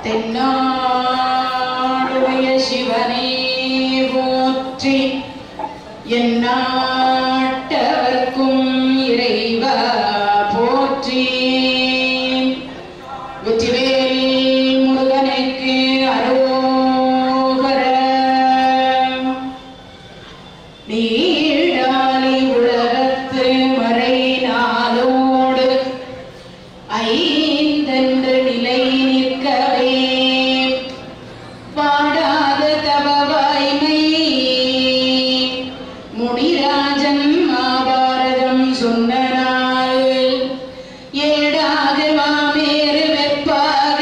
தென்னாடுடைய சிவனே போற்றி, எந்நாட்டவர்க்கும் இறைவா போற்றி. வெற்றிவேல் முருகனுக்கு அரோகர. நீடாலி உலகத்து மறை நாளோடு ஐந்தென்று நிலை நிற்கவே பாடாத தவவாய்மை முனிராஜன் மாபாரதம் சொன்ன நாள் ஏடாக மாமேறு வெப்பாக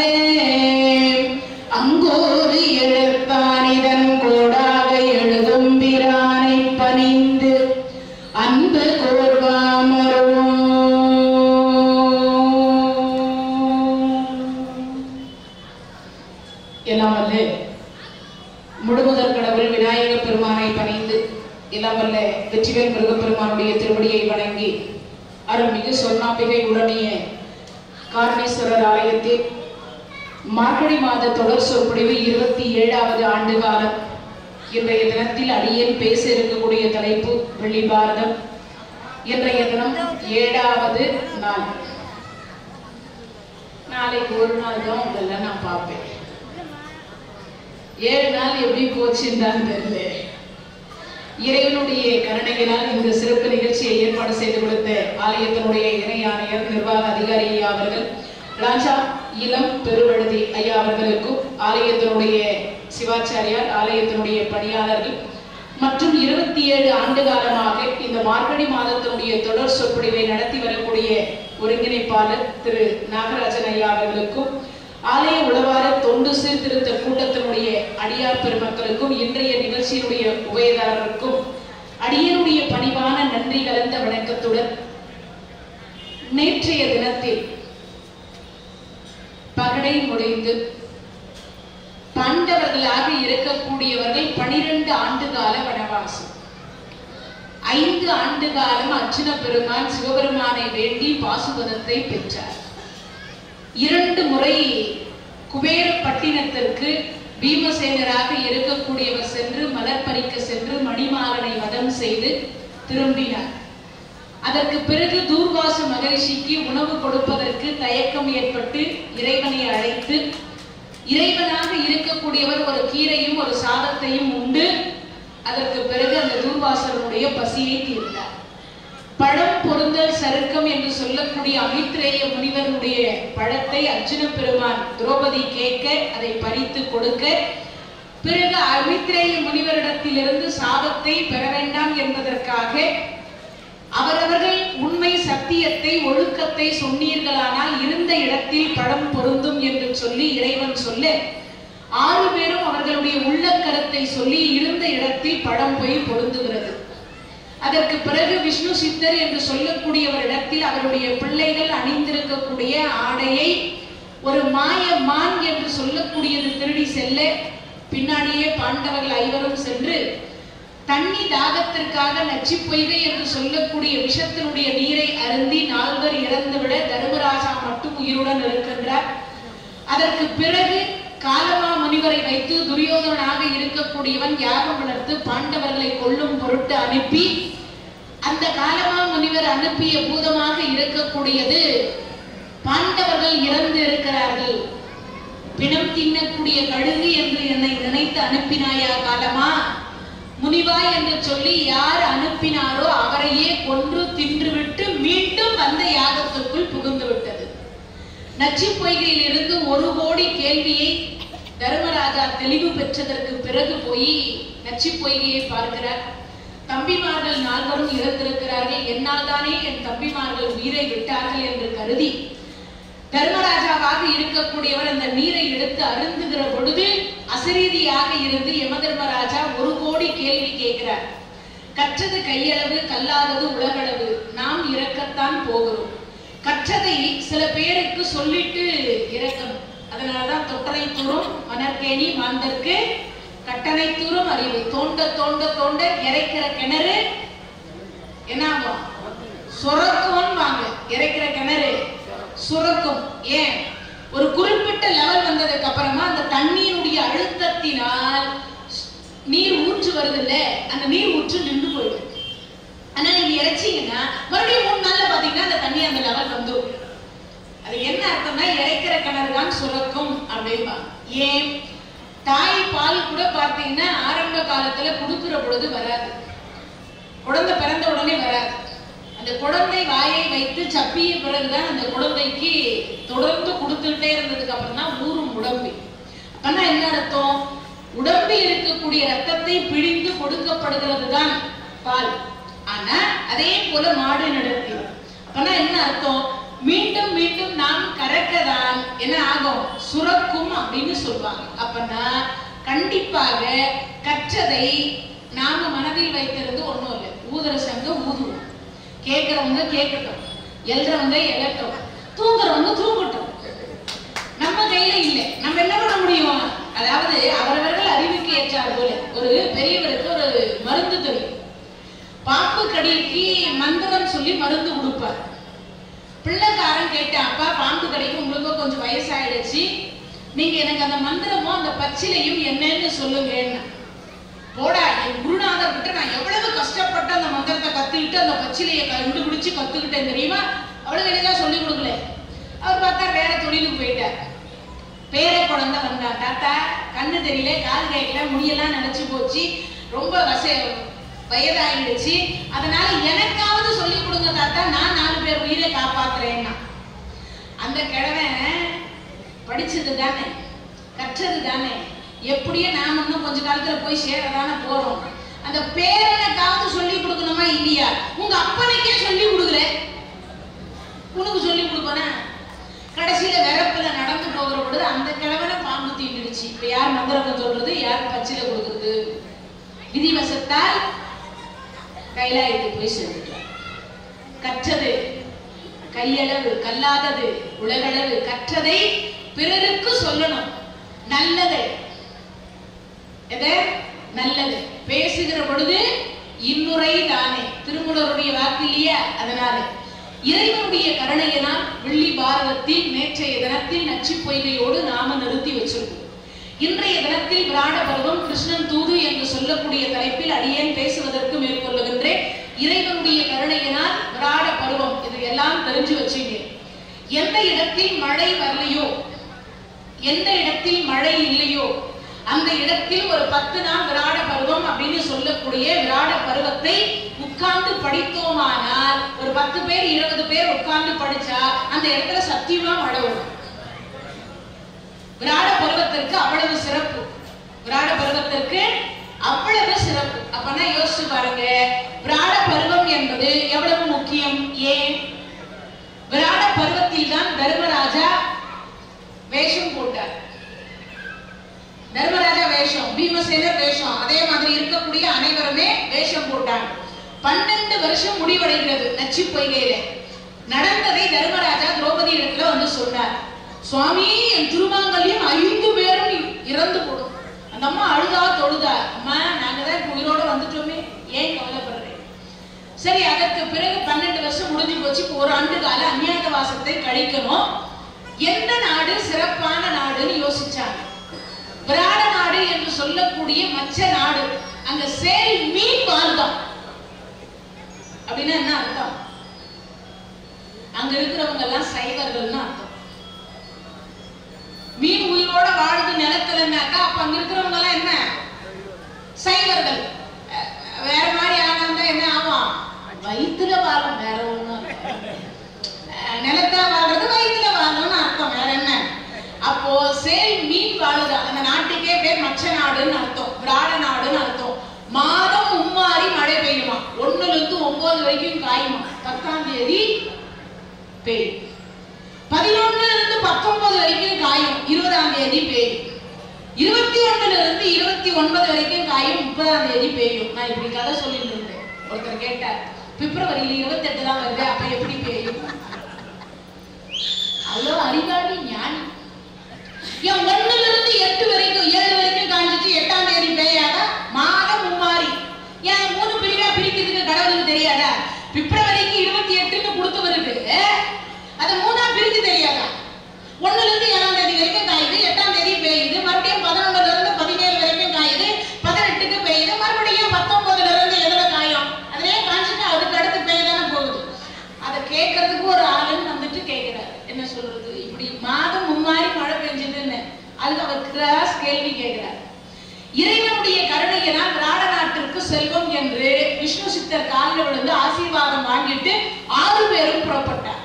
அங்கோரு எழுத்தானிதன் கோடாக எழுதும் பிரானை பணிந்து அன்பு கோர்வாமரும். எல்லாம் வல்ல முழுமுதற் கடவுள் விநாயக பெருமானை பணிந்து எல்லாம் வல்ல வெற்றிவேல் முருகப்பெருமானுடைய திருவடியை வணங்கி அருள்மிகு சொர்ணாம்பிகை உடனிய காரணேஸ்வரர் ஆலயத்தில் மார்கழி மாத தொடர் சொற்பொழிவு 27வது ஆண்டு காலம். இன்றைய தினத்தில் அடியேன் பேச இருக்கக்கூடிய தலைப்பு வெள்ளி பாரதம். இன்றைய தினம் 7வது நாள். நாளைக்கு ஒரு நாள் தான் உங்களை நான் பார்ப்பேன். 7 நாள் எப்படி போச்சுன்னு தெரியல. இறைவனுடைய கருணையினால் இந்த சிறப்பு நிகழ்ச்சியை ஏற்பாடு செய்து கொடுத்த ஆலயத்தினுடைய இணை ஆணையர் நிர்வாக அதிகாரி அவர்கள் ராஜா இளம் பெருவழுதி ஐயா அவர்களுக்கும் ஆலயத்தினுடைய சிவாச்சாரியார் ஆலயத்தினுடைய பணியாளர்கள் மற்றும் 27 ஆண்டு காலமாக இந்த மார்கழி மாதத்தினுடைய தொடர் சொற்பொழிவை நடத்தி வரக்கூடிய ஒருங்கிணைப்பாளர் திரு நாகராஜன் ஐயா அவர்களுக்கும் ஆலய உளவார தொண்டு சீர்திருத்த கூட்டத்தினுடைய அடியார் பெருமக்களுக்கும் இன்றைய நிகழ்ச்சியினுடைய உபயதாரருக்கும் அடியனுடைய பணிவான நன்றி கலந்த வணக்கத்துடன் நேற்றைய தினத்தில் பகடை முடிந்து பாண்டவர்களாக இருக்கக்கூடியவர்கள் 12 ஆண்டு கால வனவாசம். 5 ஆண்டு காலம் அர்ஜுன பெருமான் சிவபெருமானை வேண்டி பாசுபதத்தை பெற்றார். 2 முறை குபேரப்பட்டினத்திற்கு பீமசேனராக இருக்கக்கூடியவர் சென்று மலர் பறிக்க சென்று மணிமாறனை வதம் செய்து திரும்பினார். அதற்கு பிறகு தூர்வாச மகரிஷிக்கு உணவு கொடுப்பதற்கு தயக்கம் ஏற்பட்டு இறைவனை அழைத்து இறைவனாக இருக்கக்கூடியவர் ஒரு கீரையும் ஒரு சாதத்தையும் உண்டு அதற்கு பிறகு அந்த தூர்வாசனுடைய பசியை தீர்த்தார். பழம் பொருந்தல் சருக்கம் என்று சொல்லக்கூடிய அமித்ரேய முனிவருடைய பழத்தை அர்ஜுன பெருமான் திரௌபதி கேட்க அதை பறித்து கொடுக்க பிறகு அமித்ரேய முனிவரிடத்திலிருந்து சாபத்தை பெற வேண்டாம் என்பதற்காக அவரவர்கள் உண்மை சத்தியத்தை ஒழுக்கத்தை சொன்னீர்களானால் இருந்த இடத்தில் பழம் பொருந்தும் என்று சொல்லி இறைவன் சொல்ல 6 பேரும் அவர்களுடைய உள்ள கருத்தை சொல்லி இருந்த இடத்தில் பழம் போய் பொருந்துகிறது. அதற்கு பிறகு விஷ்ணு சித்தர் என்று சொல்லக்கூடியவரிடத்தில் அவருடைய பிள்ளைகள் அணிந்திருக்கக்கூடிய ஆடையை ஒரு மாய மான் என்று சொல்லக்கூடியது திருடி செல்ல பின்னாடியே பாண்டவர்கள் 5 சென்று தண்ணி தாகத்திற்காக நச்சி பொய்கை என்று சொல்லக்கூடிய விஷத்தினுடைய நீரை அருந்தி 4 இறந்துவிட தர்மராஜா மட்டும் உயிருடன் இருக்கின்றார். அதற்கு பிறகு காலமா முனிவரை வைத்து துரியோதனாக இருக்கக்கூடியவன் யாகம் வளர்த்து பாண்டவர்களை கொல்லும் பொருட்டு அனுப்பி அந்த காலமா முனிவர் அனுப்பிய பூதமாக இருக்கக்கூடியது பாண்டவர்கள் இறந்து இருக்கிறார்கள், பிணம் தின்னக்கூடிய கழுகு என்று என்னை நினைத்து அனுப்பினாயா காலமா முனிவா என்று சொல்லி யார் அனுப்பினாரோ அவரையே கொன்று தின்றுவிட்டு மீண்டும் அந்த யாகத்திற்குள் புகுந்து விட்டது. நச்சி பொய்கையில் இருந்து 1 கோடி கேள்வியை தர்மராஜா தெளிவு பெற்றதற்கு பிறகு போய் நச்சி பொய்கையை பார்க்கிறார். தம்பிமார்கள் 4 இறந்திருக்கிறார்கள், என்னால் தானே என் தம்பிமார்கள் உயிரை விட்டார்கள் என்று கருதி தர்மராஜாவாக இருக்கக்கூடியவர் அந்த நீரை எடுத்து அருந்துகிற பொழுது அசரீதியாக இருந்து யமதர்மராஜா 1 கோடி கேள்வி கேட்கிறார். கற்றது கையளவு கல்லாதது உலகளவு, நாம் இறக்கத்தான் போகிறோம். கற்றதை சில பேருக்கு சொல்லிட்டு இறக்கணும். அதனாலதான் தொட்டனை தூரும் மணற்கேணி மாந்தற்கு கட்டணை தூரும் அறிவு. தோண்ட தோண்ட தோண்ட இறைக்கிற கிணறு என்ன ஆகும்? சுரக்கும் வாங்க. இறைக்கிற கிணறு சுரக்கும். ஏன்? ஒரு குறிப்பிட்ட லெவல் வந்ததுக்கு அப்புறமா ரத்தத்தினால் நீர் ஊற்று வருது இல்ல, அந்த நீர் ஊற்று நின்று போயிடும். ஆனா நீங்க இறைச்சீங்கன்னா மறுபடியும் 3 நாள்ல பாத்தீங்கன்னா அந்த தண்ணி அந்த லெவல் வந்துடும். அது என்ன அர்த்தம்னா இறைக்கிற கிணறு தான் சுரக்கும் அப்படின்பா. ஏன் தாய் பால் கூட பார்த்தீங்கன்னா ஆரம்ப காலத்துல கொடுக்கிற பொழுது வராது, குழந்தை பிறந்த உடனே வராது. அந்த குழந்தை வாயை வைத்து சப்பிய பிறகுதான் அந்த குழந்தைக்கு தொடர்ந்து கொடுத்துட்டே இருந்ததுக்கு அப்புறம் தான் ஊரும் உடம்பு. அப்பனா என்ன அர்த்தம்? உடம்பில் இருக்கக்கூடிய ரத்தத்தை பிழிந்து கொடுக்கப்படுகிறது தான் பால். ஆனா அதே போல மாடு நடத்தி. அப்பனா என்ன அர்த்தம்? மீண்டும் மீண்டும் நாம் கறக்கதான் என்ன ஆகும்? சுரக்கும் அப்படின்னு சொல்லுவாங்க. அப்பனா கண்டிப்பாக கற்றதை நாம மனதில் வைத்திருந்து ஒண்ணும் இல்லை. ஊதுற சங்க ஊதுவோம், கேட்கிறவங்க கேட்கட்டும், எழுறவங்க எழட்டும், தூங்குறவங்க தூங்கட்டும். நம்ம கையில இல்லை, நம்ம என்ன பண்ண முடியும்? அதாவது அவரவர்கள் அறிவுக்கு ஏற்றார் போல. ஒரு பெரியவருக்கு ஒரு மருந்து தெரியும், பாம்பு கடிக்கு மந்திரம் சொல்லி மருந்து கொடுப்பார். பிள்ளைக்காரன் கேட்டான், அப்பா பாம்பு கடிக்கு உங்களுக்கு கொஞ்சம் வயசாயிடுச்சு, நீங்க எனக்கு அந்த மந்திரமும் அந்த பச்சிலையும் என்னன்னு சொல்லுங்க. போடா, என் குருநாதர் கிட்ட நான் எவ்வளவு கஷ்டப்பட்டு அந்த மந்திரத்தை கத்துக்கிட்டு அந்த பச்சிலையை கண்டுபிடிச்சு கத்துக்கிட்டேன் தெரியுமா? அவ்வளவு எளிதா சொல்லி கொடுக்கல. அவர் பார்த்தா வேற தொழிலுக்கு போயிட்டார். பேர குழந்தை வந்தா, தாத்தா கண்ணு தெரியல, காது கேட்கல, முடியெல்லாம் நினைச்சு போச்சு, ரொம்ப வயதாயிடுச்சு, அதனால எனக்காவது சொல்லி கொடுங்க தாத்தா, நான் 4 பேர் உயிரை காப்பாத்துறேன்னா. அந்த கிழவன் படிச்சது தானே, கற்றது தானே, எப்படியே நாம இன்னும் கொஞ்ச காலத்துல போய் சேரதானே போறோம். அந்த பேரனுக்காவது சொல்லி கொடுக்கணுமா இல்லையா? உங்க அப்பனுக்கே சொல்லி கொடுக்கல, உனக்கு சொல்லி கொடுப்பனா? கடைசியில வெறப்புல நடந்து போகிற பொழுது அந்த கிழவனை பாம்பு தீண்டிடுச்சு. இப்ப யார் மந்திரம் சொல்றது, யார் பச்சில கொடுக்கறது? விதிவசத்தால் கைலாயத்துக்கு போய் சேர்ந்துட்டார். கற்றது கையளவு, கல்லாதது உலகளவு. கற்றதை பிறருக்கு சொல்லணும், நல்லது எது நல்லது பேசுகிற பொழுது இன்னுரை தானே, திருமூலருடைய வாக்கு இல்லையா? அதனால இறைவனுடைய கருணையினால் வெள்ளி பாரதத்தில் நேற்றைய தினத்தில் நச்சு பொய்கையோடு நாம நிறுத்தி வச்சிருக்கோம். இன்றைய தினத்தில் விராட பருவம் கிருஷ்ணன் தூது என்று சொல்லக்கூடிய தலைப்பில் அடியேன் பேசுவதற்கு மேற்கொள்ளுகின்றேன். இறைவனுடைய கருணையினால் விராட பருவம், இது எல்லாம் தெரிஞ்சு வச்சுங்க. எந்த இடத்தில் மழை வரலையோ, எந்த இடத்தில் மழை இல்லையோ, அந்த இடத்தில் ஒரு 10 நாள் விராட பருவம் அப்படின்னு சொல்லக்கூடிய விராட பருவத்தை உட்கார்ந்து படித்தோமானால், ஒரு 10 பேர் 20 பேர் உட்கார்ந்து படிச்சா அந்த இடத்துல சத்தியமா மழை வரும். விராட பருவத்திற்கு அவ்வளவு சிறப்பு, விராட பருவத்திற்கு அவ்வளவு சிறப்பு. அப்பனா யோசிச்சு பாருங்க, விராட பருவம் என்பது எவ்வளவு முக்கியம். ஏன்? விராட பருவத்தில் தான் தர்மராஜா வேஷம் போட்டார். தர்மராஜா வேஷம், பீமசேனர் வேஷம், அதே மாதிரி இருக்கக்கூடிய அனைவருமே வேஷம் போட்டாங்க. 12 வருஷம் முடிவடைகிறது நச்சு பொய்கையில. நடந்ததை தர்மராஜா திரௌபதி இடத்துல வந்து சொன்னார். சுவாமி, என் திருமாங்கல்யம் 5 பேரும் இறந்து போடும். அந்த அம்மா அழுதா தொழுதா, அம்மா நாங்க தான் உயிரோட வந்துட்டோமே, ஏன் கவலைப்படுறேன்? சரி, அதற்கு பிறகு 12 வருஷம் முடிஞ்சு போச்சு. இப்போ 1 ஆண்டு கால அஞ்ஞாதவாசத்தை கழிக்கணும். எந்த நாடு சிறப்பான நாடுன்னு யோசிச்சாங்க. விராட நாடு என்று சொல்லக்கூடிய மச்ச நாடு. அங்க சேல் மீன் வாழ்தான். அப்படின்னா என்ன அர்த்தம்? அங்க இருக்கிறவங்க எல்லாம் சைவர்கள்னு அர்த்தம். மீன் உயிரோட வாழுது நிலத்துலன்னாக்கா அப்ப அங்க இருக்கிறவங்க எல்லாம் என்ன? சைவர்கள். வேற மாதிரி ஆனா என்ன ஆகும்? வயிற்றுல வாழும், வேற ஒண்ணும் நிலத்தா வாழ்றது வயிற்றுல வாழணும்னு அர்த்தம், வேற என்ன? அப்போ சேல் மீன் வாழுதா. அந்த நாட்டுக்கே பேர் மச்ச நாடுன்னு அர்த்தம், விராட நாடுன்னு அர்த்தம். மாதம் மும்மாறி மழை பெய்யுமா, 1 to 9 வரைக்கும் காயுமா. 10ஆம் தேதி பெய்யும், 11 to 19 வரைக்கும் காயும், 20ஆம் தேதி பெய்யும், 21 to 29 வரைக்கும் காயும், 30ஆம் தேதி பெய்யும். நான் இப்படி கதை சொல்லிட்டு இருந்தேன். ஒருத்தர் கேட்டார், பிப்ரவரியில 28 தான் வருது, அப்ப எப்படி பெய்யும்? அவ்வளோ அறிவாளி ஞானி. ஏன் 1 to 8 வரைக்கும் 7 வரைக்கும் காஞ்சிச்சு, 8ஆம் தேதி பெய்யாதா? மாதம் மும்மாறி. ஏன் 3 பிரிவா பிரிக்கிறதுக்கு கடவுளுக்கு தெரியாதா? பிப்ரவரிக்கு 28ன்னு கொடுத்தவருக்கு அது 3ஆ பிரிச்சு தெரியாதா? 1 to 7ஆம் தேதி வரைக்கும் காயுது, 8ஆம் தேதி பெய்யுது, மறுபடியும் 11 to 17 அது அவர் கிராஸ் கேள்வி கேட்கிறார். இறைவனுடைய கருணையினால் விராட நாட்டிற்கு செல்வம் என்று விஷ்ணு சித்தர் காலில் விழுந்து ஆசீர்வாதம் வாங்கிட்டு 6 பேரும் புறப்பட்டார்.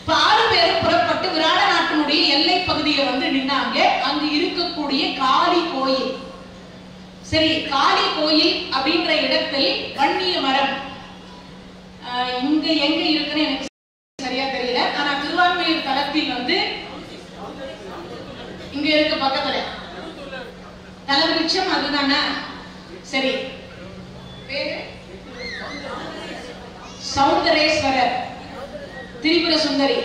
இப்ப 6 பேரும் புறப்பட்டு விராட நாட்டினுடைய எல்லை பகுதியை வந்து நின்னாங்க. அங்கு இருக்கக்கூடிய காளி கோயில், சரி, காளி கோயில் அப்படின்ற இடத்தில் வன்னிய மரம் இங்க எங்க இருக்குன்னு எனக்கு சரியா தெரியல. ஆனா திருவான்மையூர் தலத்தில் வந்து இங்க இருக்க பக்கத்துல தலவிருட்சம் அதுதானே, சரி, பேரு சௌந்தரேஸ்வரர், திரிபுர சுந்தரி,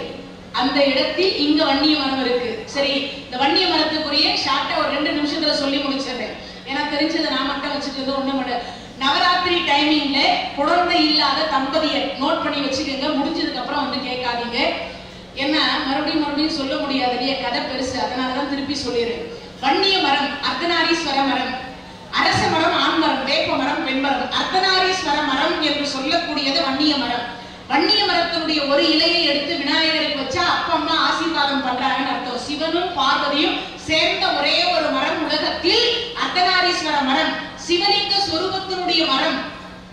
அந்த இடத்தில் இங்க வன்னிய மரம் இருக்கு. சரி, இந்த வன்னிய மரத்துக்குரிய ஷார்ட்டா ஒரு 2 நிமிஷத்துல சொல்லி முடிச்சிடுறேன். ஏன்னா தெரிஞ்சதை நான் மட்டும் வச்சுக்கிறது ஒண்ணும் இல்லை. நவராத்திரி டைமிங்ல குழந்தை இல்லாத தம்பதியர் நோட் பண்ணி வச்சுக்கோங்க. முடிஞ்சதுக்கு அப்புறம் வந்து கேட்காதீங்க. என்ன மறுபடியும் சொல்ல முடியாது இல்லையா, கதை பெருசு, அதனாலதான் திருப்பி சொல்லிடுறேன். வன்னிய மரம், அர்த்தநாரீஸ்வர மரம், அரச மரம் ஆண் மரம், வேப்ப மரம் பெண் மரம். அர்த்தநாரீஸ்வர மரம் என்று சொல்லக்கூடியது வன்னிய மரம். வன்னிய மரத்தினுடைய ஒரு இலையை எடுத்து விநாயகருக்கு வச்சா அப்பா அம்மா ஆசீர்வாதம் பண்றாங்கன்னு அர்த்தம். சிவனும் பார்வதியும் சேர்ந்த ஒரே ஒரு மரம் உலகத்தில் அர்த்தநாரீஸ்வர மரம், சிவலிங்க சொரூபத்தினுடைய மரம்.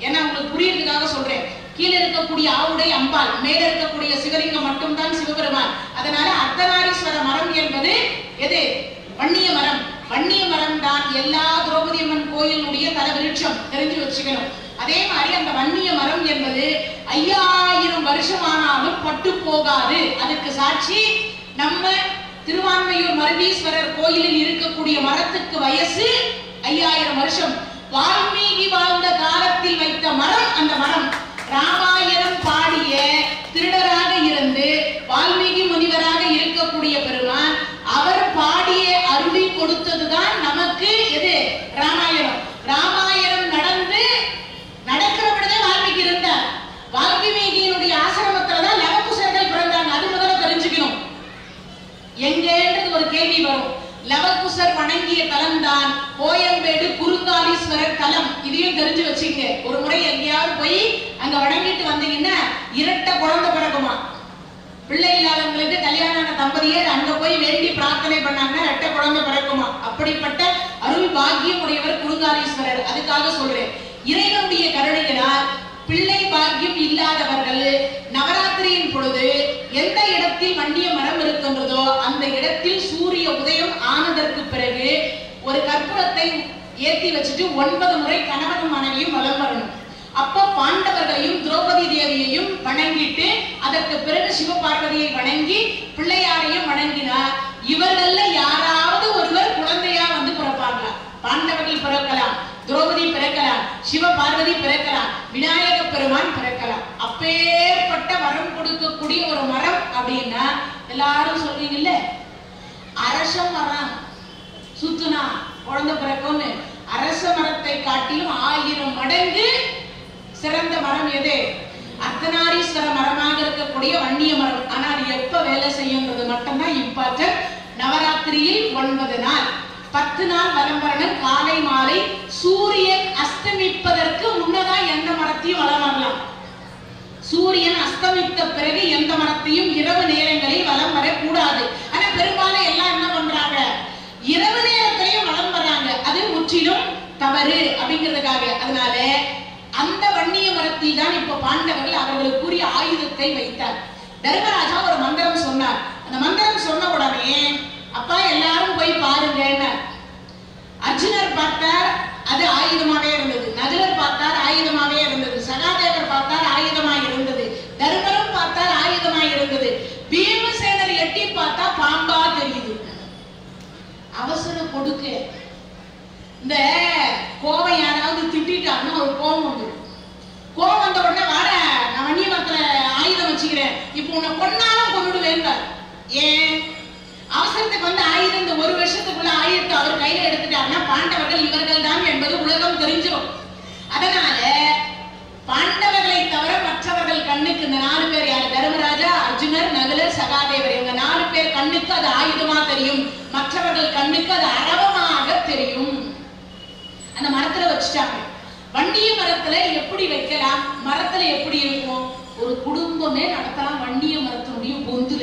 ஏன்னா உங்களுக்கு புரியறதுக்காக சொல்றேன். கீழே இருக்கக்கூடிய ஆவுடை அம்பாள், மேல இருக்கக்கூடிய சிவலிங்கம் மட்டும்தான் சிவபெருமான். அதனால அர்த்தநாரீஸ்வர மரம் என்பது எது? வன்னிய மரம். வன்னிய மரம் தான் எல்லா திரௌபதி அம்மன் கோயிலுடைய தலவிருட்சம், தெரிஞ்சு வச்சுக்கணும். அதே மாதிரி அந்த வன்னிய மரம் என்பது 5000 வருஷமானாலும் பட்டு போகாது. அதுக்கு சாட்சி நம்ம திருவான்மையூர் மருதீஸ்வரர் கோயிலில் இருக்கக்கூடிய மரத்துக்கு வயசு 5000 வருஷம். வால்மீகி வாழ்ந்த காலத்தில் வைத்த மரம் அந்த மரம். ராமாயணம் பாடிய திருடராக இருந்து வால்மீகி முனிவராக இருக்கக்கூடிய பெருமான் அவர் பாடிய அருளி கொடுத்ததுதான் நமக்கு எது? ராமாயணம். ராமாயணம் நடக்கிறபடியே வால்மீகி இருந்தார். வால்மீகியினுடைய ஆசிரமத்துலதான் லவகுசர்கள் பிறந்தாங்க. அது முதல்ல தெரிஞ்சுக்கணும். எங்கன்றது ஒரு கேள்வி வரும். லவகுசர் வணங்கிய தலம் தான் கோயம்பேடு குருங்காலீஸ்வரர் தலம். இதையும் தெரிஞ்சு வச்சுங்க. ஒரு முறை எங்கேயாவது போய் அங்க வணங்கிட்டு வந்தீங்கன்னா இரட்டை குழந்தை பிறகுமா. பிள்ளை இல்லாதவங்களுக்கு கல்யாண தம்பதியர் அங்க போய் வேண்டி பிரார்த்தனை பண்ணாங்கன்னா இரட்டை குழந்தை பிறக்குமா. அப்படிப்பட்ட அருள் பாக்கியம் உடையவர் குருங்காலீஸ்வரர். அதுக்காக சொல்றேன், இறைவனுடைய கருணையினால் பிள்ளை பாக்கியம் இல்லாதவர்கள் நவராத்திரியின் பொழுது எந்த இடத்தில் வன்னிய மரம் இருக்கின்றதோ அந்த இடத்தில் சூரிய உதயம் ஆனதற்கு பிறகு ஒரு கற்பூரத்தை ஏற்றி வச்சுட்டு 9 முறை கணவனும் மனைவியும் வலம் வரணும். அப்போ பாண்டவர்களையும் திரௌபதி தேவியையும் வணங்கிட்டு அதற்கு பிறகு சிவபார்வதியை வணங்கி பிள்ளையாரையும் வணங்கினா இவர்கள்ல யாராவது ஒருவர் குழந்தையா வந்து பிறப்பாங்களா? பாண்டவர்கள் பிறக்கலாம், திரௌபதி பிறக்கலாம், சிவபார்வதி பிறக்கலாம், விநாயக பெருமான் பிறக்கலாம். அப்பேற்பட்ட வரம் கொடுக்கக்கூடிய ஒரு மரம் அப்படின்னா எல்லாரும் சொல்றீங்கல்ல, அரச மரம் சுத்துனா குழந்தை பிறக்கும்னு. அரச மரத்தை காட்டிலும் 1000 மடங்கு சிறந்த மரம் எது? அர்த்தநாரீஸ்வர மரமாக இருக்கக்கூடிய வன்னிய மரம். ஆனா அது எப்ப வேலை செய்யுன்றது மட்டும்தான் இம்பார்ட்டன்ட். நவராத்திரியில் 9 நாள் 10 நாள் வலம் வரணும். காலை மாலை சூரியன் அஸ்தமிப்பதற்கு முன்னதான் எந்த மரத்தையும் வலம் வரலாம். சூரியன் அஸ்தமித்த பிறகு எந்த மரத்தையும் இரவு நேரங்களில் வலம் வரக்கூடாது. ஆனா பெரும்பாலும் எல்லாம் என்ன பண்றாங்க, இரவு நேரத்திலையும் வலம் வர்றாங்க. அது முற்றிலும் தவறு அப்படிங்கிறதுக்காக. அதனால அந்த வன்னிய மரத்தில் தான் இப்ப பாண்டவர்கள் அவர்களுக்குரிய ஆயுதத்தை வைத்தார். தர்மராஜா ஒரு மந்திரம் சொன்னார். அந்த மந்திரம் சொன்ன உடனே அப்பா எல்லாரும் போய் பாருங்க. அர்ஜுனர் பார்த்தார், அது ஆயுதமாவே இருந்தது. நகுலர் பார்த்தார், ஆயுதமாவே இருந்தது. சகாதேவர் பார்த்தார், ஆயுதமாய் இருந்தது. தர்மரும் பார்த்தார், ஆயுதமாய் இருந்தது. பீமசேனர் எட்டி பார்த்தா பாம்பா தெரியுது. அவசரம் கொடுக்க இந்த கோபம் யாராவது திட்டாருன்னா ஒரு கோபம் வந்துடும். கோபம் வந்த உடனே வாட நான் வன்னிய மரத்துல ஆயுதம் வச்சுக்கிறேன், இப்போ உன்னை கொன்னாலும் கொண்டுடுவேன். ஏன் அவசரத்துக்கு வந்து ஆயுதம் இந்த 1 வருஷத்துக்குள்ள ஆயுதத்தை அவர் கையில எடுத்துட்டாருன்னா பாண்டவர்கள் இவர்கள் தான் என்பது உலகம் தெரிஞ்சிடும். அதனால பாண்டவர்களை தவிர மற்றவர்கள் கண்ணுக்கு இந்த 4 பேர் யார்? தர்மராஜா, அர்ஜுனர், நகுலர், சகாதேவர். இவங்க 4 பேர் கண்ணுக்கு அது ஆயுதமா தெரியும். மற்றவர்கள் கண்ணுக்கு அது அரவமாக தெரியும். அந்த மரத்துல வச்சுட்டாங்க. வன்னிய மரத்துல எப்படி வைக்கலாம்? மரத்துல எப்படி இருக்கும்? ஒரு குடும்பமே நடத்தலாம் வன்னிய மரத்தினுடைய பொந்துல.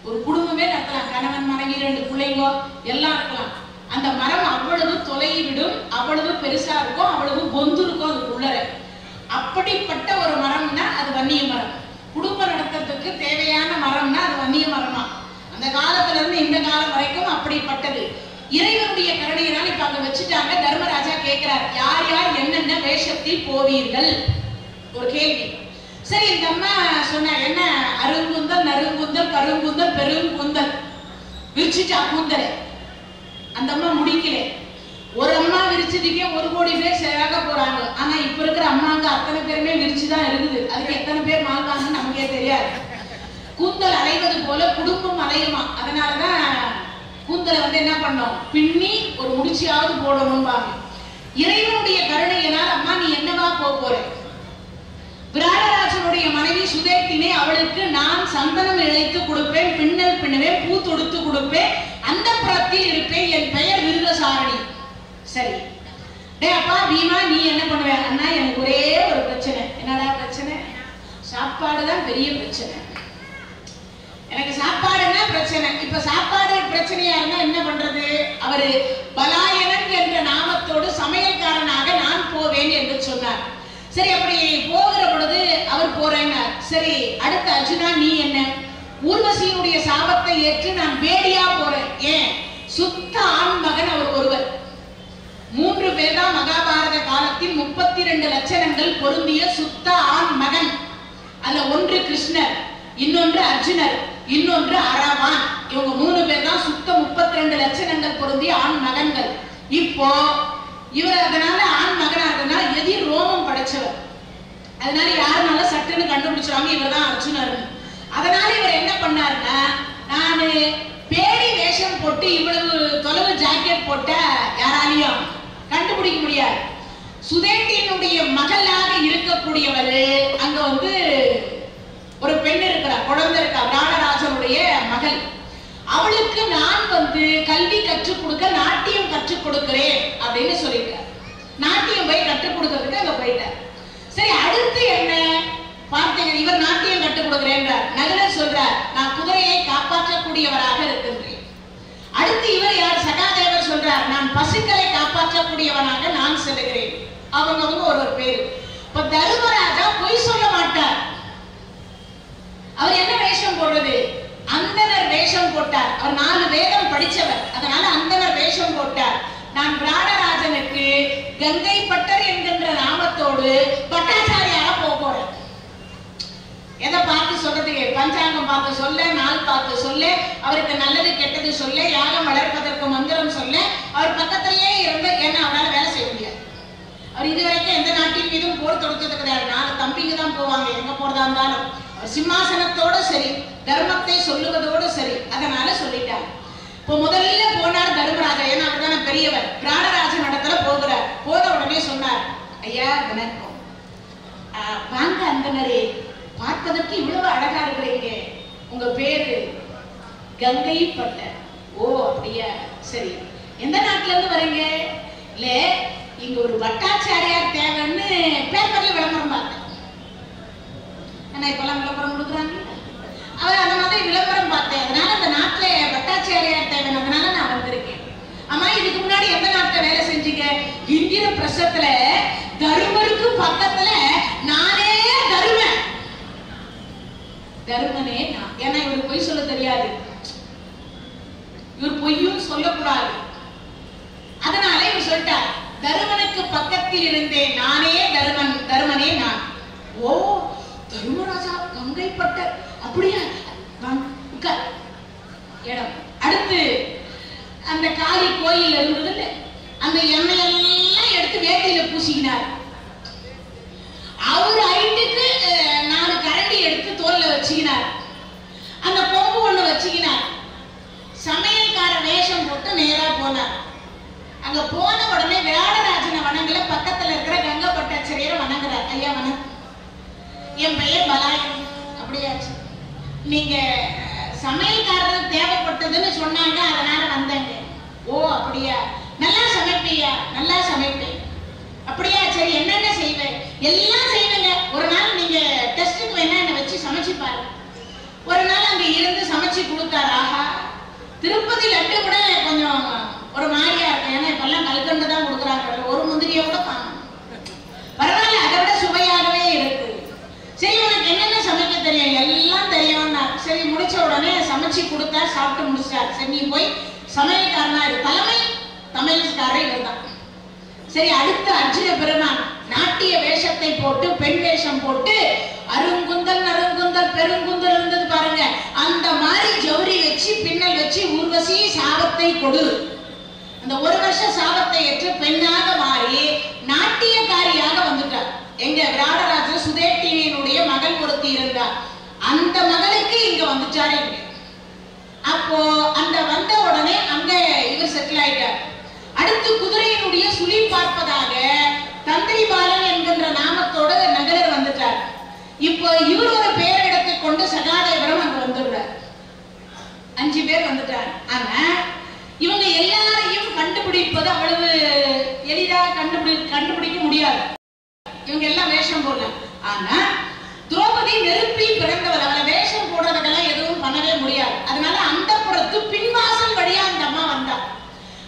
ஒரு குடும்பமே நடத்தலாம், கணவன் மனைவி 2 பிள்ளைங்க எல்லாம் இருக்கலாம். அந்த மரம் அவ்வளவு தொலைவி விடும், அவ்வளவு பெருசா இருக்கும், அவ்வளவு பொந்து இருக்கும் அதுக்குள்ள. அப்படிப்பட்ட ஒரு மரம்னா அது வன்னிய மரம். குடும்பம் நடத்துறதுக்கு தேவையான மரம்னா அது வன்னிய மரமா. அந்த காலத்துல இருந்து இந்த காலம் வரைக்கும் அப்படிப்பட்டது. இறைவனுடைய கருணையினால் இப்ப அங்க வச்சுட்டாங்க. தர்மராஜா கேட்கிறார், யார் யார் என்னென்ன வேஷத்தில் போவீர்கள்? ஒரு கேள்வி. சரி, இந்த அம்மா சொன்ன என்ன, அருங்குந்தல், நறுங்குந்தல், கருங்குந்தல், பெருங்குந்தல், விரிச்சுட்டா கூந்தலை. அந்த அம்மா முடிக்கல. ஒரு அம்மா விரிச்சதுக்கே 1 கோடி பேர் சேராக போறாங்க. ஆனா இப்ப இருக்கிற அம்மாங்க அத்தனை பேருமே விரிச்சுதான் இருக்குது. அதுக்கு எத்தனை பேர் மாறுவாங்கன்னு நமக்கே தெரியாது. கூந்தல் அலைவது போல குடும்பம் அலையுமா. அதனாலதான் கூந்தலை என்ன பண்ணோம், பின்னி ஒரு முடிச்சியாவது போடணும்பாங்க. இறைவனுடைய கருணையினால் அம்மா நீ என்னவா போற? விராடராஜனுடைய மனைவி சுதேத்தினை, அவளுக்கு நான் சந்தனம் இழைத்து கொடுப்பேன், பின்னல் பின்னுவேன், பூ தொடுத்து கொடுப்பேன், அந்த புறத்தில் இருப்பேன், என் பெயர் விருதசாரணி. சரி, டே அப்பா பீமா நீ என்ன பண்ணுவ? அண்ணா எனக்கு ஒரே ஒரு பிரச்சனை. என்னடா பிரச்சனை? சாப்பாடுதான் பெரிய பிரச்சனை. எனக்கு சாப்பாடுன்னா பிரச்சனை. இப்ப சாப்பாடு பிரச்சனையா இருந்தா என்ன பண்றது? அவரு பலாயனன் என்ற நாமத்தோடு சமையல்காரனாக நான் போவேன் என்று சொன்னார். சரி, அப்படி போகிற பொழுது அவர் போறேன்னார். சரி, அடுத்த அர்ஜுனா நீ என்ன? ஊர்வசியினுடைய சாபத்தை ஏற்று நான் வேடியா போறேன். ஏன்? சுத்த ஆண் மகன் அவர் ஒருவர். 3 பேர் தான் மகாபாரத காலத்தில் 32 லட்சணங்கள் பொருந்திய சுத்த ஆண் மகன். அதுல ஒன்று கிருஷ்ணர், இன்னொன்று அர்ஜுனர், இன்னொன்று அரவான். இவங்க 3 பேர் தான் சுத்த 32 லட்சணங்கள் பொருந்திய ஆண் மகன்கள். இப்போ இவர் அதனால ஆண் மகனா இருந்தனால எதிர் ரோமம் படைச்சவர். அதனால யாருனால சட்டுன்னு கண்டுபிடிச்சாங்க இவர் தான் அர்ஜுனர். அதனால இவர் என்ன பண்ணாருன்னா, நானு பேடி வேஷம் போட்டு இவ்வளவு தொலைவு ஜாக்கெட் போட்ட யாராலையும் கண்டுபிடிக்க முடியாது. சுதேட்டியினுடைய மகளாக இருக்கக்கூடியவர் அங்க ஒரு பெண் இருக்கிறார், குழந்தை இருக்கா, விராடராஜனுடைய மகள். அவளுக்கு நான் கல்வி கற்றுக் கொடுக்க, நாட்டியம் கற்றுக் கொடுக்கிறேன் அப்படின்னு சொல்லிட்டார். நாட்டியம் போய் கற்றுக் கொடுக்கறதுக்கு அங்க போயிட்டார். சரி, அடுத்து என்ன பார்த்தீங்க? இவர் நாட்டியம் கற்றுக் கொடுக்கிறேன்றார். நகுலர் சொல்றார், நான் குதிரையை காப்பாற்றக்கூடியவராக இருக்கின்றேன். அடுத்து இவர் யார்? சகாதேவர் சொல்றார், நான் பசுக்களை காப்பாற்றக்கூடியவனாக நான் செல்கிறேன். அவங்க ஒரு பேரு. இப்ப தர்மராஜா பொய் சொல்ல மாட்டார். அவர் என்ன வேஷம் போடுறது? அந்தனர் வேஷம் போட்டார். அவர் 4 வேதம் படிச்சவர், அதனால அந்தனர் வேஷம் போட்டார். நான் விராடராஜனுக்கு கங்கை பட்டர் என்கின்ற நாமத்தோடு பட்டாச்சாரியாக போறேன். எதை பார்த்து சொல்றது? பஞ்சாங்கம் பார்த்து சொல்ல, நாள் பார்த்து சொல்ல, அவருக்கு நல்லது கெட்டது சொல்ல, யாகம் வளர்ப்பதற்கு மந்திரம் சொல்ல, அவர் பக்கத்திலேயே இருந்து. ஏன்னா அவரால் வேலை செய்ய முடியாது. அவர் இதுவரைக்கும் எந்த நாட்டின் மீதும் போர் தொடுத்தது கிடையாது. 4 தம்பிங்க தான் போவாங்க எங்க போறதா இருந்தாலும். சிம்மாசனத்தோட சரி, தர்மத்தை சொல்லுவதோடு சரி. அதனால சொல்லிட்டார். இப்போ முதல்ல போனார் தர்மராஜா. ஏன்னா அவர்தான பெரியவர். விராடராஜன் இடத்துல போகிறார். போன உடனே சொன்னார், ஐயா வணக்கம், வாங்க அந்தனரே, பார்ப்பதற்கு இவ்வளவு அழகா இருக்கிறீங்க. உங்க பேரு கங்கை பட்டர். ஓ அப்படியா, சரி. எந்த நாட்டுல இருந்து வரீங்க? இல்ல, இங்க ஒரு பட்டாச்சாரியார் தேவைன்னு பேப்பர்ல விளம்பரம் பார்த்தேன். ஆனா இப்பெல்லாம் விளம்பரம் கொடுக்குறாங்க. அவர் அந்த மாதிரி விளம்பரம் பார்த்தேன். அதனால அந்த நாட்டுல பட்டாச்சாரியார் தேவை, அதனால நான் வந்திருக்கேன். ஆமா, இதுக்கு முன்னாடி எந்த நாட்டுல வேலை செஞ்சீங்க? இந்திர பிரசத்துல தருமருக்கு பக்கத்துல நானே தருமன். தருமனே நான். ஏன்னா இவருக்கு பொய் சொல்ல தெரியாது, இவர் பொய்யும் சொல்லக்கூடாது. அதனால இவர் சொல்லிட்டார், தருமனுக்கு பக்கத்தில் இருந்தேன் நானே தருமன், தருமனே நான். ஓ தர்மராஜா கங்கை பட்டர், அப்படியா? இடம். அடுத்து அந்த காளி கோயில் இருந்தது, அந்த எண்ணெயெல்லாம் எடுத்து வேட்டையில பூசிக்கினார். அவர் ஐட்டுக்கு 4 கரண்டி எடுத்து தோல்ல வச்சுக்கினார். அந்த கொம்பு ஒண்ணு வச்சுக்கினார். சமையல்கார வேஷம் போட்டு நேரா போனார். அங்க போன உடனே விராடராஜனை வணங்கல, பக்கத்துல இருக்கிற கங்கை பட்டாச்சாரியரை வணங்குறார். ஐயா வணக்கம், என் பெயர் பலாயன். அப்படியாச்சு, நீங்க சமையல்காரர் தேவைப்பட்டதுன்னு சொன்னாங்க, அதனால வந்தேங்க. ஓ அப்படியா, நல்லா சமைப்பியா? நல்லா சமைப்பேன். அப்படியா, சரி என்னென்ன செய்வேன்? எல்லாம் செய்வேங்க. ஒரு நாள் நீங்க டெஸ்ட்டுக்கு வேணா என்ன வச்சு சமைச்சு பாருங்க. ஒரு நாள் அங்க அங்க இருந்து சமைச்சு கொடுத்தாரு. ஆஹா, திருப்பதி லட்டு கூட கொஞ்சம் ஒரு மாதிரியா இருக்கு. ஏன்னா இப்பெல்லாம் கல்கண்டு தான் கொடுக்குறாங்க, ஒரு முந்திரியை கூட காணும். பரவாயில்ல, அதை விட சுவையாகவே இருக்கு. சரி, உனக்கு என்னென்ன சமைக்க தெரியும்? எல்லாம் தெரியும்னா. சரி, முடிச்ச உடனே சமைச்சு கொடுத்தா, சாப்பிட்டு முடிச்சார். சரி, நீ போய் சமையல்காரனா இரு. தலைமை சமையல்காரர் இவர் தான். சரி, அடுத்து அர்ஜுன பெருமான் நாட்டிய வேஷத்தை போட்டு, பெண் வேஷம் போட்டு, அருங்குந்தல் நறுங்குந்தல் பெருங்குந்தல் இருந்தது பாருங்க, அந்த மாதிரி ஜவுரி வச்சு பின்னல் வச்சு ஊர்வசி சாபத்தை கொடு. அந்த ஒரு வருஷம் சாபத்தை ஏற்று பெண்ணாக மாறி நாட்டியக்காரியாக வந்துட்டார். எங்க விராடராஜன் சுதேட்டியினுடைய மகள் ஒருத்தி இருந்தார். அந்த மகளுக்கு இங்க வந்துட்டாரு. அப்போ அந்த வந்த உடனே அங்க இவர் செட்டில் ஆயிட்டார். அடுத்து குதிரையினுடைய சுழி பார்ப்பதாக தந்திரிபாலன் என்கின்ற நாமத்தோட நகரர் வந்துட்டார். இப்போ இவர் ஒரு பேர் எடுத்து கொண்டு சகாதேவரம் அங்க வந்துடுறார். 5 பேர் வந்துட்டார். ஆனா இவங்க எல்லாரையும் கண்டுபிடிப்பது அவ்வளவு எளிதா கண்டுபிடிக்க முடியாது. இவங்க எல்லாம் வேஷம் போடலாம். ஆனா திரௌபதி நெருப்பில் பிறந்தவர், அவளை வேஷம் போடுறதுக்கெல்லாம் எதுவும் பண்ணவே முடியாது. அதனால அந்த புறத்து பின்வாசல் வழியா அந்த அம்மா வந்தா.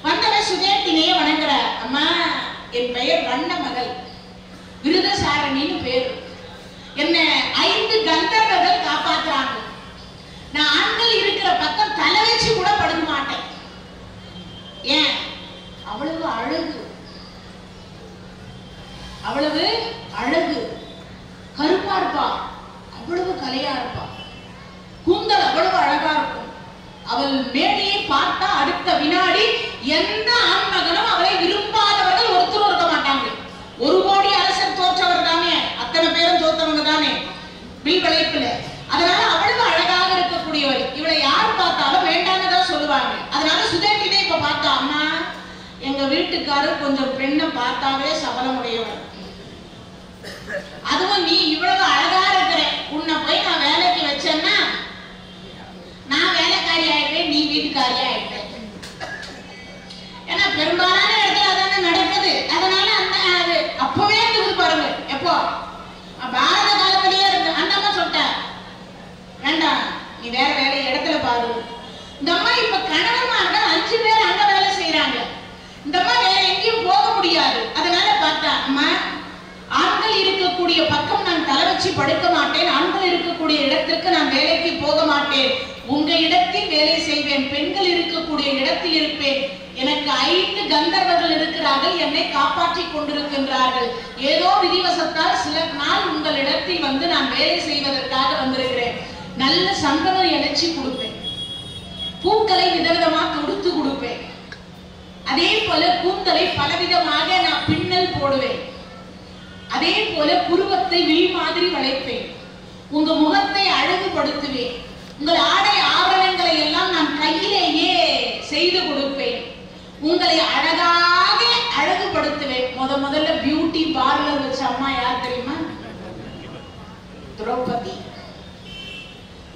வந்தவ சுதேட்டினையே வணங்குற. அம்மா, என் பெயர் வண்ண மகள், விருதசாரணின்னு பேரு. என்ன 5 கந்தர்வர்கள் காப்பாத்துறாங்க. நான் ஆண்கள் இருக்கிற பக்கம் தலை வச்சு கூட படுக்க மாட்டேன். ஏன்? அவ்வளவு அழகு, அவ்வளவு அழகு. கருப்பா இருப்பா, அவ்வளவு கலையா இருப்பா. கூந்தல் அவ்வளவு அழகா இருக்கும். அவள் மேடையை பார்த்தா அடுத்த வினாடி எந்த ஆண்மகனும் அவளை விரும்பாதவர்கள் ஒருத்தரும் இருக்க மாட்டாங்க. 1 கோடி அரசர் தோற்றவர் தானே, அத்தனை பேரும் தோற்றவங்க தானே வில் விளைப்புல. அதனால அவ்வளவு அழகாக இருக்கக்கூடியவர். இவளை யார் பார்த்தாலும் வேண்டான்னு தான் சொல்லுவாங்க. அதனால சுதேட்டினை இப்ப பார்த்தா, அம்மா, எங்க வீட்டுக்காரர் கொஞ்சம் பெண்ணை பார்த்தாவே சபலமுடையவர். அதுவும் நீ இவ்வளவு அழகா இருக்கிற, உன்னை போய் நான் வேலைக்கு வச்சேன்னா நான் வேலைக்காரி ஆயிட்டேன், நீ வீட்டுக்காரி ஆயிட்டேன். ஏன்னா பெரும்பாலான இடத்துல அதானே நடக்குது. அதனால அந்த அது அப்பவே இருக்குது பாருங்க. எப்போ பாரத காலத்திலேயே இருக்கு. அந்த அம்மா சொல்லிட்டேன், வேண்டாம், நீ வேற வேலை இடத்துல பாரு. இந்த அம்மா இப்ப கணவன்மார்கள் 5 பேர் அங்க வேலை செய்யறாங்க. இந்த அம்மா வேற எங்கேயும் போக முடியாது. அதனால பார்த்தா, அம்மா, ஆண்கள் இருக்கக்கூடிய பக்கம் நான் தலை வச்சு படுக்க மாட்டேன். ஆண்கள் இருக்கக்கூடிய இடத்திற்கு நான் வேலைக்கு போக மாட்டேன். உங்க இடத்தில் வேலை செய்வேன். பெண்கள் இருக்கக்கூடிய இடத்தில் இருப்பேன். எனக்கு 5 கந்தர்வர்கள் இருக்கிறார்கள், என்னை காப்பாற்றி கொண்டிருக்கின்றார்கள். ஏதோ விதிவசத்தால் சில நாள் உங்களிடத்தில் வந்து நான் வேலை செய்வதற்காக வந்திருக்கிறேன். நல்ல சந்தனம் இணைச்சி கொடுப்பேன், பூக்களை விதவிதமா தொடுத்து கொடுப்பேன். அதே போல கூந்தலை பலவிதமாக நான் பின்னல் போடுவேன். அதே போல புருவத்தை வில் மாதிரி வளைப்பேன். உங்க முகத்தை அழகுபடுத்துவேன். உங்கள் ஆடை ஆபரணங்களை எல்லாம் நான் கையிலேயே செய்து கொடுப்பேன். உங்களை அழகாக அழகுபடுத்துவேன். முதல்ல பியூட்டி பார்லர் வச்ச அம்மா யார் தெரியுமா? திரௌபதி.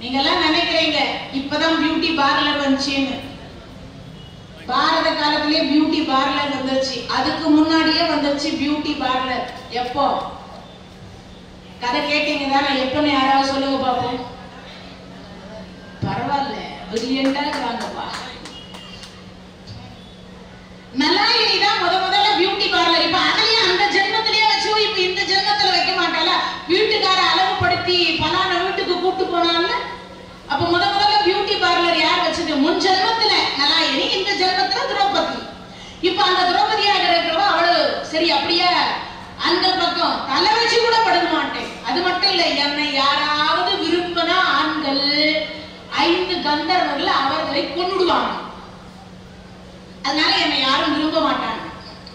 நீங்க எல்லாம் நினைக்கிறீங்க இப்பதான் பியூட்டி பார்லர் வந்துச்சுன்னு. பாரத காலத்திலே பியூட்டி பார்லர் வந்துருச்சு. அதுக்கு முன்னாடியே வந்துருச்சு பியூட்டி பார்லர். எப்போ? கதை கேட்டீங்க தானே? எப்பன்னு யாராவது சொல்லுங்க பாப்போம். பரவாயில்ல, பிரில்லியண்டா இருக்கிறாங்கப்பா. நலாயினி தான் முதல்ல பியூட்டி பார்லர். இப்ப அதுலயும் அந்த ஜென்மத்திலேயே வச்சு இப்ப இந்த ஜென்மத்துல வைக்க மாட்டாளா? வீட்டுக்கார அளவுபடுத்தி பலான வீட்டுக்கு கூட்டு போனால அப்ப முதல்ல பியூட்டி பார்லர் யார் வச்சது? முன் ஜென்மத்துல நலாயினி, இந்த ஜென்மத்துல திரௌபதி. இப்ப அந்த திரௌபதியாக இருக்கிறவ அவளு சரி அப்படியே அந்த பக்கம் தலை வச்சு கூட படுக்க மாட்டேன். அது மட்டும் இல்ல, என்னை யாராவது விரும்பினா ஆண்கள் 5 கந்தர்வர்கள் அவர்களை கொன்னுடுவாங்க. அதனால என்னை யாரும் விரும்ப மாட்டாங்க.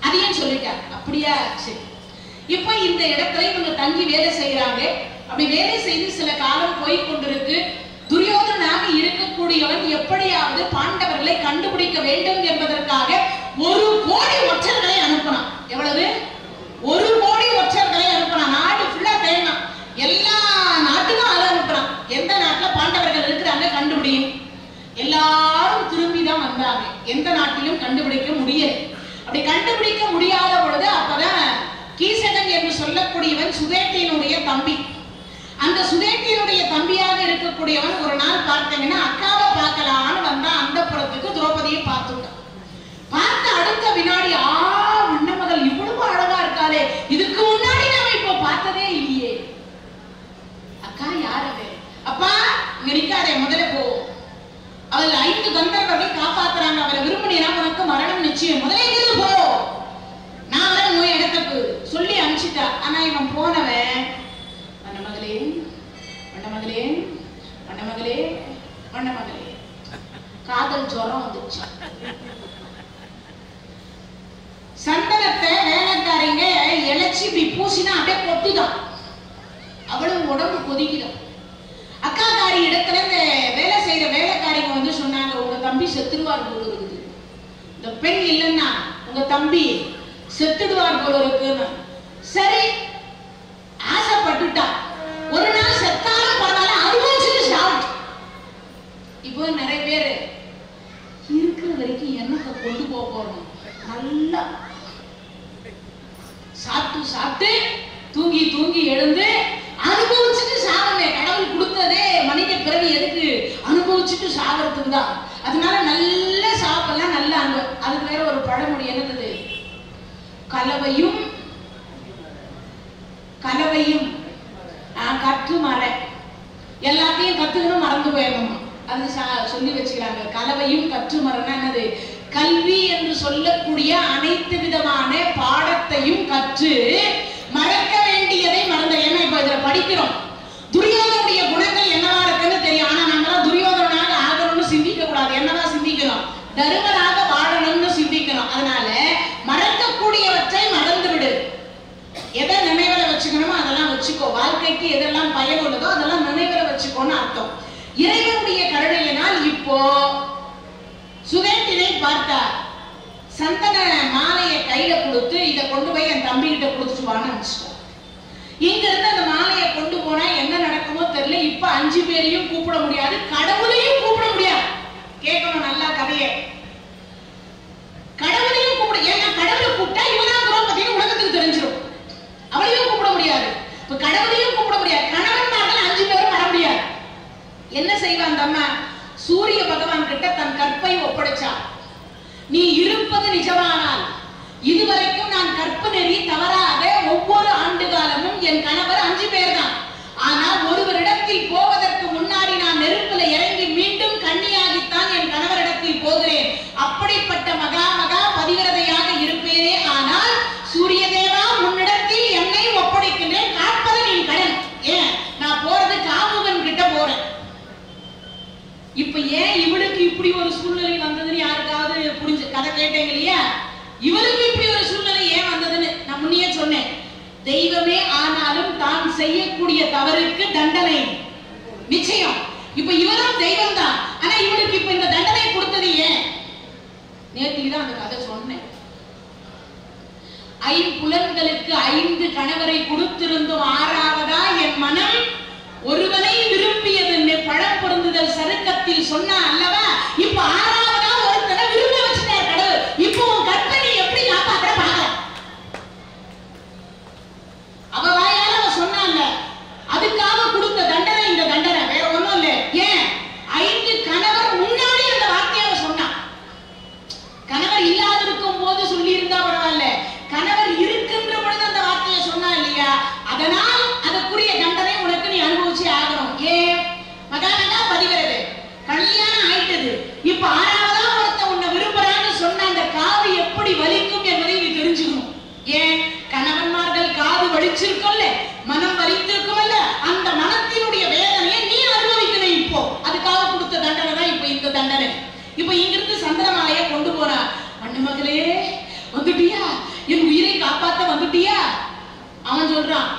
அதையும் சொல்லிட்டாங்க. அப்படியா? சரி. இப்ப இந்த இடத்துல இவங்க தங்கி வேலை செய்யறாங்க. அப்படி வேலை செய்து சில காலம் போய் கொண்டிருக்கு. துரியோதனாக இருக்கக்கூடியவன் எப்படியாவது பாண்டவர்களை கண்டுபிடிக்க வேண்டும் என்பதற்காக 1 கோடி ஒற்றர்களை அனுப்பினான். எவ்வளவு? 1 கோடி ஒற்றர்களை அனுப்பினான். நாடு ஃபுல்லா தேடினான். எல்லா நாட்டுக்கும் ஆளு அனுப்புறான். எந்த நாட்டுல பாண்டவர்கள் இருக்கிறாங்க கண்டுபிடியும். எல்லாரும் திரும்பிதான் வந்தாங்க. எந்த நாட்டிலும் கண்டுபிடிக்க முடியல. அப்படி கண்டுபிடிக்க முடியாத பொழுது அப்பதான் கீசகன் என்று சொல்லக்கூடியவன் சுதேட்டியினுடைய தம்பி. அந்த சுதேந்தியனுடைய தம்பியாக இருக்கக்கூடியவன் ஒரு நாள் பார்த்தீங்கன்னா அக்காவை பார்க்கலான்னு வந்தா அந்த புறத்துக்கு திரௌபதியை பார்த்துட்டான். பார்த்த அடுத்த வினாடி மன்னமகள் இவ்வளவு அழகா இருக்காளே, இதுக்கு முன்னாடி நாம இப்போ பார்த்ததே இல்லையே. அக்கா யாரவே? அப்பா இங்க நிக்காதே, முதல்ல போ. அவள் 5 கந்தர்வர்கள் காப்பாத்துறாங்க. அவரை விரும்பினா உனக்கு மரணம் நிச்சயம். முதல்ல இருந்து போ, நான் வர உன் இடத்துக்கு சொல்லி அனுப்பிச்சிட்டா. ஆனா இவன் போனவன் மன்னமகளே மன்னமகளே மன்னமகளே மன்னமகளே, காதல் ஜுரம் வந்துச்சு. சந்தனத்தை வேலைக்காரிங்க இழைச்சி இப்படி பூசினா அப்படியே கொட்டுதான். அவ்வளவு உடம்பு கொதிக்குதான். அக்காக்காரி இடத்துல இந்த வேலை செய்யற வேலைக்காரிங்க வந்து சொன்னாங்க, உங்க தம்பி செத்துடுவார் போல இருக்குது, இந்த பெண் இல்லைன்னா உங்க தம்பி செத்துடுவார் போல இருக்குன்னு. சரி ஆசைப்பட்டுட்டா, ஒரு நாள் செத்தாலும் பரவாயில்ல அனுபவிச்சுட்டு சாப்பிட்டு. இப்போ நிறைய பேரு இருக்கிற வரைக்கும் என்னத்தை கொண்டு போக போறோம், நல்லா சாப்பிட்டு சாப்பிட்டு தூங்கி தூங்கி எழுந்து அனுபவிச்சுட்டு சாவமே. கடவுள் கொடுத்ததே மனித பிறவி எதுக்கு? அனுபவிச்சுட்டு சாவறதுக்கு தான். அதனால நல்ல சாப்பிடலாம், நல்ல அனுபவம். அதுக்கு வேற ஒரு பழமொழி என்னது, கலவையும் கலவையும் கற்று மர, எல்லாத்தையும் கத்துக்கணும் மறந்து போயிடணும். அது சொல்லி வச்சுக்கிறாங்க. கலவையும் கற்று மரம்னா என்னது? கல்வி என்று சொல்லக்கூடிய அனைத்து விதமான பாடத்தையும் கற்று மறக்க வேண்டியதை மறந்த. ஏன்னா இப்ப இதுல படிக்கிறோம், துரியோதனுடைய குணங்கள் என்னவா இருக்குன்னு தெரியும். ஆனா நம்மள துரியோதனாக ஆகணும்னு சிந்திக்க கூடாது. என்னவா சிந்திக்கணும்? தருமராக வாழணும்னு சிந்திக்கணும். அதனால மறக்கக்கூடியவற்றை மறந்து விடு. எதை நினைவுல வச்சுக்கணுமோ அதெல்லாம் வச்சுக்கோ. வாழ்க்கைக்கு எதெல்லாம் பயனுள்ளதோ அதெல்லாம் நினைவுல வச்சுக்கோன்னு அர்த்தம். இறைவனுடைய கருணையினால் இப்போ சுதேந்தினை பார்த்தா, சந்தன மாலையை கையில கொடுத்து இதை கொண்டு போய் என் தம்பி கிட்ட கொடுத்துட்டு வான்னு அனுப்பிச்சிட்டான். இங்க இருந்து அந்த மாலையை கொண்டு போனா என்ன நடக்குமோ தெரியல. இப்ப 5 பேரையும் கூப்பிட முடியாது, கடவுளையும் கூப்பிட முடியாது. கேட்கணும் நல்லா கதையை. கடவுளையும் கூப்பிட, ஏன்னா கடவுளை கூப்பிட்டா இவதான் திரௌபதினு உலகத்துக்கு தெரிஞ்சிடும். அவளையும் கூப்பிட முடியாது. இப்ப கடவுளையும் கூப்பிட முடியாது. கணவன்மார்கள் 5 பேரும் வர முடியாது. என்ன செய்வான் அம்மா? சூரிய பகவான் கிட்ட தன் கற்பை ஒப்படைச்சா, நீ இருப்பது நிஜமானால் இதுவரைக்கும் நான் கற்பு நெறி தவறாத ஒவ்வொரு ஆண்டு காலமும் என் கணவர் 5 பேர் தான். ஆனால் ஒருவரிடத்தில் போவதற்கு முன்னாடி நான் நெருப்புல இறங்கி மீண்டும் கன்னியாகித்தான் என் கணவரிடத்தில் போகிறேன். அப்படிப்பட்ட மகா மகா பதிவிரதையாக இருப்பேனே. ஆனால் சூரிய தேவா உன்னிடத்தில் என்னை ஒப்படைக்கின்றேன், காப்பது நீ கடன். ஏன் நான் போறது காமுகன் கிட்ட போறேன். இப்ப ஏன் இவளுக்கு இப்படி ஒரு சூழ்நிலை வந்ததுன்னு யாருக்காவது புரிஞ்சு கதை கேட்டீங்க இல்லையா? இவளுக்கு இப்படி ஒரு சூழ்நிலை ஏன் வந்ததுன்னு நான் முன்னையே சொன்னேன். தெய்வமே ஆனாலும் தான் செய்யக்கூடிய தவறுக்கு தண்டனை நிச்சயம். இப்ப இவரும் தெய்வம் தான், ஆனா இவளுக்கு இப்ப இந்த தண்டனை கொடுத்தது ஏன்? நேற்றுக்கு தான் அந்த கதை சொன்னேன். 5 புலன்களுக்கு 5 கணவரை கொடுத்திருந்தும் 6வதா என் மனம் ஒருவனை விரும்பியது பழம் பொருந்துதல் சருக்கத்தில் சொன்னா அல்லவா? இப்ப 6வதா ஒருத்தனை விரும்ப வச்சுட்டார் கடவுள். இப்போ உன் கற்பனை எப்படி காப்பாற்ற பாக்கலாம்? அவ வாயால அவ சொன்னாங்க, அதுக்காக கொடுத்த தண்டனை இந்த தண்டனை, வேற ஒண்ணும் இல்ல. ஏன் 5 கணவர் முன்னாடி அந்த வார்த்தையை அவ சொன்னா. கணவர் இல்லாதிருக்கும் போது சொல்லி இருந்தா பரவாயில்ல, கணவர் இருக்கின்ற பொழுது அந்த வார்த்தையை சொன்னா இல்லையா? அதனால் அதற்குரிய தண்டனை உனக்கு நீ அனுபவிச்சு ஆகணும். ஏன்? மகானகா பதிகிறது, கல்யாணம் ஆயிட்டது, இப்ப 6வதா ஒருத்த உன்னை விரும்புறான்னு சொன்ன அந்த காது எப்படி வலிக்கும் என்பதை நீ தெரிஞ்சுக்கணும். ஏன்? கணவன்மார்கள் காது வலிச்சிருக்கும்ல, மனம் வலித்திருக்கும்ல, அந்த மனத்தினுடைய வேதனையை நீ அனுபவிக்கணும். இப்போ அதுக்காக கொடுத்த தண்டனை தான் இப்ப இந்த தண்டனை. இப்ப இங்கிருந்து சந்திரமாலையை கொண்டு போறா. மன்னமகளே வந்துட்டியா, என் உயிரை காப்பாத்த வந்துட்டியா? அவன் சொல்றான்,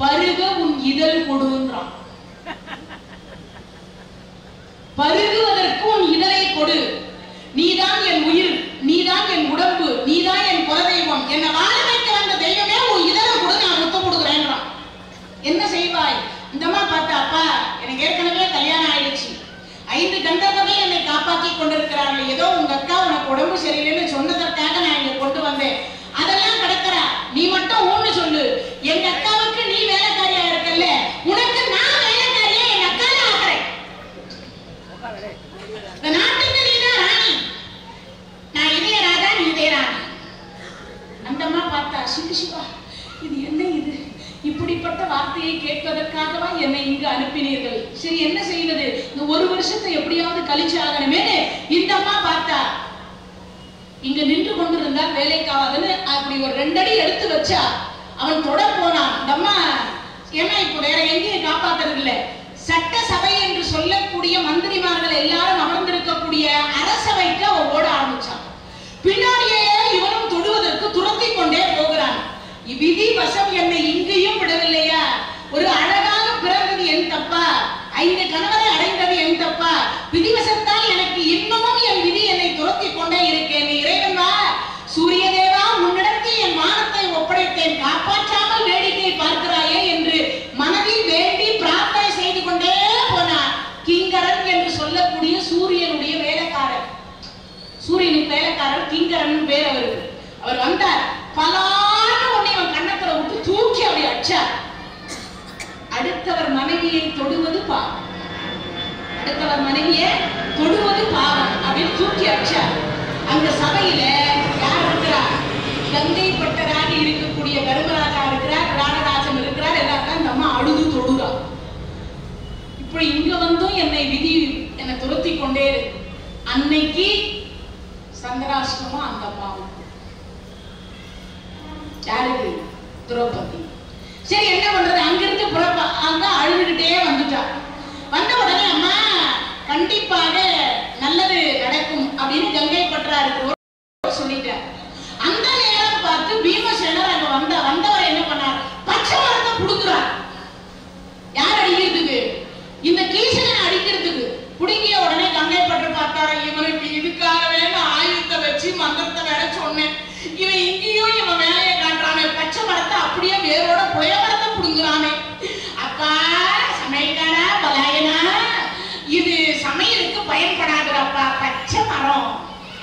பருக உன் இதழ் கொடுன்றான். பருகுவதற்கு உன் இதழை கொடு. நீதான் என் உயிர், நீதான் என் உடம்பு, நீதான் என் குலதெய்வம், என்னை வாழ வைக்க வந்த தெய்வமே, உன் இதழை கொடு, நான் முத்தம் கொடுக்குறேன்றான். என்ன செய்வாய்? இந்தமா பார்த்தா, அப்பா எனக்கு ஏற்கனவே கல்யாணம் ஆயிடுச்சு, 5 கண்டவர்கள் என்னை காப்பாற்றி கொண்டிருக்கிறார்கள், ஏதோ உங்க அக்கா உனக்கு உடம்பு சரியில்லைன்னு சொன்னதற்காக நான் இங்க கொண்டு வந்தேன், அதெல்லாம் கிடக்குற, நீ மட்டும் ஊன்னு சொல்லு, எங்க அக்காவுக்கு நீ வேலைக்காரியா இருக்கல்ல, வார்த்தையை கேட்பதற்காகவா என்னை இங்கு அனுப்பினீர்கள்? சரி, என்ன செய்வது, இந்த ஒரு வருஷத்தை எப்படியாவது கழிச்சு ஆகணுமே. இந்த அம்மா பார்த்தா இங்க நின்று கொண்டிருந்தால் வேலைக்காவதுன்னு அப்படி ஒரு 2 அடி எடுத்து வச்சா அவன் தொட போனான். இந்த அம்மா ஏன்னா இப்ப வேற எங்கேயும் காப்பாத்துறது இல்ல, சட்டசபை என்று சொல்லக்கூடிய மந்திரிமார்கள் எல்லாரும் அமர்ந்திருக்கக்கூடிய அரசவைக்கு அவன் ஓட ஆரம்பிச்சான். பின்னாடியே இவனும் தொடுவதற்கு துரத்தி கொண்டே போகிறான். விதி வசம் என்னை இங்கேயும் விடவில்லையா? ஒரு அழகாக பிறந்தது என் தப்பா? 5 கணவரை அடைந்தது என் தப்பா? விதிவசத்தால் எனக்கு இன்னமும் என் விதி என்னை துரத்தி கொண்டே இருக்கேன். இறைவனா, சூரிய தேவா, உன்னிடத்தில் என் மானத்தை ஒப்படைத்தேன், காப்பாற்றாமல் வேடிக்கை பார்க்கிறாயே என்று மனதில் வேண்டி பிரார்த்தனை செய்து கொண்டே போனார். கிங்கரன் என்று சொல்லக்கூடிய சூரியனுடைய வேலைக்காரர், சூரியனுக்கு வேலைக்காரர் கிங்கரன் பேர் அவருக்கு. அவர் வந்தார், பலான்னு உன்னை அவன் கண்ணத்துல விட்டு தூக்கி அப்படி அடிச்சார். அடுத்தவர் மனைவியை தொடுவது பாவம், அடுத்தவர் மனைவியை தொடுவது பாவம் அப்படின்னு தூக்கி அடிச்சார். அந்த சபையில யார் இருக்கிறார்? கங்கை பட்டராக இருக்கக்கூடிய தர்மராஜா இருக்கிறார், ராணராஜன் இருக்கிறார், எல்லாரும் இந்த அம்மா அழுது தொடுறா. இப்படி இங்க வந்தும் என்னை விதி என்னை துரத்தி கொண்டே இருக்கு. அன்னைக்கு சந்திராஷ்டமா அந்த அம்மாவும் யாருக்கு? திரௌபதி. சரி, என்ன பண்றது, அங்கிருந்து அங்க அழுதுகிட்டே வந்துட்டா. வந்த உடனே அம்மா கண்டிப்பாக நல்லது நடக்கும் அப்படின்னு கங்கை பற்றாருக்கு சொல்லிட்டார். அந்த நேரம் பார்த்து பீமசேனர் அங்க வந்தவர் என்ன பண்ணார்? பச்சை மரத்தை புடுங்குறார். யார் அடிக்கிறதுக்கு? இந்த கீசனை அடிக்கிறதுக்கு. புடுங்கிய உடனே கங்கை பற்று பார்த்தார, இவனுக்கு இதுக்காகவே நான் ஆயுதத்தை வச்சு மந்திரத்தை வேற சொன்னேன், இவன் இங்கேயும் இவன் வேலையை காட்டுறானே, பச்சை மரத்தை அப்படியே வேரோட புளிய மரத்தை புடுங்குறானே. அப்பா சமையல்காரா பலாயனா, இது சமையலுக்கு பயன்படாதுடாப்பா, பச்சை மரம்.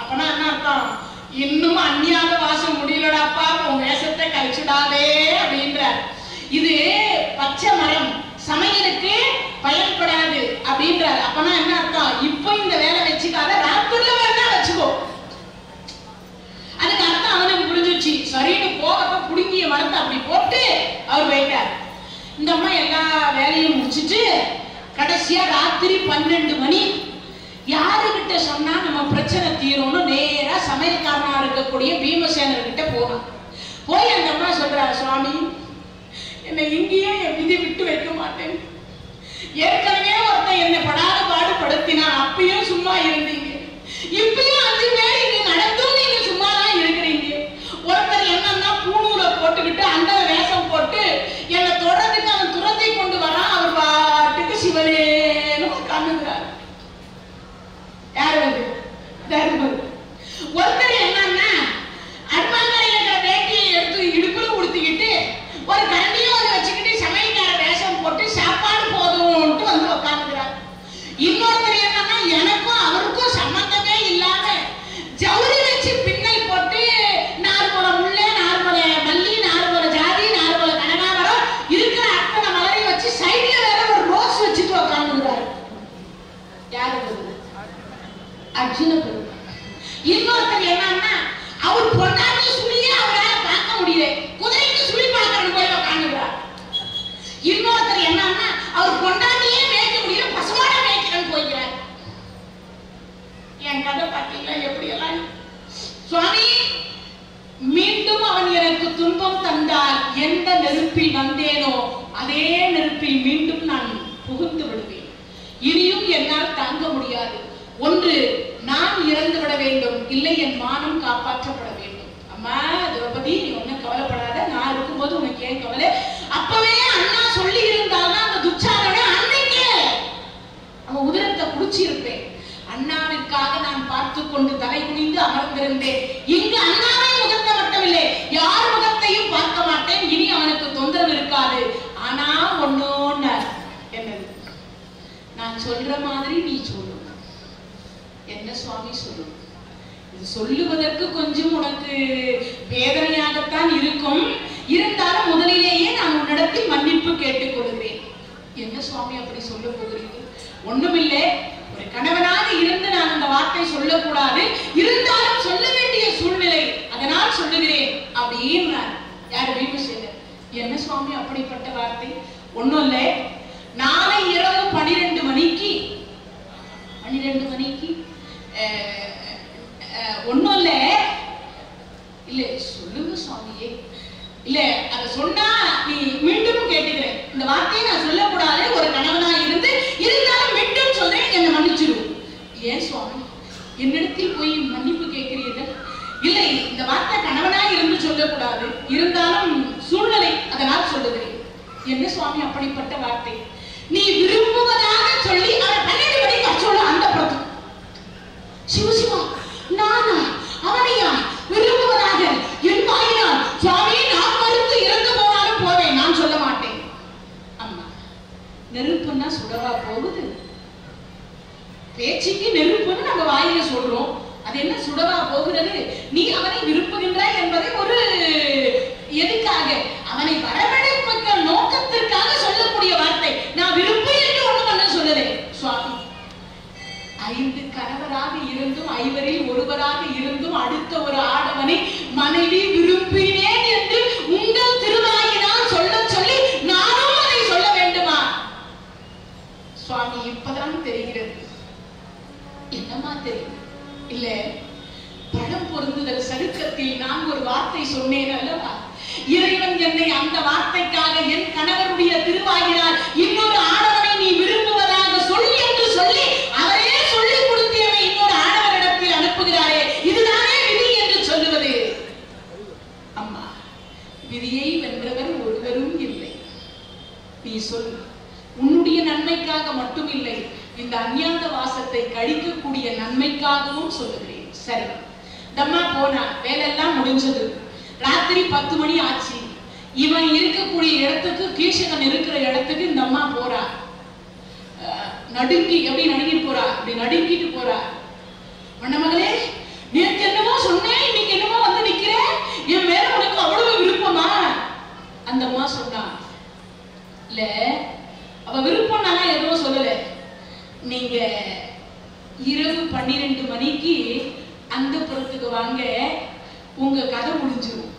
அப்பனா என்ன அர்த்தம்? இன்னும் அந்நியாத வாசம் முடியலடாப்பா, உன் வேஷத்தை கழிச்சுடாதே அப்படின்றார். இது பச்சை மரம் சமையலுக்கு பயன்படாது அப்படின்றார். அப்பனா என்ன அர்த்தம்? இப்போ இந்த வேலை வச்சுக்காத, ராத்திரில வேணா வச்சுக்கோ. அதுக்கு அர்த்தம் அவனுக்கு புரிஞ்சிச்சு. சரின்னு போகப்ப புடுங்கிய மரத்தை அப்படி போட்டு அவர் போயிட்டார். இந்த அம்மா எல்லா வேலையும் முடிச்சுட்டு கடைசியா ராத்திரி 12 மணி யாருகிட்ட சொன்னா நம்ம பிரச்சனை தீரும்னு நேரா சமையல்காரனா இருக்கக்கூடிய பீமசேனர் கிட்ட போனான். போய் அந்த அம்மா சொல்றா, சுவாமி என்னை இங்கேயும் என் விதி விட்டு வைக்க மாட்டேன். ஏற்கனவே ஒருத்தன் என்னை படாத பாடுபடுத்தினான், அப்பயும் சும்மா இருந்தீங்க, இப்பயும் 5 பேர் இங்க நடந்தும் நீங்க சும்மா தான் இருக்கிறீங்க. ஒருத்தர் என்னன்னா பூணூலை போட்டுக்கிட்டு அந்த வேஷம் போட்டு என்னை தொடர்ந்துட்டு அவன் துரத்தி கொண்டு வரான். அவர் பாட்டுக்கு சிவனேன்னு உட்கார்ந்துக்கிறார். யாரு வந்து தர்மர். ஒருத்தர் என்னன்னா அருமாங்கரையில இருக்கிற வேட்டியை எடுத்து இடுப்புல கொடுத்துக்கிட்டு ஒரு கரண்டியும் அதை வச்சுக்கிட்டு சமையல்கார வேஷம் போட்டு சாப்பாடு போதும்ட்டு வந்து உட்கார்ந்துக்கிறார். இன்னொருத்தர் என்னன்னா எனக்கும் அவருக்கும் சம்பந்தமே இல்லாம ஜவுளி வச்சு பின்னல் போட்டு 4 முழம் முல்லை, 4 முளை மல்லி, 4 முளை ஜாதி, 4 முளை கனகாமரம் இருக்கிற அத்தனை மலரையும் வச்சு சைட்ல வேற ஒரு ரோஸ் வச்சுட்டு உட்கார்ந்துருக்காரு. யாரு? அர்ஜுன பெருமாள். இன்னொருத்தர் என்னன்னா அவர் பொண்டாட்டி சுழியே அவரால் பார்க்க முடியல, குதிரைக்கு சுழி பார்க்கணும் போய் உட்கார்ந்துருக்கார். இன்னொருத்தர் என்னன்னா அவர் பொண்டாட்டியே மேய்க்க முடியல, பசுமாட மேய்க்கிறேன்னு போய்க்கிறார். என் கதை பார்த்தீங்களா எப்படி எல்லாம்? சுவாமி, மீண்டும் அவன் எனக்கு துன்பம் தந்தால் எந்த நெருப்பில் வந்தேனோ அதே நெருப்பில் மீண்டும் நான் புகுந்து விடுவேன். இனியும் என்னால் தாங்க முடியாது. ஒன்று நான் இறந்து விட வேண்டும், இல்லை என் மானம் காப்பாற்றப்பட வேண்டும். அம்மா திரௌபதி, நீ ஒன்னும் கவலைப்படாத, நான் இருக்கும்போது உனக்கு ஏன் கவலை? அப்பவே அண்ணா சொல்லி இருந்தால்தான் அந்த துச்சாதனை அன்னைக்கே அவன் உதிரத்தை குடிச்சு இருப்பேன். அண்ணாவிற்காக நான் பார்த்து கொண்டு தலை குனிந்து அமர்ந்திருந்தேன். இங்கு அண்ணாவை முகத்தை மட்டுமில்லை, யார் முகத்தையும் பார்க்க மாட்டேன். இனி அவனுக்கு தொந்தரவு இருக்காது. ஆனா ஒன்னொன்னு, என்னது? நான் சொல்ற மாதிரி நீ சொல்லு. என்ன சுவாமி சொல்லு? இது சொல்லுவதற்கு கொஞ்சம் உனக்கு வேதனையாகத்தான் இருக்கும். இருந்தாலும் முதலிலேயே நான் உன்னிடத்தில் மன்னிப்பு கேட்டுக் கொள்கிறேன். என்ன சுவாமி அப்படி சொல்ல போகிறீர்கள்? ஒண்ணுமில்லை, ஒரு கணவனாக இருந்து நான் அந்த வார்த்தை சொல்லக்கூடாது, இருந்தாலும் சொல்ல வேண்டிய சூழ்நிலை, அதனால் சொல்லுகிறேன் அப்படின்னு. யாரு? பீமசேனர். என்ன சுவாமி அப்படிப்பட்ட வார்த்தை? ஒண்ணும் இல்ல, நாளை இரவு 12 மணிக்கு ஒண்ணும் இல்ல இல்ல சொல்லுங்க சுவாமியே. இல்ல அத சொன்னா நீ மீண்டும் கேட்டுக்கிறேன், இந்த வார்த்தையை நான் சொல்லக்கூடாது, ஒரு கணவனா இருந்தாலும் மீண்டும் சொல்றேன், என்னை மன்னிச்சிரு. ஏன் சுவாமி என்னிடத்தில் போய் மன்னிப்பு கேட்கிறீர்கள்? இல்லை, இந்த வார்த்தை கணவனா இருந்து சொல்லக்கூடாது, இருந்தாலும் சூழ்நிலை அதனால் சொல்லுகிறேன். என்ன சுவாமி அப்படிப்பட்ட வார்த்தை? நீ விரும்புவதாக சொல்லி அவன் 12 மணிக்கு சொல்ல அந்த புறத்து சிவசிவா நானா அவனையா விரும்புவதாக என் வாயினால் சுவாமி நான் மறுத்து இறந்து போனாலும் போவேன், நான் சொல்ல மாட்டேன். அம்மா, நெருப்புன்னா சுடவா போகுது? பேச்சுக்கு நெருப்புன்னு நம்ம வாயில சொல்றோம், அது என்ன சுடவா போகிறது? நீ அவனை விரும்புகின்றாய் என்பதை ஒரு எதுக்காக, அவனை வரவழைக்க நோக்கத்திற்காக சொல்லக்கூடிய வார்த்தை. நான் விரும்பு என்று ஒண்ணு பண்ண சொல்லலே சுவாமி. 5 கணவராக இருந்தும் 5வரில் ஒருவராக இருந்தும் அடுத்த ஒரு ஆடவனை மனைவி விரும்பினேன் என்று உங்கள் திருவாயினால் சொல்ல சொல்லி நானும் அதை சொல்ல வேண்டுமா சுவாமி? இப்பதான் தெரிகிறது. என்னமா தெரியும்? இல்ல, பழம் பொருந்துதல் சருக்கத்தில் நான் ஒரு வார்த்தை சொன்னேன் அல்லவா? இறைவன் என்னை அந்த வார்த்தைக்காக என் கணவருடைய திருவாயினால் இன்னொரு ஆடவனை நீ விரும்புவதாக சொல் என்று சொல்லி அவரே சொல்லிக் கொடுத்தவனை இன்னொரு ஆடவரிடத்தில் அனுப்புகிறாரே, இதுதானே விதி என்று சொல்லுவது. அம்மா, விதியை வென்றவர் ஒருவரும் இல்லை. நீ சொல், உன்னுடைய நன்மைக்காக மட்டும் இல்லை, இந்த அஞ்ஞான வாசத்தை கழிக்கக்கூடிய நன்மைக்காகவும் சொல்லுகிறேன். சரி, தம்மா போனா, வேலையெல்லாம் முடிஞ்சது, ராத்திரி 10 மணி ஆச்சு. இவன் இருக்கக்கூடிய இடத்துக்கு, கீசகன் இருக்கிற இடத்துக்கு இந்த அம்மா போறா. நடுங்கி, எப்படி நடுங்கிட்டு போறா, அப்படி நடுங்கிட்டு போறா. மணமகளே, நேற்று என்னமோ சொன்னேன், இன்னைக்கு என்னமோ வந்து நிக்கிறேன், என் மேல உனக்கு அவ்வளவு விருப்பமா? அந்த அம்மா சொன்னா, இல்ல அவ விருப்பம்னாலாம் எதுவும் சொல்லல, நீங்க இரவு 12 மணிக்கு அந்த புறத்துக்கு வாங்க, உங்க கதை முடிஞ்சிடும்.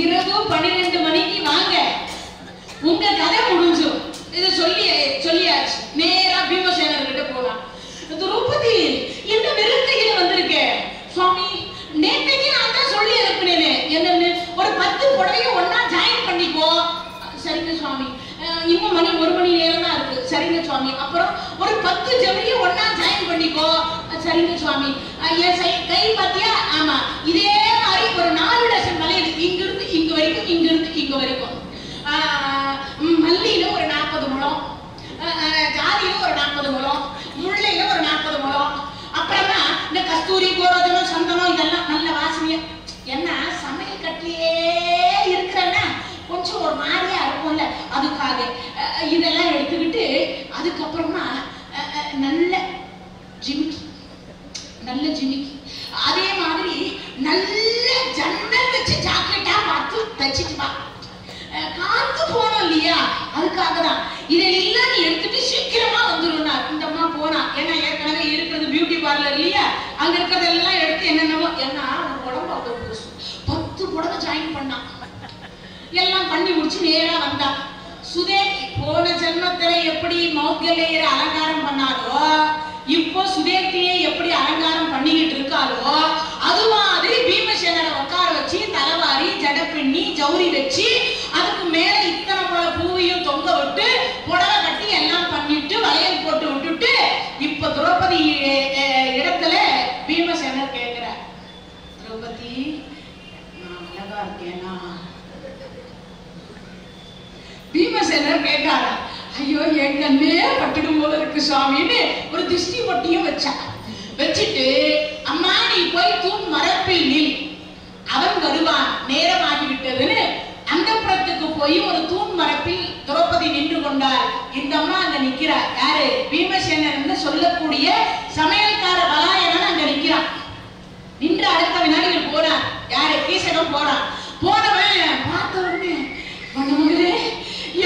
இரவு 12 மணிக்கு வாங்க, உங்க கதை முடிஞ்சிடும். இது சொல்லியாச்சு. நேரா பீமசேனர் கிட்ட போலாம். திரௌபதி என்ன விருந்தையில வந்திருக்க சுவாமி? நேற்றைக்கு நான் தான் சொல்லி அனுப்பினேனே, என்னன்னு ஒரு 10 புடவைய ஒன்னா ஜாயின் பண்ணிக்கோ. சரிங்க சுவாமி. இன்னும் மணி 1 மணி நேரம் தான் இருக்கு. சரிங்க சுவாமி. அப்புறம் ஒரு 10 ஜவுளிய ஒன்னா ஜாயின் பண்ணிக்கோ. சரிங்க சுவாமி. என் கை பாத்தியா? ஆமா, இதே மாதிரி ஒரு 4 டசன் மலையில இங்க இருந்து இங்க வரைக்கும், இங்க இருந்து இங்க வரைக்கும். மல்லியில ஒரு 40 முழம், ஜாதியில ஒரு 40 முழம், முல்லையில ஒரு 40 முழம். அப்புறமா இந்த கஸ்தூரி, கோரோஜனம், சந்தனம் இதெல்லாம் நல்ல வாசனையா. என்ன சமையல் கட்டிலே இருக்கிறன்னா கொஞ்சம் ஒரு மாதிரியா இருக்கும்ல, அதுக்காக இதெல்லாம் எடுத்துக்கிட்டு அதுக்கப்புறமா நல்ல ஜிமிக்கி, அதே மாதிரி நல்ல ஜன்னல் வச்சு ஜாக்கெட்டா பார்த்து தச்சிட்டு வா. காத்து போனோம் இல்லையா, அதுக்காக தான் இதெல்லாம் நீ எடுத்துட்டு சீக்கிரமா வந்துடும். இந்த அம்மா போனா, ஏன்னா ஏற்கனவே இருக்கிறது பியூட்டி பார்லர் இல்லையா, அங்க இருக்கிறதெல்லாம் எடுத்து என்னென்னமோ, ஏன்னா உடம்பு அவ்வளவு புதுசு. 10 புடவை ஜாயின் பண்ணா, எல்லாம் பண்ணி முடிச்சு நேரா வந்தா. சுதேவி போன ஜென்மத்துல எப்படி மௌகல்யரை அலங்காரம் பண்ணாலோ, இப்போ சுதேவியை எப்படி அலங்காரம் பண்ணிக்கிட்டு இருக்காளோ, அது மாதிரி பீமசேனரை உட்கார வச்சு தலைவாரி ஜட பின்னி ஜவுரி வச்சு அதுக்கு மேல இத்தனை போல பூவையும் தொங்க விட்டு புடவை கட்டி எல்லாம் பண்ணிட்டு வளையல் போட்டு விட்டுட்டு இப்ப திரௌபதி இடத்துல பீமசேனர் கேட்கிறார், திரௌபதி நான் அழகா இருக்கேனா? பீமசேனர் கேட்டாரா, ஐயோ என் கண்ணே பட்டுடும் போல இருக்கு சுவாமின்னு ஒரு திருஷ்டி பொட்டியும் வச்சுட்டு, அம்மா நீ போய் தூண் மரப்பில் நில், அவன் வருவான், நேரமாகி விட்டதுன்னு அந்த புறத்துக்கு போய் ஒரு தூண் மரப்பில் திரௌபதி நின்று கொண்டார். இந்த அம்மா அங்க நிக்கிறார். யாரு? பீமசேனர் சொல்லக்கூடிய சமையல்கார பலாயனன் அங்க நிக்கிறான். நின்று அடுத்த வினாடிகள் போறான். யாரு? கீசகம் போறான். போனவன் பார்த்த உடனே, மணமகளே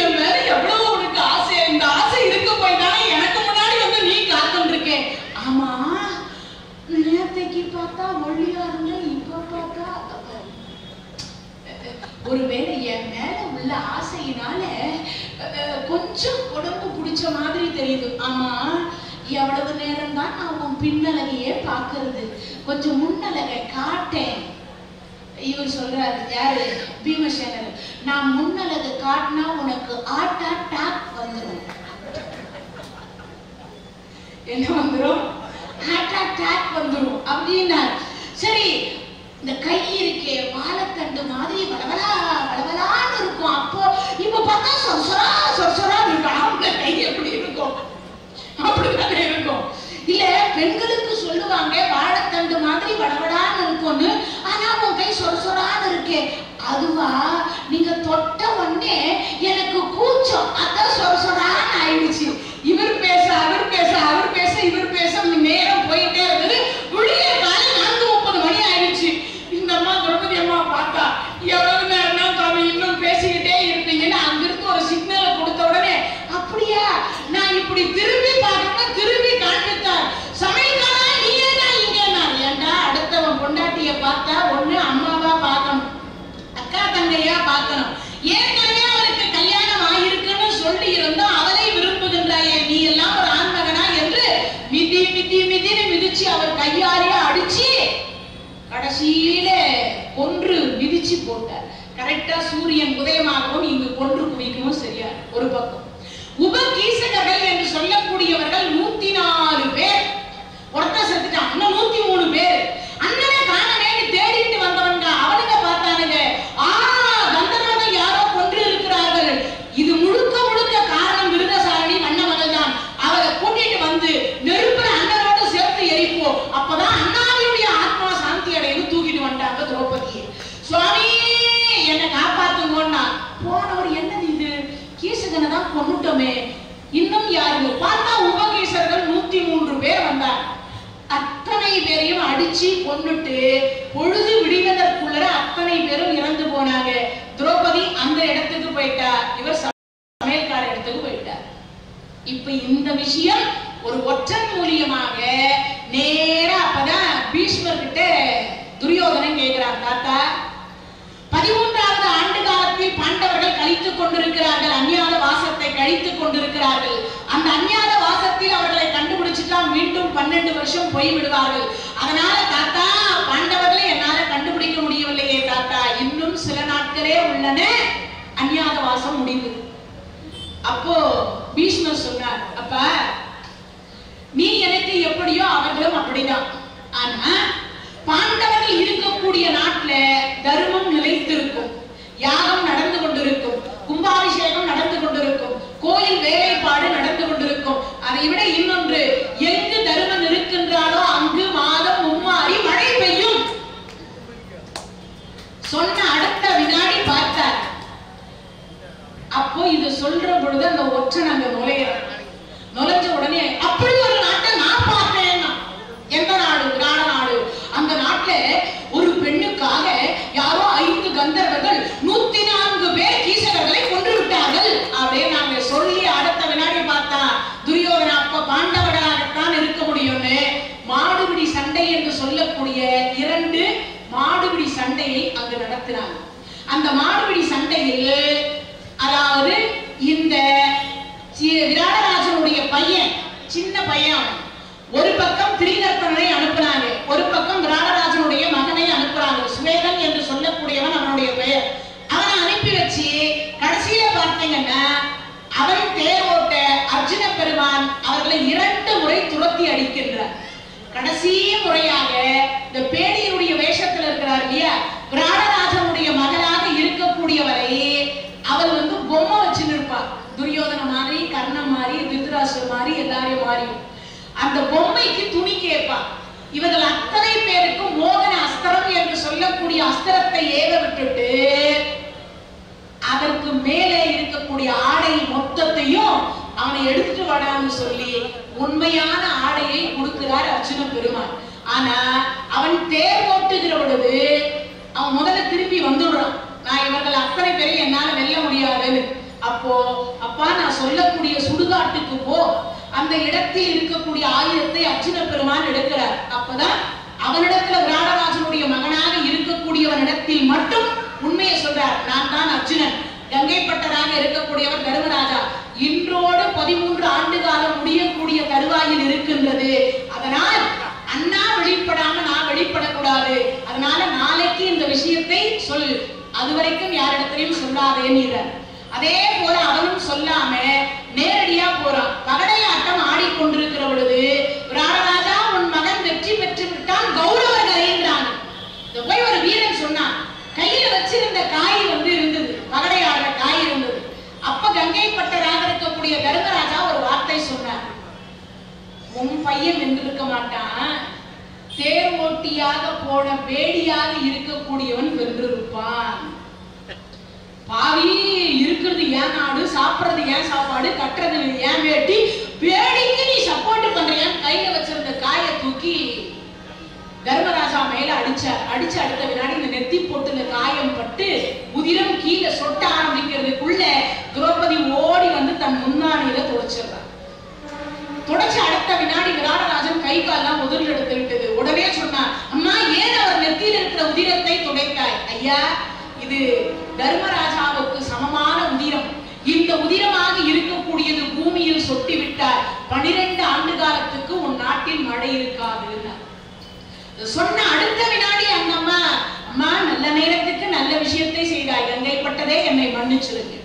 என் மேல எவ்வளவு உனக்கு ஆசை, இந்த ஆசை இருக்க போய் தானே எனக்கு முன்னாடி வந்து நீ காத்துட்டு இருக்கேன். ஆமா, நேத்தைக்கு பார்த்தா ஒல்லியா இருந்த, இப்ப பார்த்தா ஒருவேளை என் மேல உள்ள ஆசையினால கொஞ்சம் உடம்பு பிடிச்ச மாதிரி தெரியுது. ஆமா, எவ்வளவு நேரம் தான் நான் உன் பின்னலகையே பாக்குறது, கொஞ்சம் முன்னலகை காட்டேன். இவர் சொல்றாரு, யாரு? பீமசேனர். நான் முன்னலகை காட்டினா உனக்கு ஹார்ட் அட்டாக் வந்துடும். என்ன வந்துடும்? ஹார்ட் அட்டாக் வந்துடும் அப்படின்னா. சரி, இந்த கை இருக்கே வாழைத்தண்டு மாதிரி வளவலா வளவலான்னு இருக்கும். அப்போ இப்ப பார்த்தா சொரசொரா சொரசொரா இருக்கும். அவங்க கை எப்படி இருக்கும்? அப்படித்தானே இருக்கும். இல்ல, பெண்களுக்கு சொல்லுவாங்க வாழைத்தண்டு மாதிரி வளவலான்னு இருக்கும்னு. ஆனா உன் கை சொரசொரான்னு இருக்கே, அதுவா? நீங்க தொட்ட உடனே எனக்கு கூச்சம், அதான் சொரசொரான்னு ஆயிடுச்சு. இவர் பேச அவர் பேச அவர் பேச இவர் பேச நேரம் போயிட்டே இருந்தது. விடிய காலை 4:30 மணி ஆயிடுச்சு. இந்த அம்மா திரௌபதி அம்மா பார்த்தா, எவ்வளவு நேரம் தான் இன்னும் பேசிக்கிட்டே இருப்பீங்கன்னு அங்கிருந்து ஒரு சிக்னலை கொடுத்த உடனே, அப்படியா நான் இப்படி திரும்பி பார்க்கணும் திரும்பி காண்பித்தார். சமையல்காரா நீங்க தான் இங்க. நான் ஏண்டா அடுத்தவன் பொண்டாட்டிய பார்த்தா ஒண்ணு அம்மாவா பார்க்கணும், அக்கா தங்கையா பார்க்கணும். ஏற்கனவே அவருக்கு கல்யாணம் ஆகிருக்குன்னு சொல்லி இருந்தோம், அவளை விரும்புகின்றாயே நீ எல்லாம் ஒரு ஆண்மகனா என்று மிதி மிதி மிதின்னு மிதிச்சு அவர் கையாலேயே அடிச்சு கடைசியில கொன்று மிதிச்சு போட்டார். கரெக்டா சூரியன் உதயமாகவும் இங்கு கொன்று குவிக்கவும் சரியா. ஒரு பக்கம் உபகீசகர்கள் என்று சொல்லக்கூடியவர்கள் 104 பேர். ஒருத்தர் செத்துட்டான், இன்னும் 103 பேர். அண்ணனை காணவேன்னு தேடிட்டு வந்தவங்க அவனுங்க பார்த்தானுங்க, கந்தர்வர்கள் யாரோ கொன்று இருக்கிறார்கள். இது முழுக்க முழுக்க காரணம் மிருகசாரணி மன்னமகள் தான். அவரை கூட்டிட்டு வந்து நெருப்புல அண்ணனோட சேர்த்து எரிப்போம், அப்பதான் அண்ணாவினுடைய ஆத்மா சாந்தி அடையும் தூக்கிட்டு வந்துட்டாங்க திரௌபதியை. சுவாமி என்னை காப்பாத்துங்கோன்னா போனவர், என்னது இது கீசகனை தான் கொண்டுட்டோமே, இன்னும் யாரு பார்த்தா உபகீசர்கள் 103 பேர் வந்தார். அத்தனை பேரையும் அடிச்சு கொன்னுட்டு பொழுது விடிவதற்குள்ள அத்தனை பேரும் இறந்து போனாங்க. திரௌபதி அந்த இடத்துக்கு போயிட்டா, இவர் சமையல்கார இடத்துக்கு போயிட்டார். இப்ப இந்த விஷயம் ஒரு ஒற்றன் மூலியமாக நேரா அப்பதான் பீஷ்மர் கிட்ட துரியோதனன் கேட்கிறார், தாத்தா 13வது ஆண்டு காலத்தில் பாண்டவர்கள் கழித்துக் கொண்டிருக்கிறார்கள், அந்நியாத வாசத்தை கழித்துக் கொண்டிருக்கிறார்கள். அந்த அந்நியாத வாசத்தில் அவர்களை கண்டுபிடிச்சுட்டா மீண்டும் 12 வருஷம் போய் விடுவார்கள். அதனால தாத்தா பாண்டவர்களை என்னால கண்டுபிடிக்க முடியவில்லையே தாத்தா, இன்னும் சில நாட்களே உள்ளன, அந்நியாத வாசம் முடிந்தது. அப்போ பீஷ்மர் சொன்னார், அப்பா நீ எனக்கு எப்படியோ அவர்களும் அப்படிதான். ஆனா பாண்டவர்கள் இருக்கக்கூடிய நாட்டுல தர்மம் நிலைத்திருக்கும், யாகம் நடந்து கொண்டிருக்கும், கும்பாபிஷேகம் நடந்து கொண்டிருக்கும், கோயில் வேலைப்பாடு நடந்து கொண்டிருக்கும். அதை விட இன்னொன்று, எங்கு தர்மம் இருக்கின்றாலோ அங்கு மாதம் மும்மாறி மழை பெய்யும். சொன்ன அடுத்த வினாடி பார்த்தார். அப்போ இது சொல்ற பொழுது அந்த ஒற்றன் அங்க நுழைஞ்ச உடனே, அப்படி ஒரு நாட்டை நான் பார்த்தேன். எந்த நாடு? கிராட நாடு. அந்த நாட்டுல ஒரு பெண்ணுக்காக யாரோ 5 கந்தர்வர்கள் 104 பேர் கீசகர்களை கொன்று விட்டார்கள் அப்படியே நாங்க சொல்லி அடுத்த வினாடி பார்த்தா துரியோதன அப்ப பாண்டவர்களாகத்தான் இருக்க முடியும்னு மாடுபிடி சண்டை என்று சொல்லக்கூடிய 2 மாடுபிடி சண்டையை அங்கு நடத்தினாங்க. அந்த மாடுபிடி சண்டையில் அதாவது இந்த விராடராஜனுடைய பையன், சின்ன பையன், ஒரு பக்கம் திரிகர்ப்பனை அனுப்புறாங்க, ஒரு பக்கம் விராடராஜனுடைய மகனை அனுப்புறாங்க. சுவேதன் என்று சொல்லக்கூடியவன் அவனுடைய பெயர். அவனை அனுப்பி வச்சு கடைசியில பார்த்தீங்கன்னா அவன் தேர் ஓட்ட அர்ஜுன பெருமான் அவர்களை 2 முறை துரத்தி அடிக்கின்றார். கடைசி முறையாக இந்த பேடியனுடைய வேஷத்தில் இருக்கிறார் இல்லையா, விராடராஜனுடைய மகளாக இருக்கக்கூடியவரை அவள் பொம்மை வச்சு நிற்பார். துரியோதன மாதிரி, கர்ணன் மாதிரி, திருதராஷ்டிரர் மாதிரி, எல்லாரையும் மாறி அந்த பொம்மைக்கு துணி கேட்பார். இவர்கள் அத்தனை பேருக்கும் மோகன அஸ்திரம் என்று சொல்லக்கூடிய அஸ்திரத்தை ஏக விட்டுட்டு அதற்கு மேலே இருக்கக்கூடிய ஆடை மொத்தத்தையும் அவனை எடுத்துட்டு வரான்னு சொல்லி உண்மையான ஆடையை கொடுக்கிறார் அர்ஜுன பெருமான். ஆனா அவன் தேர் ஓட்டுகிற பொழுது அவன் முதல்ல திருப்பி வந்துடுறான், நான் இவர்கள் அத்தனை பேரை என்னால வெல்ல முடியாதுன்னு. அப்போ அப்பா நான் சொல்லக்கூடிய சுடுகாட்டுக்கு போ, அந்த இடத்தில் இருக்கக்கூடிய ஆயுதத்தை அர்ஜுன பெருமான் எடுக்கிறார். அப்பதான் அவனிடத்துல விராடராஜனுடைய மகனாக இருக்கக்கூடியவனிடத்தில் மட்டும் உண்மையை சொல்றார். நான் தான் அர்ஜுனன், கங்கைப்பட்டராக இருக்கக்கூடியவர் தர்மராஜா. இன்றோடு 13 ஆண்டு காலம் முடியக்கூடிய தருவாயில் இருக்கின்றது. அதனால் அண்ணா வெளிப்படாம நான் வெளிப்படக்கூடாது. அதனால நாளைக்கு இந்த விஷயத்தை சொல், அதுவரைக்கும் யாரிடத்திலையும் சொல்லாதேன்னுறார். அதே போல அவனும் சொல்லாம நேரடியா போறான். பகடையாட்டம் ஆடிக்கொண்டிருக்கிற பொழுது ராஜராஜா உன் மகன் வெற்றி பெற்று விட்டான், கௌரவர் கரைன்றான். இத போய் ஒரு வீரன் சொன்னான். கையில வச்சிருந்த காய் இருந்தது, பகடையாடுற காய் இருந்தது. அப்ப கங்கைப்பட்டராக இருக்கக்கூடிய தர்மராஜா ஒரு வார்த்தை சொன்னார். உன் பையன் வென்றிருக்க மாட்டான், தேர் ஓட்டியாக போன வேடியாக இருக்கக்கூடியவன் வென்றிருப்பான். பாவி, இருக்கிறது ஏன் நாடு, சாப்பிடுறது ஏன் சாப்பாடு, கட்டுறது ஏன் வேட்டி, வேடிக்கு நீ சப்போர்ட் பண்றியான்னு கையில வச்சிருந்த காயை தூக்கி தர்மராஜா மேல அடிச்சார். அடிச்ச அடுத்த வினாடி இந்த நெத்தி போட்டுல காயம் பட்டு உதிரம் கீழே சொட்ட ஆரம்பிக்கிறதுக்குள்ள திரௌபதி ஓடி தன் முன்னாடியில துடைச்சிடுறார். துடைச்ச அடுத்த வினாடி விராடராஜன் கை கால்லாம் உதிரில் எடுத்து விட்டது. உடனே சொன்னார், அம்மா ஏன் அவர் நெத்தியில் இருக்கிற உதிரத்தை துடைத்தாய்? ஐயா, இது தர்மராஜாவுக்கு சமமான உதிரம். இந்த உதிரமாக இருக்கக்கூடியது பூமியில் சொட்டி விட்டார். 12 ஆண்டு காலத்துக்கு உன் நாட்டில் மழை இருக்காது. சொன்ன அடுத்த வினாடி அந்த அம்மா, அம்மா நல்ல நேரத்துக்கு நல்ல விஷயத்தை செய்தாய், கங்கைப்பட்டதே என்னை மன்னிச்சிருங்க.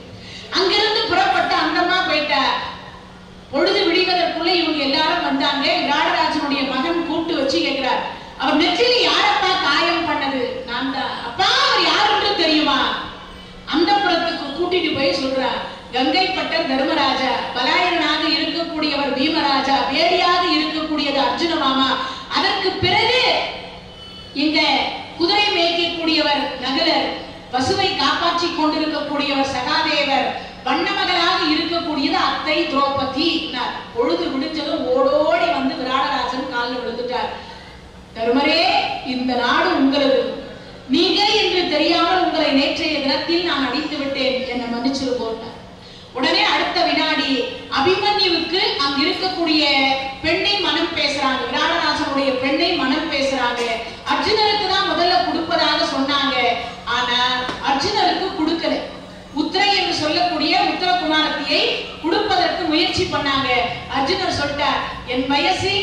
அங்கிருந்து புறப்பட்ட அந்த அம்மா போயிட்ட. பொழுது விடிவதற்குள்ள இவங்க எல்லாரும் வந்தாங்க. விராடராஜனுடைய மகன் கூப்பிட்டு வச்சு கேட்கிறார், அவர் நெற்றில யாரப்பா காயம் பண்ணது? நான் தான். அப்பா, அவர் யாருன்னு தெரியுமா? அந்த புறத்துக்கு கூட்டிட்டு போய் சொல்றார், கங்கைப்பட்டர் தர்மராஜா, பலாயனாக இருக்கக்கூடியவர் பீமராஜா, வேடியாக இருக்கக்கூடியது அர்ஜுன மாமா. அதற்கு பிறகு இங்க குதிரை மேய்க்கக்கூடியவர் நகுலர், பசுவை காப்பாற்றி கொண்டிருக்கக்கூடியவர் சகாதேவர், வண்ணமகளாக இருக்கக்கூடியது அத்தை திரௌபதி. பொழுது விடிஞ்சதும் ஓடோடி விராடராஜன் காலில் விழுந்துட்டார். தருமரே, இந்த நாடு உங்களது, நீங்க என்று தெரியாமல் உங்களை நேற்றைய தினத்தில் நான் அடித்து விட்டேன், என்னை மன்னிச்சிருக்கோம். உடனே அடுத்த வினாடி அபிமன்யுவுக்கு அங்க இருக்கக்கூடிய பெண்ணை மனம் பேசுறாங்க. விராடராஜனுடைய பெண்ணை மனம் பேசுறாங்க. அர்ஜுனருக்கு தான் முதல்ல கொடுப்பதாக சொன்னாங்க. ஆனா அர்ஜுனருக்கு கொடுக்கல. உத்திரை என்று சொல்லக்கூடிய உத்தரகுமாரத்தியை கொடுப்பதற்கு முயற்சி பண்ணாங்க. அர்ஜுனர் சொல்லிட்டார், என் வயசு,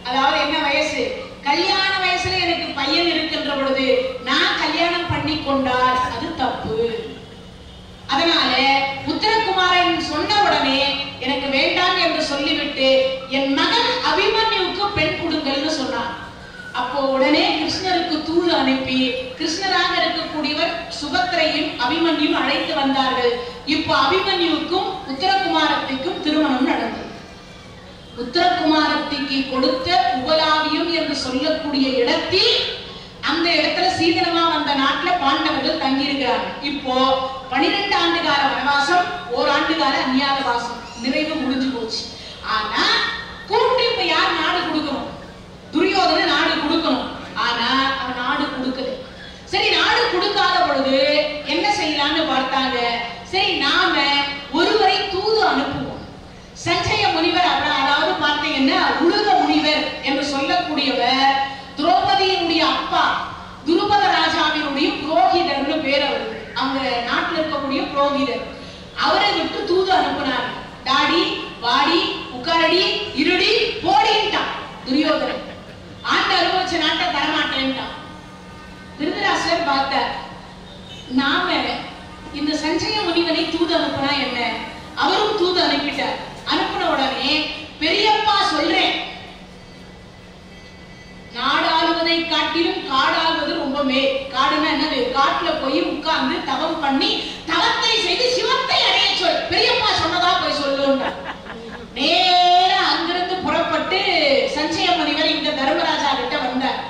அதாவது என்ன வயசு, கல்யாண வயசுல எனக்கு பையன் இருக்கின்ற பொழுது நான் கல்யாணம் பண்ணி கொண்டால் அது தப்பு. அதனால உத்தரகுமாரன் சொன்ன உடனே எனக்கு வேண்டாம் என்று சொல்லிவிட்டு என் மகன் அபிமன்யுவுக்கு பெண் கொடுங்கள்னு சொன்னான். அப்போ உடனே கிருஷ்ணருக்கு தூது அனுப்பி கிருஷ்ணராக இருக்கக்கூடியவர் சுபத்திரையும் அபிமன்யும் அழைத்து வந்தார்கள். இப்போ அபிமன்யுவுக்கும் உத்தரகுமாரத்திற்கும் திருமணம் நடந்தது. உத்தரகுமாரத்திற்கு கொடுத்த உபலாவியம் என்று சொல்லக்கூடிய இடத்தில், அந்த இடத்துல சீதனமா வந்த நாட்டுல பாண்டவர்கள் தங்கி இருக்கிறார்கள். இப்போ 12 ஆண்டு கால வனவாசம், ஓராண்டு கால அந்நியாதவாசம் நிறைவு முடிஞ்சு போச்சு. ஆனா கூட்டி இப்ப யார் நாடு கொடுக்கணும்? துரியோதன நாடு கொடுக்கணும். ஆனா அவன் நாடு கொடுக்கல. சரி, நாடு கொடுக்காத பொழுது என்ன செய்யலாம்னு பார்த்தாங்க. சரி, நாம ஒருவரை தூது அனுப்புவோம். சஞ்சய முனிவர், அதாவது பார்த்தீங்கன்னா உலக முனிவர் என்று சொல்லக்கூடியவர் திரௌபதியினுடைய அப்பா துருபத ராஜாவினுடைய புரோகிதர்னு பேர். அவரு அவங்க நாட்டில் இருக்கக்கூடிய புரோகிதர். அவரை விட்டு தூது அனுப்பினார். டாடி, வாடி, உட்காரடி, இருடி, போடின்ட்டான் துரியோதனன். ஆண்டு அனுபவிச்ச நாட்டை தரமாட்டேன்ட்டான். திருதராஷ்டிரர் பார்த்தார், நாம இந்த சஞ்சய முனிவனை தூது அனுப்பினா என்ன? அவரும் தூது அனுப்பிட்டார். அனுப்பின உடனே, பெரியப்பா சொல்றேன், நாடாளுவதை காட்டிலும் காடாளுவது ரொம்ப மேல். காடுனா என்னது? காட்டுல போய் உட்கார்ந்து தவம் பண்ணி தவத்தை செய்து சிவத்தை அடைய சொல். பெரியப்பா சொன்னதா போய் சொல்லுங்க. நேரா அங்கிருந்து புறப்பட்டு சஞ்சய முனிவர் இந்த தர்மராஜா கிட்ட வந்தார்.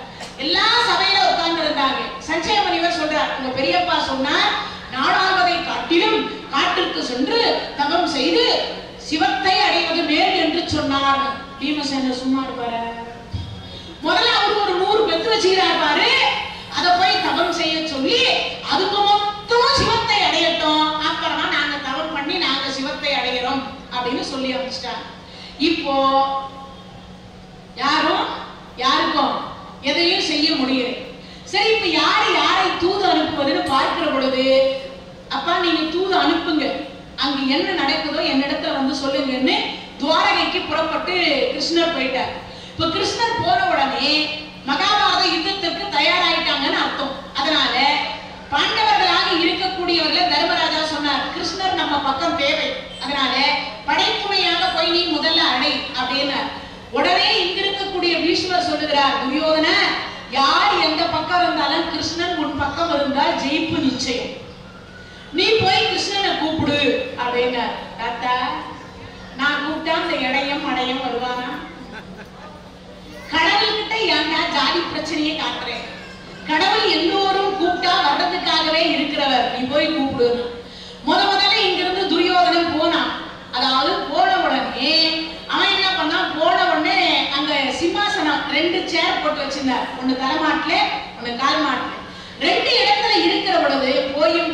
எல்லா சபையில உட்கார்ந்து இருந்தாங்க. சஞ்சய முனிவர் சொல்றார், உங்க பெரியப்பா சொன்னார், நாடாளுவதை காட்டிலும் காட்டிற்கு சென்று தவம் செய்து சிவத்தை அடைவது மேல் என்று சொன்னார். பீமசேனர் சும்மா இருப்பாரு. முதல்ல அவர் ஒரு 100 பெத்து வச்சுக்கிறார் பாரு. அதை போய் தவம் செய்ய சொல்லி அதுக்கு மொத்தம் சிவத்தை அடையட்டும், அப்புறமா நாங்க தவம் பண்ணி நாங்க சிவத்தை அடைகிறோம் அப்படின்னு சொல்லி அமைச்சிட்டாங்க. இப்போ யாருக்கும் எதையும் செய்ய முடியல. சரி, இப்ப யாரை தூது அனுப்புவதுன்னு பார்க்கிற பொழுது, அப்பா நீங்க தூது அனுப்புங்க, அங்க என்ன நடக்குதோ என்னிடத்துல வந்து சொல்லுங்கன்னு துவாரகைக்கு புறப்பட்டு கிருஷ்ணர் போயிட்டார். இப்ப கிருஷ்ணர் போன உடனே மகாபாரத யுத்தத்திற்கு தயாராயிட்டாங்கன்னு அர்த்தம். அதனால பாண்டவர்களாக இருக்கக்கூடியவர்களை தர்மராஜா சொன்னார், கிருஷ்ணர் நம்ம பக்கம் தேவை, அதனால படைத்துணையாக போய் நீ முதல்ல அடை அப்படின்னார். உடனே இங்க இருக்கக்கூடிய பீஷ்மர் சொல்லுகிறார், துரியோதன யார் எந்த பக்கம் இருந்தாலும் கிருஷ்ணன் உன் பக்கம் இருந்தால் ஜெயிப்பு நிச்சயம், நீ போய் கிருஷ்ணனை கூப்பிடு அப்படின்னார். தாத்தா நான் கூப்பிட்டா அந்த இடையம் அடையம் வருவானா? கடவுள்கிட்ட ஏன்டா ஜாதி பிரச்சனையை காட்டுறேன்? கடவுள் எல்லோரும் கூப்பிட்டா வர்றதுக்காகவே இருக்கிறவர், நீ போய் கூப்பிடு. முதல்ல இங்கிருந்து துரியோதனன் போனான். அதாவது போன உடனே அவன் என்ன பண்ணா, போன உடனே அங்க சிம்மாசனம் 2 சேர் போட்டு வச்சிருந்தார், ஒண்ணு தலைமாட்டுல ஒண்ணு கால் மாட்டுல. 2 இடத்துல இருக்கிற பொழுது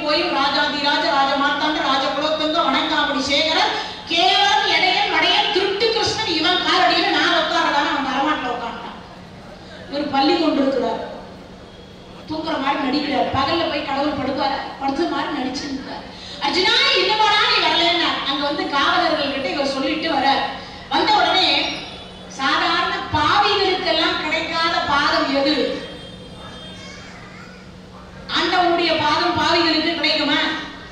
போயும் ராஜாதிராஜ ராஜமார்த்தாண்ட ராஜகுலோத்துங்க வணங்காமடி சேகரன் கேவலம் இடையன் வடையன் திருட்டு கிருஷ்ணன் இவன் காலடியில நான் உட்காரதான அவன் தலைமாட்டுல உட்காந்துட்டான். இவர் பள்ளி கொண்டிருக்கிறார், தூக்குற மாதிரி நடிக்கிறார். பகல்ல போய் கடவுள் படுப்பாரு, படுத்த மாதிரி நடிச்சிருக்கிறார். அர்ஜுனா இன்னமாடா நீ வரலன்னா அங்க வந்து காவலர்கள் கிட்ட இவர் சொல்லிட்டு வர. வந்த உடனே சாதாரண பாவிகளுக்கெல்லாம் கிடைக்காத பாதம் எது? ஆண்டவனுடைய பாதம் பாவிகளுக்கு கிடைக்குமா?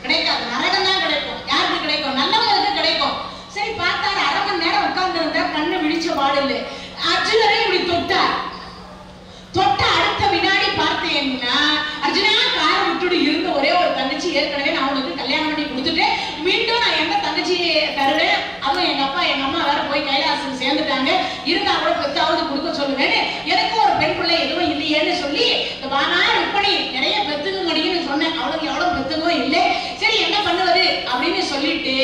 கிடைக்காது. நரகம் தான் கிடைக்கும். யாருக்கு கிடைக்கும்? நல்லவங்களுக்கு கிடைக்கும். சரி பார்த்தாரு, 1/2 மணி நேரம் உட்கார்ந்து இருந்தா கண்ணு விழிச்ச பாடு இல்லை. அர்ஜுனரை இப்படி தொட்டார். தொட்ட அடுத்த வினாடி பார்த்தேன்னா, அர்ஜுனா காரை விட்டுட்டு இருந்த ஒரே ஒரு தங்கச்சி ஏற்கனவே நான் உனக்கு கல்யாணம் பண்ணி கொடுத்துட்டேன், மீண்டும் நான் எந்த தங்கச்சியை தருவேன், அதுவும் எங்க அப்பா எங்க அம்மா வேற போய் கைலாசம் சேர்ந்துட்டாங்க, இருந்தா கூட பெத்தாவது கொடுக்க சொல்லுவேன்னு, எனக்கு ஒரு பெண் பிள்ளை எதுவும் இல்லையேன்னு சொல்லி இந்த வானா ருப்பணி நிறைய பெத்துங்க முடியும்னு சொன்னேன். அவளுக்கு எவ்வளவு பெத்துங்கும் இல்லை, சரி என்ன பண்ணுவது அப்படின்னு சொல்லிட்டு,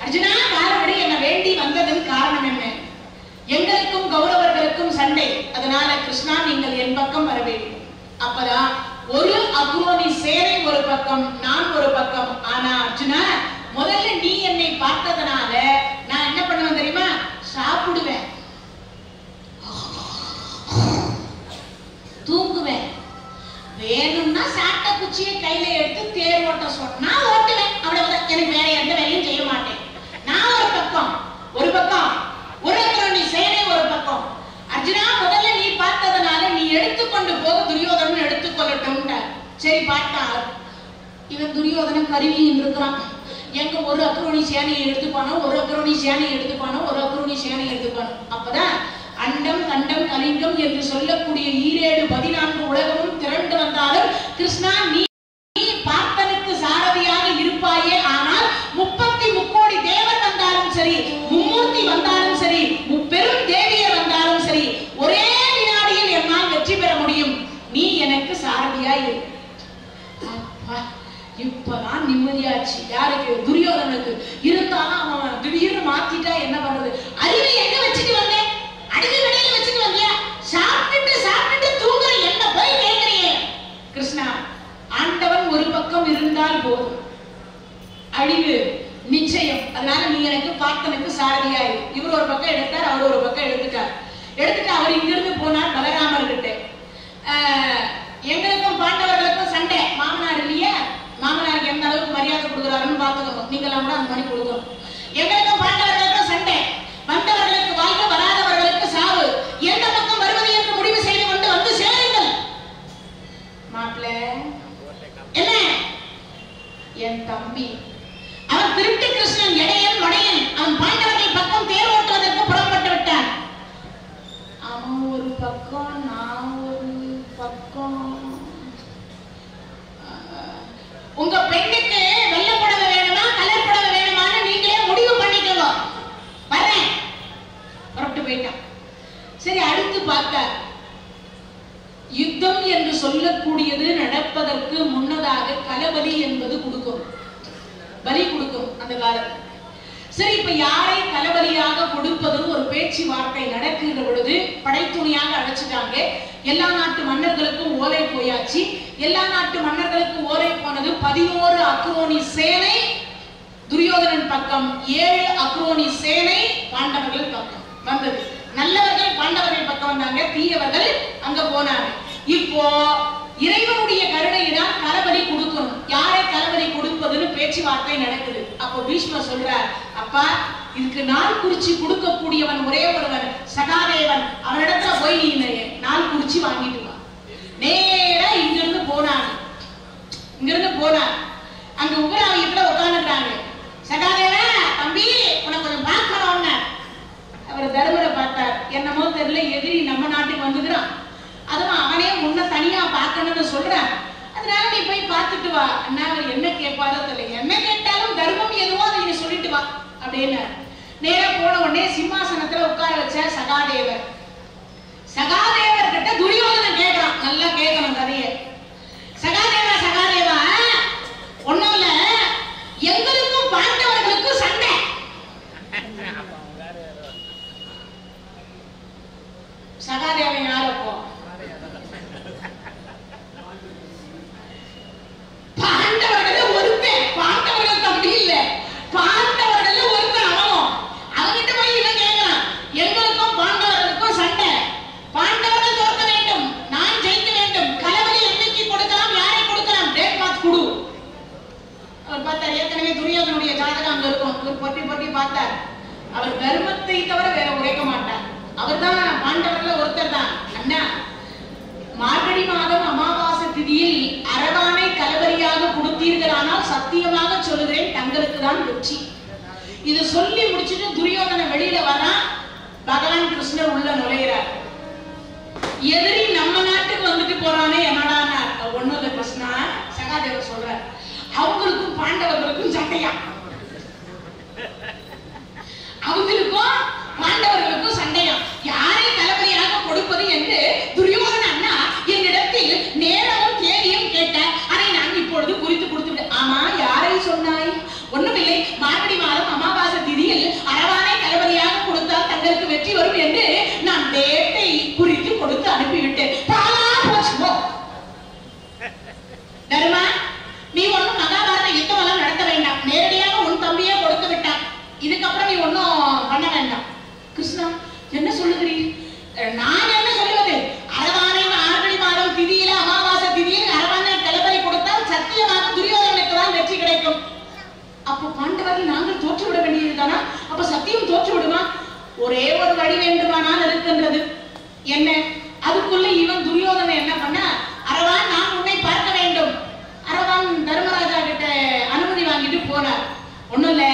அர்ஜுனா காரை விட என்ன வேண்டி வந்ததன் காரணம் என்ன? எங்களுக்கும் கௌரவர்களுக்கும் சண்டை, அதனால கிருஷ்ணா நீங்கள் என் பக்கம் வர வேண்டும். அப்பதான் ஒரு அக்ரோனி சேனை ஒரு பக்கம், நான் ஒரு பக்கம். ஆனா அர்ஜுனா முதல்ல நீ என்னை பார்த்ததனால நான் என்ன பண்ணுவேன் தெரியுமா? சாப்பிடுவேன், தூங்குவேன், வேணும்னா சாட்ட குச்சியை கையில எடுத்து தேர் ஓட்ட சொன்னா ஓட்டுவேன், அவ்வளவுதான். எனக்கு வேற எந்த வேலையும் செய்ய மாட்டேன். நான் ஒரு பக்கம் ஒரு அக்ரோனி சேனை ஒரு பக்கம். அர்ஜுனா முதல்ல நீ பார்த்ததனால நீ எடுத்துக்கொண்டு போக துரியோதனன் எடுத்துக்கொள்ளட்டும். சரி பார்த்தா இவன் துரியோதனன் கருவியும் இருக்கிறான். எங்க ஒரு அக்ரோனி சேனையை எடுத்துப்பானோ, ஒரு அக்ரோனி சேனையை எடுத்துப்பானோ, ஒரு அக்ரோனி சேனையை எடுத்துப்பானோ. அப்பதான் அண்டம் கண்டம் கலிங்கம் என்று சொல்லக்கூடிய 14 உலகமும் திரண்டு வந்தாலும் கிருஷ்ணா நீ பார்த்தனுக்கு சாரதியாக இருப்பாயே. ஆனால் 33 கோடி தேவர் வந்தாலும் சரி, மும்மூர்த்தி வந்தாலும் சரி, முப்பெரும் தேவியர் வந்தாலும் சரி, ஒரே வினாடியில் என்னால் வெற்றி பெற முடியும். நீ எனக்கு சாரதியாய் இரு. இப்பதான் நிம்மதியாச்சு. யாருக்கு? துரியோதனுக்கு. இருந்தாலும் அவன் திடீர்னு மாத்திட்டா என்ன பண்றது? அறிவை எங்க வச்சுட்டு வந்தேன்? அடிமை விடையில வச்சுட்டு வந்தியா? சாப்பிட்டு தூங்குற என்ன போய் கேட்கறியே? கிருஷ்ணா ஆண்டவன் ஒரு பக்கம் இருந்தால் போதும், அழிவு நிச்சயம். அதனால நீ எனக்கு பார்த்தனுக்கு சாரதியாய். இவர் ஒரு பக்கம் எடுத்தார், அவர் ஒரு பக்கம் எடுத்துட்டு அவர் இங்கிருந்து போனார் பலராமர் கிட்ட. எங்களுக்கும் பாண்டவர்களுக்கும் சண்டை. மாமனார் இல்லையா, மாமனாருக்கு எந்த அளவுக்கு மரியாதை கொடுக்குறாருன்னு பார்த்துக்கணும். நீங்களாம் கூட அந்த மாதிரி கொடுக்கணும். எங்களுக்கும் பாண்டவர்களுக்கும் சண்டை. வந்தவர்களுக்கு வாழ்க்கை, வராதவர்களுக்கு சாவு. எந்த பக்கம் வருவது என்று முடிவு செய்து கொண்டு வந்து சேருங்கள். மாப்பிள்ள என்ன? என் தம்பி அவன் திருட்டு கிருஷ்ணன், இடையன் வடையன். அவன் பாண்டவர்கள் பக்கம் தேர் ஓட்டுவதற்கு புறப்பட்டு விட்டான். அவன் ஒரு பக்கம், நான் ஒரு பக்கம். உங்க பெண்ணுக்கு வெள்ளை புடவை வேணுமா கலர் புடவை வேணுமான்னு நீங்களே முடிவு பண்ணிக்கோங்க. வரேன். புறப்பட்டு போயிட்டான். சரி அடுத்து பார்த்தா யுத்தம் என்று சொல்லக்கூடியது நடப்பதற்கு முன்னதாக கலபலி என்பது கொடுக்கும், பலி கொடுக்கும் அந்த காலத்தில். சரி இப்ப யாரை கலபலியாக கொடுப்பதுன்னு ஒரு பேச்சுவார்த்தை நடக்கின்ற பொழுது படைத்துணையாக அழைச்சிட்டாங்க. எல்லா நாட்டு மன்னர்களுக்கும் ஓலை போயாச்சு. எல்லா நாட்டு மன்னர்களுக்கும் ஓலை போனது 11 அக்ரோனி சேனை துரியோதனன் பக்கம், 7 அக்ரோனி சேனை பாண்டவர்கள் பக்கம் வந்தது. நல்லவர்கள் பாண்டவர்கள் பக்கம் வந்தாங்க, தீயவர்கள் அங்க போனாங்க. இப்போ இறைவனுடைய கருணையினால் பேச்சுவார்த்தை நடக்குது. அப்போ பீஷ்மர் சொல்றார், அப்பா இதுக்கு நாள் குறிச்சு கொடுக்கக்கூடியவன் ஒரே ஒருவன் சகாதேவன், அவனிடத்துல போய் நீ நாள் குறிச்சு வாங்கிட்டு வா. நேரா இங்கிருந்து போனான். அங்க உபராவியத்துல உட்கார்ந்துட்டாங்க. சகாதேவா தம்பி உனக்கு கொஞ்சம் பார்க்கணும்னு அவர் தர்மரை பார்த்தார். என்னமோ தெரியல, எதிரி நம்ம நாட்டுக்கு வந்துக்கிறான், அதுவும் அவனே முன்ன தனியா பார்க்கணும்னு சொல்றான், அதனால நீ போய் பார்த்துட்டு வா. அண்ணா அவர் என்ன கேட்பாரோ தெரியல, என்ன கேட்டாலும் தர்மம் எதுவோ அதை நீ சொல்லிட்டு வா அப்படின்னு நேரா போன உடனே சிம்மாசனத்துல உட்கார வச்ச சகாதேவர். சகாதேவர் கிட்ட துரியோதனன் கேட்கிறான், நல்லா கேட்கணும் கதையை. சகாதேவா ஒண்ணும் இல்ல, எங்களுக்கும் பாண்டவர்களுக்கும் சண்டை. சகாதேவன் யாரப்போ? பாண்டவர்கள் ஒருத்தன், பாண்டவர்கள் தம்பி இல்ல, பாண்டவர்கள் ஒருத்தன் அவனும். அவன்கிட்ட போய் இவன் கேட்கிறான், எங்களுக்கும் பாண்டவர்களுக்கும் சண்டை, பாண்டவர்கள் தோற்க வேண்டும், நான் ஜெயிக்க வேண்டும், கலவரி என்னைக்கு கொடுக்கலாம், யாரை கொடுக்கலாம், டேட் மார்க் கொடு. அவர் பார்த்தார், ஏற்கனவே துரியோதனுடைய ஜாதகம் அங்க இருக்கும், ஒரு பொட்டி பார்த்தார். அவர் தர்மத்தை தவிர வேற உரைக்க மாட்டார். அவர் தான் பாண்டவர்ல ஒருத்தர் தான். அண்ணா மார்கழி மாதம் அமாவாசை திதியில் அரவானை கலவரியாக கொடுத்தீர்களானால் சத்தியமாக சொல்லுகிறேன் தங்களுக்கு தான் வெற்றி. இது சொல்லி முடிச்சுட்டு துரியோதன வெளியில வரா, பகவான் கிருஷ்ணர் உள்ள நுழைகிறார். எதிரி நம்ம நாட்டுக்கு வந்துட்டு போறானே என்னடா? ஒண்ணும் இல்ல கிருஷ்ணா, சகாதேவர் சொல்றார், அவங்களுக்கும் பாண்டவர்களுக்கும் சண்டையா, அவங்களுக்கும் பாண்டவர்களுக்கும் சண்டையா, யாரை கலவரியாக கொடுப்பது என்று துரியோதன அண்ணா என்னிடத்தில் நேரமும் தேதியும் கேட்ட, அதை நான் இப்பொழுது குறித்து கொடுத்து விட. ஆமா, யாரை சொன்னாய்? ஒண்ணுமில்லை, மார்கழி மாதம் அமாவாசை திதியில் அரவானை கலவரியாக கொடுத்தால் தங்களுக்கு வெற்றி வரும் என்று நான் டேட்டை குறித்து கொடுத்து அனுப்பிவிட்டேன். தர்மா, நீ ஒன்னும் மகாபாரத யுத்தம் எல்லாம் நடத்த வேண்டாம், நேரடியாக உன் தம்பியே கொடுத்து விட்டான், இதுக்கப்புறம் நீ ஒன்னும் பண்ண வேண்டாம். கிருஷ்ணா என்ன சொல்லுகிறீர்? நான் என்ன சொல்லுவது? அரவானை மார்கழி மாதம் திதியில அமாவாசை திதியில் அரவானை கலவரி கொடுத்தால் சத்தியமாக துரியோதனுக்கு தான் வெற்றி கிடைக்கும். அப்போ பாண்டவர்கள் நாங்கள் தோற்று விட வேண்டியதுதானா? அப்ப சத்தியம் தோற்று விடுமா? ஒரே ஒரு வழி வேண்டுமானால் இருக்கின்றது. என்ன? அதுக்குள்ள இவன் துரியோதனை என்ன பண்ண, அரவான் நான் உன்னை பார்க்க வேண்டும். அரவான் தர்மராஜா கிட்ட அனுமதி வாங்கிட்டு போனார். ஒண்ணும் இல்ல,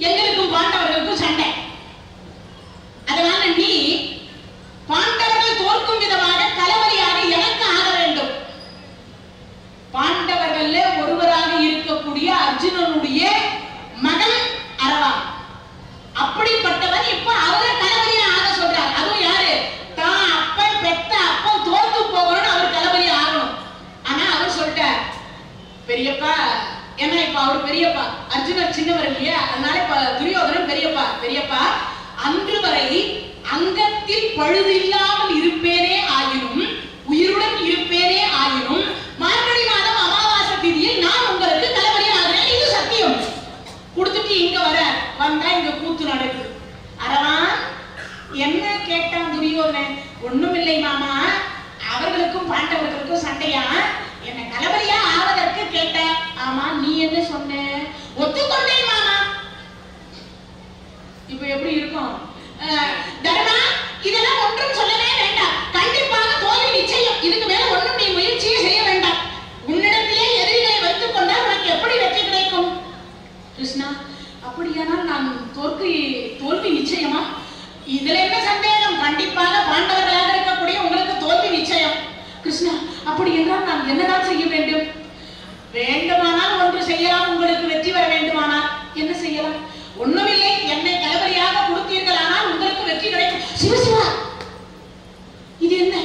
எங்களுக்கும் பாண்டவர்களுக்கும் சண்டை, அதனால நீ பாண்டவர்கள் தோற்கும் விதமாக கலவரியாக எனக்கு ஆக வேண்டும். பாண்டவர்கள் ஒருவராக இருக்கக்கூடிய அர்ஜுனனுடைய மகன் அரவான், அப்படிப்பட்டவன் இப்ப அவரை கலவரியா ஆக சொல்றார். அதுவும் யாரு? தான் அப்பன் பெத்த அப்பன் தோற்று போகணும்னு அவர் கலவரியா ஆகணும். ஆனா அவர் சொல்லிட்டார், பெரியப்பா, ஏன்னா இப்ப அவர் பெரியப்பா, அர்ஜுனர் சின்னவர் இல்லையா, அதனால இப்ப துரியோதனன் பெரியப்பா, அன்று வரை அங்கத்தில் பழுது இல்லாமல் இருப்பேனே ஆயினும், உயிருடன் இருப்பேனே ஆயினும், மார்கழி மாதம் அமாவாசை திதியில் நான் உங்களுக்கு கலவரி ஆகிறேன், இது சத்தியம். கொடுத்துட்டு இங்க வந்தா இங்க கூத்து நடக்குது. அரவான் என்ன கேட்டான் துரியோதனன்? ஒண்ணுமில்லை மாமா, அவர்களுக்கும் பாண்டவர்களுக்கும் சண்டையா, என்ன கலவரியா ஆவதற்கு கேட்ட. ஆமா, நீ என்ன சொன்ன? ஒத்துக்கொண்டேன் மாமா. இப்ப எப்படி இருக்கும்? தர்மா, இதெல்லாம் ஒன்றும் சொல்லவே வேண்டாம், கண்டிப்பாக தோல்வி நிச்சயம், இதுக்கு மேல ஒன்றும் நீ முயற்சியே செய்ய வேண்டாம், உன்னிடத்திலே எதிரிகளை வைத்துக் கொண்டால் உனக்கு எப்படி வெற்றி கிடைக்கும்? கிருஷ்ணா, அப்படியானால் நான் தோல்வி நிச்சயமா? இதுல என்ன சந்தேகம்? கண்டிப்பாக பாண்டவர்களாக இருக்கக்கூடிய உங்களுக்கு தோல்வி நிச்சயம். கிருஷ்ணா, அப்படி என்றால் நான் என்னதான் செய்ய வேண்டும்? வேண்டுமானால் ஒன்று செய்யலாம், உங்களுக்கு வெற்றி வர வேண்டுமானால் என்ன செய்யலாம்? ஒண்ணுமில்லை, என்னை கலவரியாக கொடுத்தீர்கள் ஆனால் உங்களுக்கு வெற்றி கிடைக்கும். சிவசிவா, இது என்ன?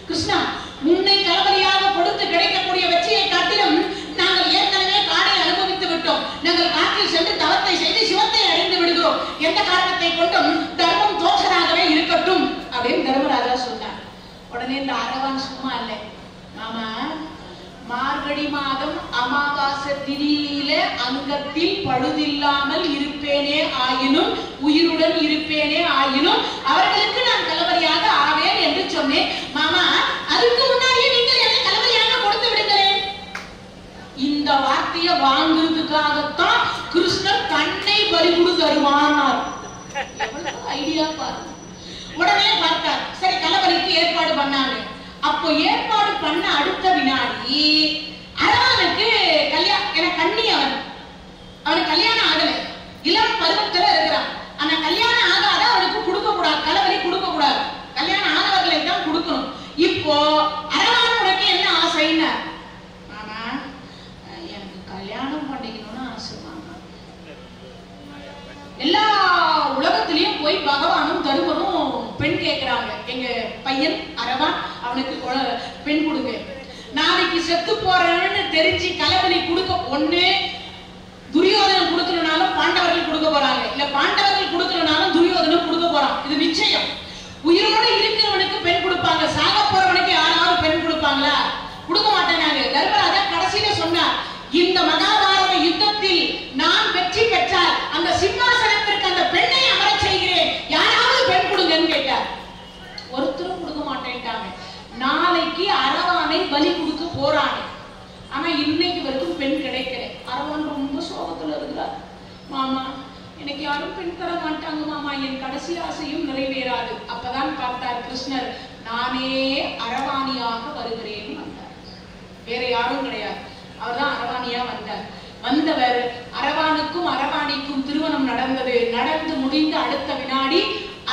கிருஷ்ணா, முன்னை கலவரியாக கொடுத்து கிடைக்கக்கூடிய வெற்றியை காட்டிலும் நாங்கள் ஏற்கனவே காடை அனுபவித்து விட்டோம். நாங்கள் காட்டில் சென்று தவத்தை செய்து சிவத்தை அடைந்து விடுகிறோம். எந்த காரணத்தை கொண்டும் தர்மம் தோற்றதாகவே இருக்கட்டும் அப்படின்னு தர்மராஜா சொன்னார். உடனே இந்த அரவான் சும்மா இல்லை, மாமா, மார்கழி மாதம் அமாவாசை திதியில அங்கத்தில் பழுதில்லாமல் இருப்பேனே ஆயினும், உயிருடன் இருப்பேனே ஆயினும், அவர்களுக்கு நான் கலவரியாக ஆவேன் என்று சொன்னேன். மாமா, அதுக்கு முன்னாடியே நீங்கள் என்னை கலவரியாக கொடுத்து விடுங்களேன். இந்த வார்த்தையை வாங்குறது கொடுப்பதற்காகத்தான் கிருஷ்ணர் தன்னை பலி தருவானார். ஐடியா பாருங்க. உடனே பார்த்தார், சரி கலவரிக்கு ஏற்பாடு பண்ணாங்க. அப்போ ஏற்பாடு பண்ண அடுத்த வினாடி அரவானுக்கு கல்யாணம் கண்ணி அவனுக்கு கல்யாணம் ஆகல, இளம் பருவத்துல இருக்கிறான். ஆனா கல்யாணம் ஆகாத அவனுக்கு கொடுக்க கூடாது, கலவரி கொடுக்க கூடாது, கல்யாணம் ஆனவர்களை தான் கொடுக்கணும். இப்போ அரவான் உனக்கு என்ன ஆசைன்னா, மாமா எனக்கு கல்யாணம் பண்ணிக்கணும்னு ஆசை மாமா. எல்லா உலகத்திலயும் போய் பகவானும் தருமனும் பெண் கேட்கிறாங்க, எங்க பையன் அரவான் அவனுக்கு பெண் கொடுங்க. நாளைக்கு செத்து போறேன்னு தெரிஞ்சு கலவரி கொடுக்க, ஒண்ணு துரியோதனன் கொடுக்கணும்னாலும் பாண்டவர்கள் கொடுக்க போறாங்க, இல்ல பாண்டவர்கள் கொடுக்கணும்னாலும் துரியோதனன் கொடுக்க போறான். இது நிச்சயம். உயிரோடு இருக்கிறவனுக்கு பெண் கொடுப்பாங்க, சாக போறவனுக்கு யாராவது பெண் கொடுப்பாங்களா? கொடுக்க மாட்டேனாங்க. தர்மராஜா கடைசியில சொன்னார், இந்த மகாபாரத யுத்தத்தில் நான் வெற்றி பெற்றால் அந்த சிம்மாசனத்திற்கு அந்த பெண்ணை அமர செய்கிறேன், யாராவது பெண் கொடுங்கன்னு கேட்டார். ஒருத்தரும் கொடுக்க மாட்டேன்ட்டாங்க. நாளைக்கு அரவானை பலி கொடுக்க போறாங்க. ஆனா இன்னைக்கு வரைக்கும் பெண் கிடைக்கல. அரவான் ரொம்ப சோகத்துல இருக்கிறார். மாமா எனக்கு யாரும் பெண் தர மாட்டாங்க மாமா, என் கடைசி ஆசையும் நிறைவேறாது. அப்பதான் பார்த்தார் கிருஷ்ணர், நானே அரவாணியாக வருகிறேன் வந்தார். வேற யாரும் கிடையாது, அவர்தான் அரவாணியா வந்தார். வந்தவர் அரவானுக்கும் அரவாணிக்கும் திருமணம் நடந்தது. நடந்து முடிந்த அடுத்த வினாடி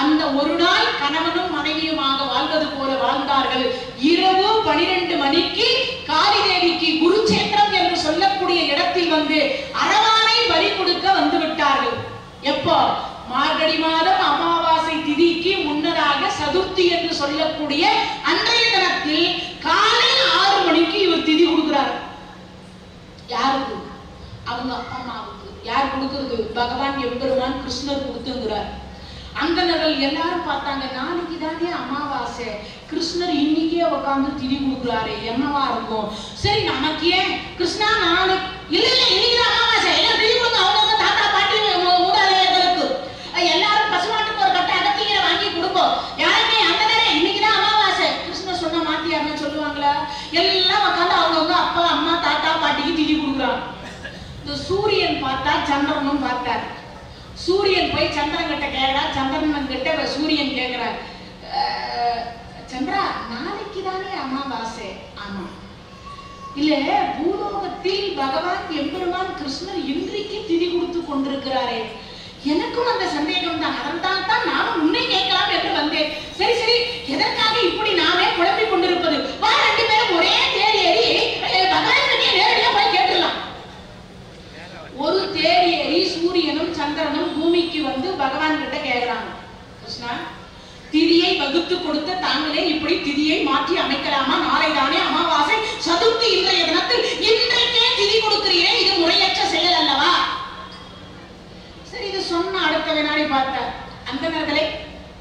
அந்த ஒரு நாள் கணவனும் மனைவியுமாக வாழ்வது போல வாழ்ந்தார்கள். இரவு 12 மணிக்கு காளிதேவிக்கு குருச்சேத்திரம் என்று சொல்லக்கூடிய இடத்தில் வந்து அரவானை பலி கொடுக்க வந்து விட்டார்கள். எப்போ? மார்கழி மாதம் அமாவாசை திதிக்கு முன்னதாக சதுர்த்தி என்று சொல்லக்கூடிய அன்றைய தினத்தில் காலை 6 மணிக்கு இவர் திதி கொடுக்கிறார். யாருக்கு? அவங்க அப்பா அம்மாவுக்கு. யார் கொடுக்கிறது? பகவான் எம்பெருமான் கிருஷ்ணர் கொடுத்துங்கிறார். அந்தனர்கள் எல்லாரும் பார்த்தாங்க, நாளைக்கு தானே அமாவாசை, கிருஷ்ணர் இன்னைக்கே உட்காந்து திதி கொடுக்குறாரு, என்னவா இருக்கும்? சரி நமக்கு ஏன் கிருஷ்ணா நாளைக்கு இல்ல இல்ல இன்னைக்கு அமாவாசை, எல்லாம் திதி கொடுங்க, அவங்க தாத்தா பாட்டி மூதாதையர்களுக்கு எல்லாரும் பசுமாட்டுக்கு ஒரு கட்டை அகத்திகரை வாங்கி கொடுப்போம். யாருமே அந்த நேரம் இன்னைக்குதான் அமாவாசை கிருஷ்ணர் சொன்ன மாத்தியாருன்னு சொல்லுவாங்களா? எல்லாம் உட்காந்து அவங்கவுங்க அப்பா அம்மா தாத்தா பாட்டிக்கு திதி கொடுக்குறாங்க. இந்த சூரியன் பார்த்தா சந்திரனும் பார்த்தார். சூரியன் போய் சந்திரன் கிட்ட கேட்கிறார், சந்திரன் கிட்ட சூரியன் கேட்கிறார், சந்திரா நாளைக்கு தானே அமாவாசை? ஆமா. இல்ல பூலோகத்தில் பகவான் எம்பெருமான் கிருஷ்ணர் இன்றைக்கு திதி கொடுத்து கொண்டிருக்கிறாரே, எனக்கும் அந்த சந்தேகம் தான், அதனால் தான் நானும் உன்னை கேட்கலாம் என்று வந்தேன். சரி சரி, எதற்காக இப்படி நாமே குழப்பிக் கொண்டிருப்பது? வா, 2 பேரும் ஒரே தேர் ஏறி பகவான் நேரடியா போய் கேட்டுடலாம். ஒரு தேர் ஏறி சூரியனும் சந்திரனும் பூமிக்கு வந்து பகவான் கிட்ட கேட்கிறாங்க, கிருஷ்ணா திதியை வகுத்து கொடுத்த தாங்களே இப்படி திதியை மாற்றி அமைக்கலாமா? நாளை தானே அமாவாசை, சதுர்த்தி இன்றைய தினத்தில் இன்றைக்கே திதி கொடுக்கிறீரே, இது முறையற்ற செயல் அல்லவா? சரி, இது சொன்ன அடுத்த வினாடி பார்த்தார். அந்த நேரத்திலே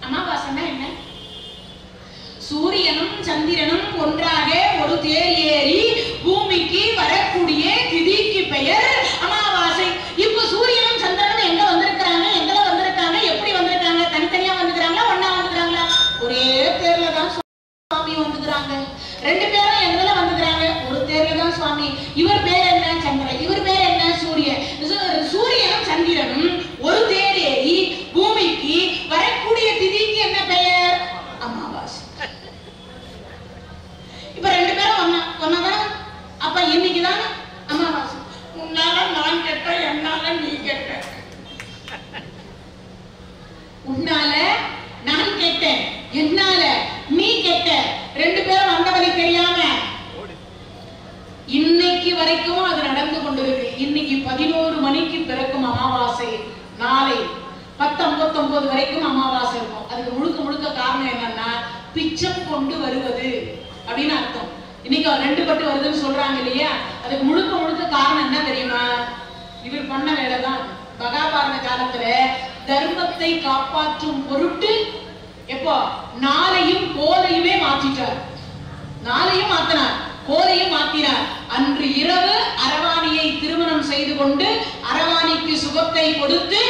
அமாவாசைன்னா என்ன? சூரியனும் சந்திரனும் ஒன்றாக ஒரு தேர் ஏறி பூமிக்கு வரக்கூடிய திதிக்கு பெயர் அமாவாசை. இப்ப சூரியனும் சந்திரனும் எங்க வந்திருக்கிறாங்க? எங்க வந்திருக்காங்க? எப்படி வந்திருக்காங்க? தனித்தனியா வந்துக்கிறாங்களா, ஒன்னா வந்துக்கிறாங்களா? ஒரே தேர்ல தான் சுவாமி வந்துக்கிறாங்க. 2 பேரும் எங்கல வந்துக்கிறாங்க? ஒரு தேர்ல தான் சுவாமி. இவர் பேர் என்ன? சந்திரன். இவர் பேர் என்ன? சூரியன். சூரியனும் சந்திரனும் ஒரு தேர் ஏறி பூமிக்கு வரக்கூடிய திதிக்கு என்ன பெயர்? அமாவாசை. இப்ப 2 பேரும் ஒன்னதான். அப்ப இன்னைக்குதான் அமாவாசை. உன்னால நான் கேட்ட, என்னால நீ கேட்ட. உன்னால நான் கேட்டேன், என்னால நீ கேட்ட. 2 பேரும் வந்த வழி தெரியாம இன்னைக்கு வரைக்கும் அது நடந்து கொண்டிருக்கு. இன்னைக்கு 11 மணிக்கு பிறக்கும் அமாவாசை, நாளை 10:59 வரைக்கும் அமாவாசை இருக்கும். அதுக்கு முழுக்க முழுக்க காரணம் என்னன்னா, பிச்சம் கொண்டு வருவது அப்படின்னு அர்த்தம். இன்னைக்கு 2 பட்டு வருதுன்னு சொல்றாங்க இல்லையா? அதுக்கு முழுக்க முழுக்க காரணம் என்ன தெரியுமா? இவர் பண்ண வேலைதான். மகாபாரத காலத்துல தர்மத்தை காப்பாற்றும் பொருட்டு எப்போ நாளையும் கோலையுமே மாற்றிட்டார். நாளையும் மாத்தினார், கோலையும் மாற்றினார். அன்று இரவு அரவாணியை திருமணம் செய்து கொண்டு அரவாணிக்கு சுகத்தை கொடுத்து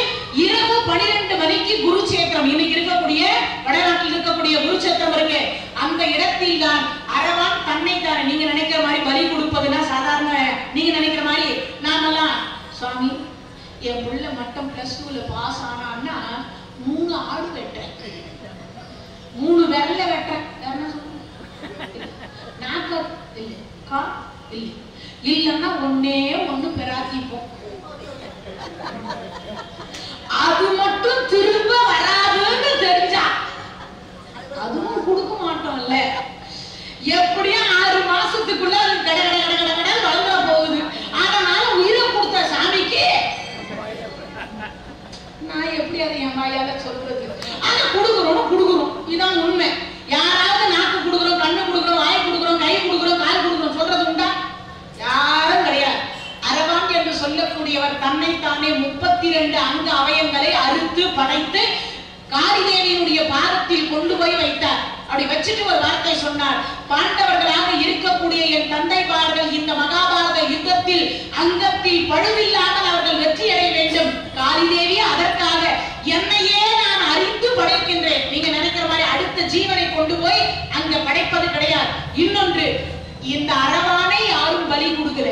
இரவு 12 மணிக்கு குருச்சேத்திரம், இன்னைக்கு இருக்கக்கூடிய வடநாட்டில் இருக்கக்கூடிய குருச்சேத்திரம் இருக்கு, அந்த இடத்தில் தான் அரவான் தன்னை தானே, நீங்க நினைக்கிற மாதிரி பலி கொடுப்பதுன்னா சாதாரண, நீங்க நினைக்கிற மாதிரி நாமெல்லாம் மட்டம் +2ல பாஸ் ஆனான்னா 3 ஆடு வெட்டேன், 3 விரல வெட்டேன். நாக்க இல்லை, கா இல்லை, இல்லைன்னா ஒன்னே ஒண்ணு பெறாத்திப்போம். அது மட்டும் திரும்ப வராதுன்னு தெரிஞ்சா அதுவும் கொடுக்க மாட்டோம்ல. எப்படியும் 6 மாசத்துக்குள்ள அது கட கட கட கட கட வளர்ந்தா போகுது. அதனால உயிரை கொடுத்த சாமிக்கு நான் எப்படி அதை என் வாயால சொல்றது? ஆனா கொடுக்குறோம், இதான் உண்மை. யாராவது நாக்கு கொடுக்குறோம், கண்ணு கொடுக்குறோம், வாய் கொடுக்குறோம், கை கொடுக்குறோம், கால் கொடுக்குறோம் சொல்றது உண்டா? யாரும் கிடையாது. அரவான் என்று சொல்லக்கூடியவர் தன்னைத்தானே 32 அங்க அவயங்களை அறுத்து படைத்து காளிதேவியினுடைய பாதத்தில் கொண்டு போய் வைத்தார். அப்படி வச்சுட்டு ஒரு வார்த்தை சொன்னார், பாண்டவர்களாக இருக்கக்கூடிய என் தந்தைமார்கள் இந்த மகாபாரத யுத்தத்தில் அங்கத்தில் பழுவில்லாமல் அவர்கள் வெற்றி அடைய வேண்டும். காளிதேவி அதற்காக என்னையே நான் அறிந்து படைக்கின்றேன். நீங்க நினைக்கிற மாதிரி அடுத்த ஜீவனை கொண்டு போய் அங்க படைப்பது கிடையாது. இன்னொன்று, இந்த அரவானை யாரும் பலி கொடுக்கல,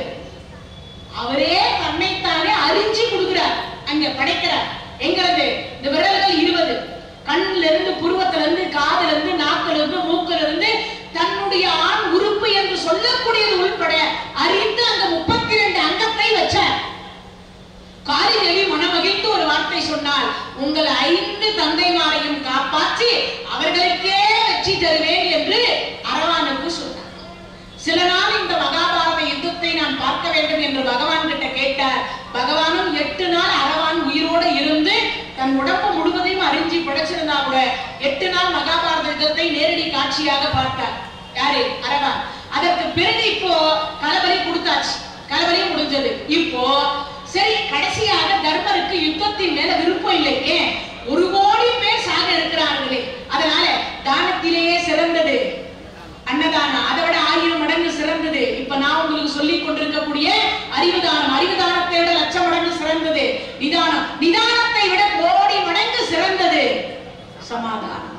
அவரே தன்னைத்தானே அறிஞ்சு கொடுக்கிறார், அங்க படைக்கிறார். எங்கிறது? இந்த விரல்கள் 20, கண்ணுல இருந்து, புருவத்துல இருந்து, காதுல இருந்து, நாக்குல இருந்து, மூக்குல இருந்து, தன்னுடைய ஆண் உறுப்பு என்று சொல்லக்கூடியது உள்பட அறிந்து அங்க 32 அங்கத்தை வச்சார். காளிதேவி மனமகிழ்ந்து ஒரு வார்த்தை சொன்னால், உங்கள் 5 தந்தைமாரையும் காப்பாற்றி அவர்களுக்கே வெற்றி தருவேன் என்று அரவானுக்கு சொன்னார். சில நாள் இந்த மகாபாரத யுத்தத்தை நான் பார்க்க வேண்டும் என்று பகவான் கிட்ட கேட்டார். பகவானும் 8 நாள் அரவான் உயிரோடு இருந்து தன் உடம்பு முழுவதையும் அறிஞ்சி படைச்சிருந்தா கூட 8 நாள் மகாபாரத யுத்தத்தை நேரடி காட்சியாக பார்த்தார். யாரு? அரவான். அதற்கு பிறகு இப்போ கலபலி கொடுத்தாச்சு, கலபலி முடிஞ்சது. இப்போ சரி, கடைசியாக தர்மருக்கு யுத்தத்தின் மேல விருப்பம் இல்லை. ஏன்? 1 கோடி பேர் சாக இருக்கிறார்களே. அதனால தானத்திலேயே சிறந்தது அன்னதானம், அதை விட 1000 மடங்கு சிறந்தது. இப்ப நான் உங்களுக்கு சொல்லிக் கொண்டிருக்கக்கூடிய அறிவுதானம், அறிவுதானத்தை விட 1,00,000 மடங்கு சிறந்தது நிதானம், நிதானத்தை விட கோடி மடங்கு சிறந்தது சமாதானம்.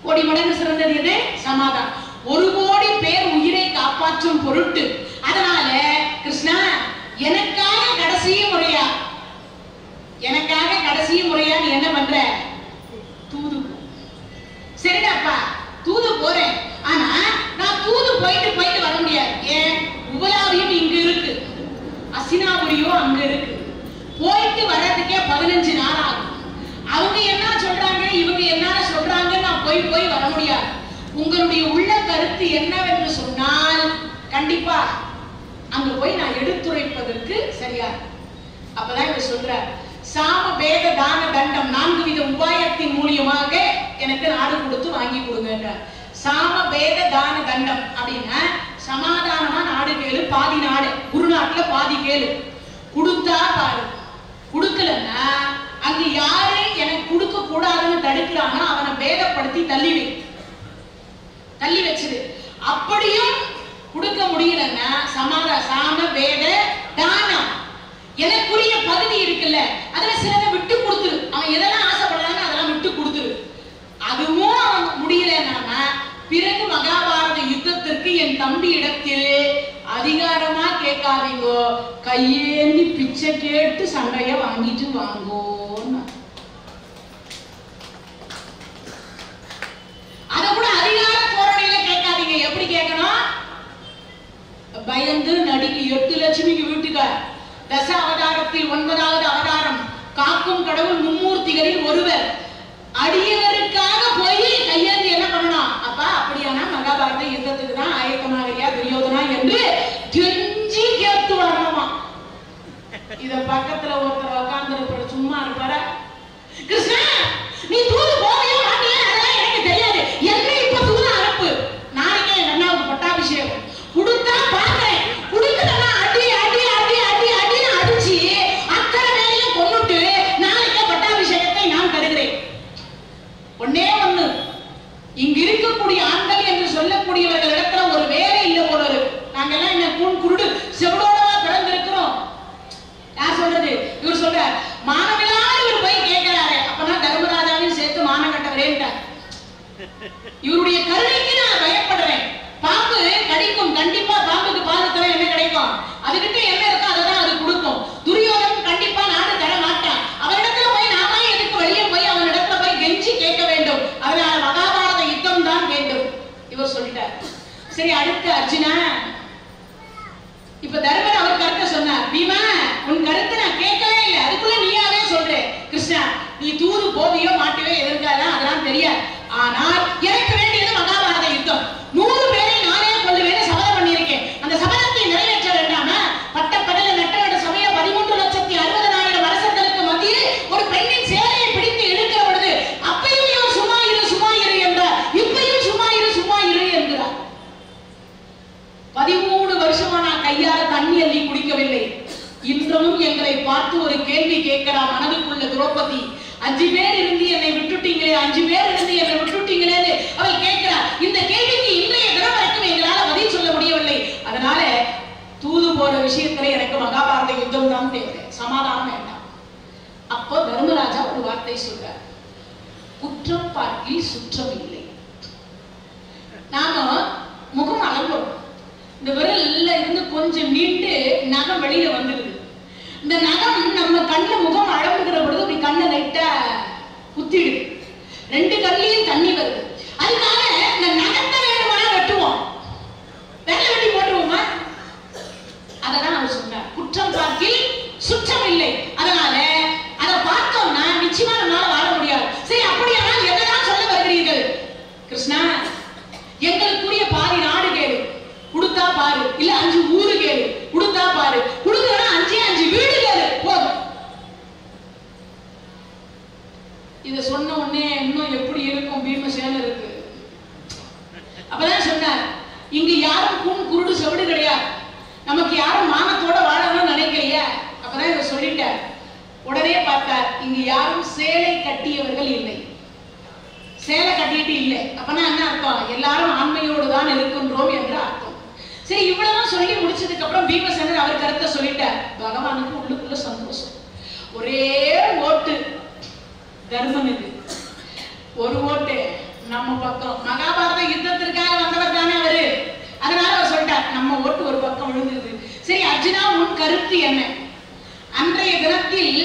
கோடி மடங்கு சிறந்தது எது? சமாதானம். 1 கோடி பேர் உயிரை காப்பாற்றும் பொருட்டு. அதனால கிருஷ்ணா, எனக்காக கடைசி முறையா நீ என்ன பண்ற? தூது. சரிடாப்பா, தூது போறேன். ஆனா நான் தூது போயிட்டு வர முடியாது. ஏன்? உபலாவியும் இங்க இருக்கு, அசினாபுரியும் அங்க இருக்கு. போயிட்டு வர்றதுக்கே 15 நாள் ஆகும். அவங்க என்ன சொல்றாங்க, இவங்க என்ன சொல்றாங்க, நான் போய் வர முடியாது. உங்களுடைய உள்ள கருத்து என்னவென்று சொன்னால் கண்டிப்பா அங்க போய் நான் எடுத்துரைப்பதற்கு சரியா. அப்பதான் இவர் சொல்றார், சாம பேத தான தண்டம் 4 வித உபாயத்தின் மூலியமாக எனக்கு நாடு கொடுத்து வாங்கி கொடுங்க. சாம பேத தான தண்டம் அப்படின்னா சமாதானமா நாடு கேளு, பாதி நாடு, குருநாட்டுல பாதி கேளு, கொடுத்தா பாரு, கொடுக்கலன்னா அங்க யாரு எனக்கு கொடுக்க கூடாதுன்னு தடுக்கிறானோ அவனை பேதப்படுத்தி தள்ளி வச்சிரு. அப்படியும் கொடுக்க முடியலன்னா சாம பேத தானம், எனக்குரிய பகுதி இருக்குல்ல, அதுல சிலதை விட்டு கொடுத்துரு. அவன் எதெல்லாம் ஆசைப்படுறாங்க அதெல்லாம் விட்டு கொடுத்துரு. அதுவும் அவன் முடியலன்னா பிறகு மகாபாரத யுத்தத்திற்கு என் தம்பி இடத்தில் அதிகாரமா கேட்காதீங்கோ, கையேந்தி பிச்சை கேட்டு சண்டைய வாங்கிட்டு வாங்கோன்னு. அத கூட அதிகார தோரணையில கேட்காதீங்க. எப்படி கேட்கணும்? பயந்து நடிக்கு 8 லட்சுமிக்கு வீட்டுக்கார், தச அவதாரத்தில் 9வது அவதாரம், காக்கும் கடவுள் மும்மூர்த்திகளில் ஒருவர், அடியவருக்காக போய் கையேந்தி என்ன பண்ணணும்? அப்பா அப்படியானா மகாபாரத யுத்தத்துக்கு தான் ஆயத்தமாகறியா துரியோதனா என்று கெஞ்சி கேட்டு வரணுமா. இத பக்கத்துல ஒருத்தர் உட்கார்ந்து சும்மா இருப்பார, கிருஷ்ணா நீ தூது போவியா மாட்டியா அதெல்லாம் எனக்கு தெரியாது, என்ன இப்ப தூது அனுப்பு, நாளைக்கே என் அண்ணாவுக்கு பட்டாபிஷேகம், கொடுத்தா பாக்குறேன், கொடுக்கலன்னா அடி அடி அடி அடி அடின்னு அடிச்சு அத்தனை மேலையும் கொண்டுட்டு நாளைக்கே பட்டாபிஷேகத்தை நான் தருகிறேன். ஒன்னே ஒண்ணு, இங்க இருக்கக்கூடிய ஆண்கள் என்று சொல்லக்கூடியவர்கள் இடத்துல ஒரு வேலை இல்லை போல இருக்கு. நாங்க எல்லாம் என்ன கூண் குருடு செவடோடவா பிறந்திருக்கிறோம். யார் சொல்றது? இவர் சொல்றார், மானமில்லாத இவர் போய் கேட்கிறாரு, அப்பதான் தர்மராஜாவையும் சேர்த்து மானம் கட்டவரேன்ட்டார். இவருடைய கருணைக்கு நான் பயப்படுறேன். பாம்பு கடிக்கும், கண்டிப்பா பாம்புக்கு பால் தர என்ன கிடைக்கும்? அதுகிட்ட என்ன இருக்கோ அதை தான் அது கொடுக்கும். துரியோதனும் கண்டிப்பா நாடு தர இவர் சொல்லிட்டார். சரி, அடுத்து அர்ஜுனா. இப்ப தர்மன் அவர் கருத்தை சொன்னார். பீமா, உன் கருத்தை நான் கேட்கவே இல்லை, அதுக்குள்ள நீயாவே சொல்ற. கிருஷ்ணா, நீ தூது போவியோ மாட்டியோ எதிர்க்காதான், அதெல்லாம் தெரியாது. ஆனால் எனக்கு வேண்டியது மகாபாரத யுத்தம். 100 பேரை நானே கொல்லுவேன்னு சபதம் பண்ணியிருக்கேன். அந்த சபதத்தை நிறைவேற்ற வேண்டாமா? பட்டப்பகல நட்டவட சமய 13,60,000 அரசர்களுக்கு மத்தியில் ஒரு பெண்ணின் சேலையை பிடித்து இழுக்கிற பொழுது அப்பையும் சும்மா இரு சும்மா இரு என்றார், இப்பையும் சும்மா இரு சும்மா இரு என்கிறார். 13 வருஷமா நான் கையால தண்ணி அள்ளி குடிக்கவில்லை. இன்றமும் எங்களை பார்த்து ஒரு கேள்வி கேட்கிறார் மனதுக்குள்ள திரௌபதி. 5 பேர் இருந்து என்னை விட்டுட்டீங்களே, 5 பேர் இருந்து என்னை விட்டுட்டீங்களே அவள் கேட்கிறார். இந்த கேள்விக்கு இன்றைய தினம் வரைக்கும் எங்களால பதில் சொல்ல முடியவில்லை. அதனால தூது போற விஷயத்துல எனக்கு மகாபாரத யுத்தம் தான் தேவை, சமாதானம் வேண்டாம். அப்போ தர்மராஜா ஒரு வார்த்தை சொல்றார், குற்றம் பார்க்கில் சுற்றம் இல்லை. நாம முகம் அலம்புறோம், இந்த விரல்ல இருந்து கொஞ்சம் நீண்டு நகம் வெளியில வந்துடுது. இந்த நகம் நம்ம கண்ணுல முகம் அழகுகிற பொழுது அப்படி கண்ணை லைட்டா குத்திடுது, 2 கண்ணிலையும் தண்ணி வருது. அதுக்காக இந்த நகத்தை வேணுமானா வெட்டுவோம், வெள்ளை வெட்டி போட்டுருவோமா? அததான் அவர் சொன்னார், குற்றம் பார்க்கில் சுற்றம் இல்லை. அதனால அதை பார்த்தோம்னா நிச்சயமா நம்மளால வாழ முடியாது. சரி, அப்படியானால் என்னதான் சொல்ல வருகிறீர்கள்? கிருஷ்ணா, எங்களுக்குரிய பாதி நாடு கேளு, கொடுத்தா பாரு, இல்ல 5 ஊரு கேளு, கொடுத்தா பாரு, கொடுக்கறா 5 வீடு கேளு, போதும். இத சொன்ன உடனே இன்னும் எப்படி இருக்கும் பீமசேனருக்கு? அப்பதான் சொன்னார், இங்க யாரும் கூன் குருடு செவிடு கிடையாது, நமக்கு யாரும் மானத்தோட வாழணும்னு நினைக்கலையா? அப்பதான் இத சொல்லிட்டார். உடனே பார்த்தார், இங்க யாரும் சேலை கட்டியவர்கள் இல்லை, சேலை கட்டிட்டு இல்லை. அப்பனா என்ன அர்த்தம்? எல்லாரும் ஆண்மையோடு தான் இருக்கின்றோம் என்று அர்த்தம். சரி, இவ்வளவு சொல்லி முடிச்சதுக்கு அப்புறம் பீமசேனர் அவர் கருத்தை சொல்லிட்டார். பகவானுக்கு உள்ளுக்குள்ள சந்தோஷம். ஒரே ஓட்டு தர்மனுக்கு, ஒரு ஓட்டு நம்ம பக்கம். மகாபாரத யுத்தத்திற்காக வந்தவர் தானே அவரு, அதனால அவர் சொல்லிட்டார், நம்ம ஓட்டு ஒரு பக்கம் விழுந்தது. சரி அர்ஜுனா, உன் கருத்து என்ன? அன்றைய தினத்தில்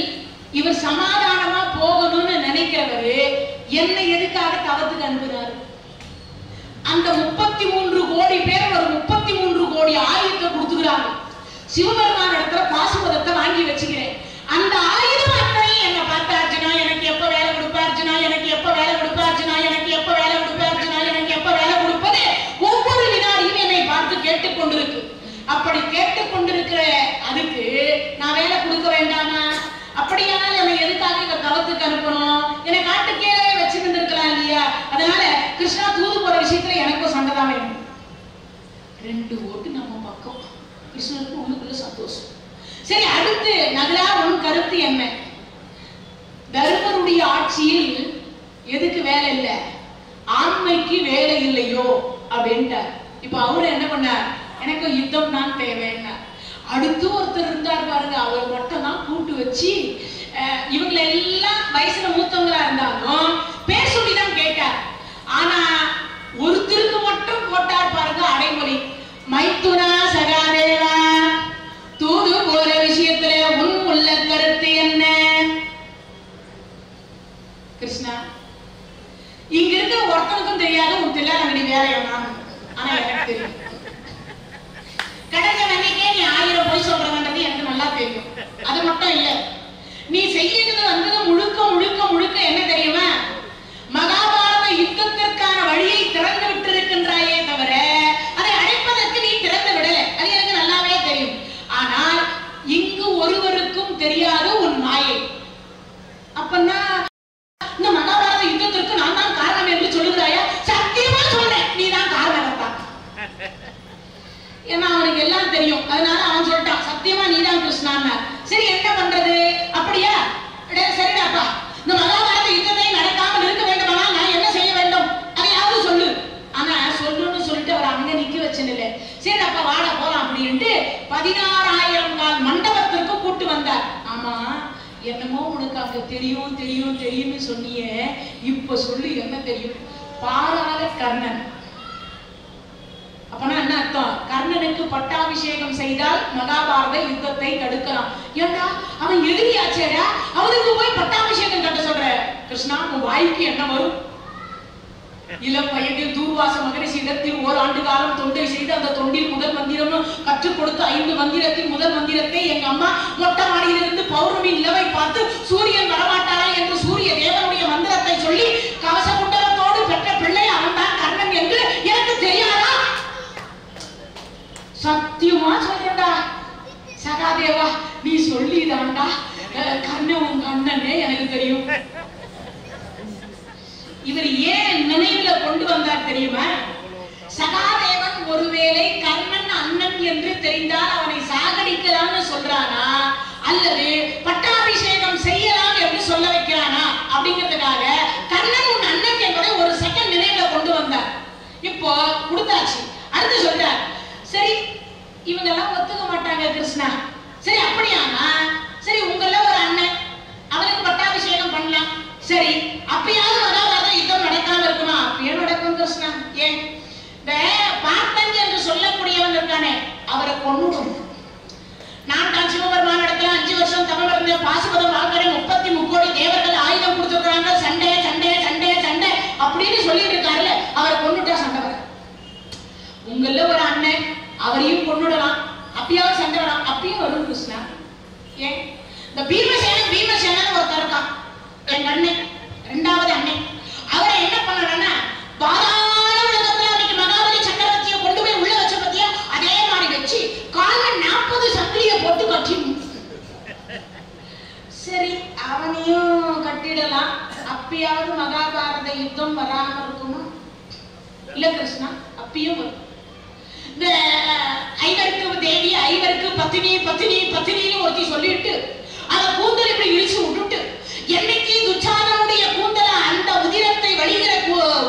இவர் சமாதானமா போகணும்னு நினைக்கிறவரு என்னை எதுக்காக தவத்துக்கு அனுப்புறாரு? அந்த 33 கோடி பேர் ஒரு 33 கோடி ஆயுதத்தை கொடுத்துக்கிறாங்க. சிவபெருமான இடத்துல பாசுபதத்தை வாங்கி வச்சுக்கிறேன். அந்த ஆயுதம் அத்தனையும் என்ன பார்த்த அர்ஜுனா, எனக்கு எப்ப வேலை கொடுப்ப அர்ஜுனா, எனக்கு எப்ப வேலை கொடுப்ப அர்ஜுனா, எனக்கு எப்ப வேலை கொடுப்ப அர்ஜுனா, எனக்கு எப்ப வேலை கொடுப்பது ஒவ்வொரு வினாடியும் என்னை பார்த்து கேட்டுக்கொண்டிருக்கு. அப்படி கேட்டுக்கொண்டிருக்கிற அதுக்கு நான் வேலை கொடுக்க வேண்டாமா? அப்படியானால் என்னை எதுக்காக இந்த தவத்துக்கு அனுப்பணும்? என்னை காட்டுக்கே வச்சுக்கிட்டு இருக்கலாம் இல்லையா? அதனால கிருஷ்ணா, தூது போற விஷயத்துல எனக்கும் சண்டை தான் வேணும். 2 ஓட்டு நம்ம பக்கம். கிருஷ்ணனுக்கு உள்ளுக்குள்ள சந்தோஷம். சரி, அடுத்து நகரா, உன் கருத்து என்ன? தர்மருடைய ஆட்சியில் எதுக்கு வேலை இல்லை? ஆண்மைக்கு வேலை இல்லையோ அப்படின்ட்டார். இப்ப அவரு என்ன பண்ணார்? எனக்கு யுத்தம் தான் தேவைன்னா. அடுத்து ஒருத்தர் இருந்தார் பாருங்க, அவர் மட்டும் தான் கூட்டு வச்சு இவங்களை எல்லாம் வயசுல மூத்தவங்களா இருந்தாலும் பேர் சொல்லிதான் கேட்டார். ஆனா ஒருத்தருக்கு மட்டும் போட்டார் பாருங்க அடைமொழி, மைத்துனா சகாதேவா, தூது போற விஷயத்துல உன் உள்ள கருத்து என்ன? கிருஷ்ணா, இங்க இருக்க ஒருத்தனுக்கும் தெரியாது உன் தில்லாலங்கடி வேற என்ன, ஆனா எனக்கு தெரியும். கடந்த அன்னைக்கே நீ 1000 பொய் சொல்றதுன்றது எனக்கு நல்லா தெரியும். அது மட்டும் இல்ல, நீ செய்யறது வந்தது முழுக்க முழுக்க முழுக்க என்ன தெரியுமா? மகாபாரத யுத்தத்திற்கான வழியை திறந்து விட்டிருக்கின்றாயே தவிர அதை அடைப்பதற்கு நீ திறந்து விடல. அது எனக்கு நல்லாவே தெரியும். ஆனால் இங்கு ஒருவருக்கும் தெரியாது உன் மாயை. அப்பன்னா இந்த மகாபாரத யுத்தத்திற்கு நான் தான் காரணம் என்று சொல்லுகிறாயா? சத்தியமா சொல்றேன், நீ தான் காரணம் தான். ஏன்னா அவனுக்கு எல்லாம் தெரியும். அதனால அவன் சொல்லிட்டான், சத்தியமா நீதான் கிருஷ்ணான்னா. சரி, என்ன பண்றது? அப்படியா? சரிடாப்பா, இந்த மகாபாரத யுத்தத்தை நடக்காமல் இருக்க வேண்டுமானா நான் என்ன செய்ய வேண்டும்? அதையாவது சொல்லு. ஆனா சொல்லுன்னு சொல்லிட்டு அவர் அங்க நிக்க வச்சனில்ல. சரி அப்பா, வாட போலாம் அப்படின்ட்டு 16,000 கால் மண்டபத்திற்கு கூட்டு வந்தார். ஆமா, என்னமோ உனக்கு அங்க தெரியும் தெரியும் தெரியும்னு சொன்னியே, இப்ப சொல்லு என்ன தெரியும்? பாராத கர்ணன். அப்பனா என்ன அர்த்தம்? கர்ணனுக்கு பட்டாபிஷேகம் செய்தால் மகாபாரத யுத்தத்தை தடுக்கலாம். ஏண்டா அவன் எதிரியாச்சேடா, அவனுக்கு போய் பட்டாபிஷேகம் கட்ட சொல்ற? கிருஷ்ணா, உன் வாய்க்கு என்ன வரும்? இளம் வயதில் தூர்வாச மகரிஷி இடத்தில் ஓராண்டு காலம் தொண்டை செய்து அந்த தொண்டில் முதல் மந்திரம் கற்றுக் கொடுத்து 5 மந்திரத்தில் முதல் மந்திரத்தை எங்க அம்மா மொட்டை மாடியிலிருந்து பௌர்ணமி நிலவை பார்த்து சூரியன் வரமாட்டாரா என்று சூரிய தேவனுடைய மந்திரத்தை சொல்லி கவச குண்டலத்தோடு பெற்ற பிள்ளை அவன் தான் கர்ணன் என்று எனக்கு தெரியாதா? சத்தியமா சொல்றா சகாதேவா, நீ சொல்லிதாண்டா கண்ணன் கண்ணனே எனக்கு தெரியும். இவர் ஏன் நினைவுல கொண்டு வந்தார் தெரியுமா? சகாதேவன் ஒருவேளை கர்ணன் அண்ணன் என்று தெரிந்தால் அவனை சாகடிக்கலாம்னு சொல்றானா அல்லது பட்டாபிஷேகம் செய்யலாம் என்று சொல்ல வைக்கிறானா அப்படிங்கிறதுக்காக கர்ணன் உன் அண்ணன் என்பதை ஒரு செகண்ட் நினைவுல கொண்டு வந்தார். இப்போ கொடுத்தாச்சு. அடுத்து சொல்றார், சரி இவங்க எல்லாம் ஒத்துக்க மாட்டாங்க கிருஷ்ணா, சரி அப்படியானா சரி உங்கள ஒரு அண்ணன் அவனுக்கு பட்டாபிஷேகம் பண்ணலாம், சரி அப்பயாவது மகாபாரத யுத்தம் நடக்காம இருக்குமா? அப்பயும் நடக்கும் கிருஷ்ணா. ஏன் இந்த பார்த்தன் என்று சொல்லக்கூடியவன் இருக்கானே அவரை கொன்னுடும். நான் தான் சிவபெருமான இடத்துல 5 வருஷம் தமிழ் இருந்த பாசுபதம் வாழ்க்கை 33 கோடி தேவர்கள் ஆயுதம் கொடுத்துருக்காங்க, சண்டை சண்டை சண்டை சண்டை அப்படின்னு சொல்லிட்டு இருக்காருல்ல, அவரை கொன்னுட்டா சண்டை வர. உங்கள ஒரு அண்ணன் அவரையும் கொன்னுடலாம், அப்பயாவது சண்டை வரலாம், அப்பயும் வரும் கிருஷ்ணா. ஏன் இந்த பீமசேனன் ஒருத்தர் இருக்கான், என் அண்ணன், 2வது அண்ணன். அவரை என்ன பண்ணணும்னா பாதாள உலகத்துல அன்னைக்கு மகாபலி சக்கரவர்த்தியை கொண்டு போய் உள்ள வச்ச பத்தியா அதே மாதிரி வச்சு கால 40 சங்கிலிய போட்டு கட்டி. சரி அவனையும் கட்டிடலாம், அப்பயாவது மகாபாரத யுத்தம் வராம இருக்குமா? இல்ல கிருஷ்ணா, அப்பயும் வரும். இந்த ஐவருக்கு தேவி, ஐவருக்கு பத்தினி பத்தினி பத்தினின்னு ஒருத்தி சொல்லிட்டு அத கூந்தல் இப்படி இழிச்சு விட்டுட்டு என்னைக்கு துச்சாதனுடைய கூந்தல அந்த உதிரத்தை வழிகிற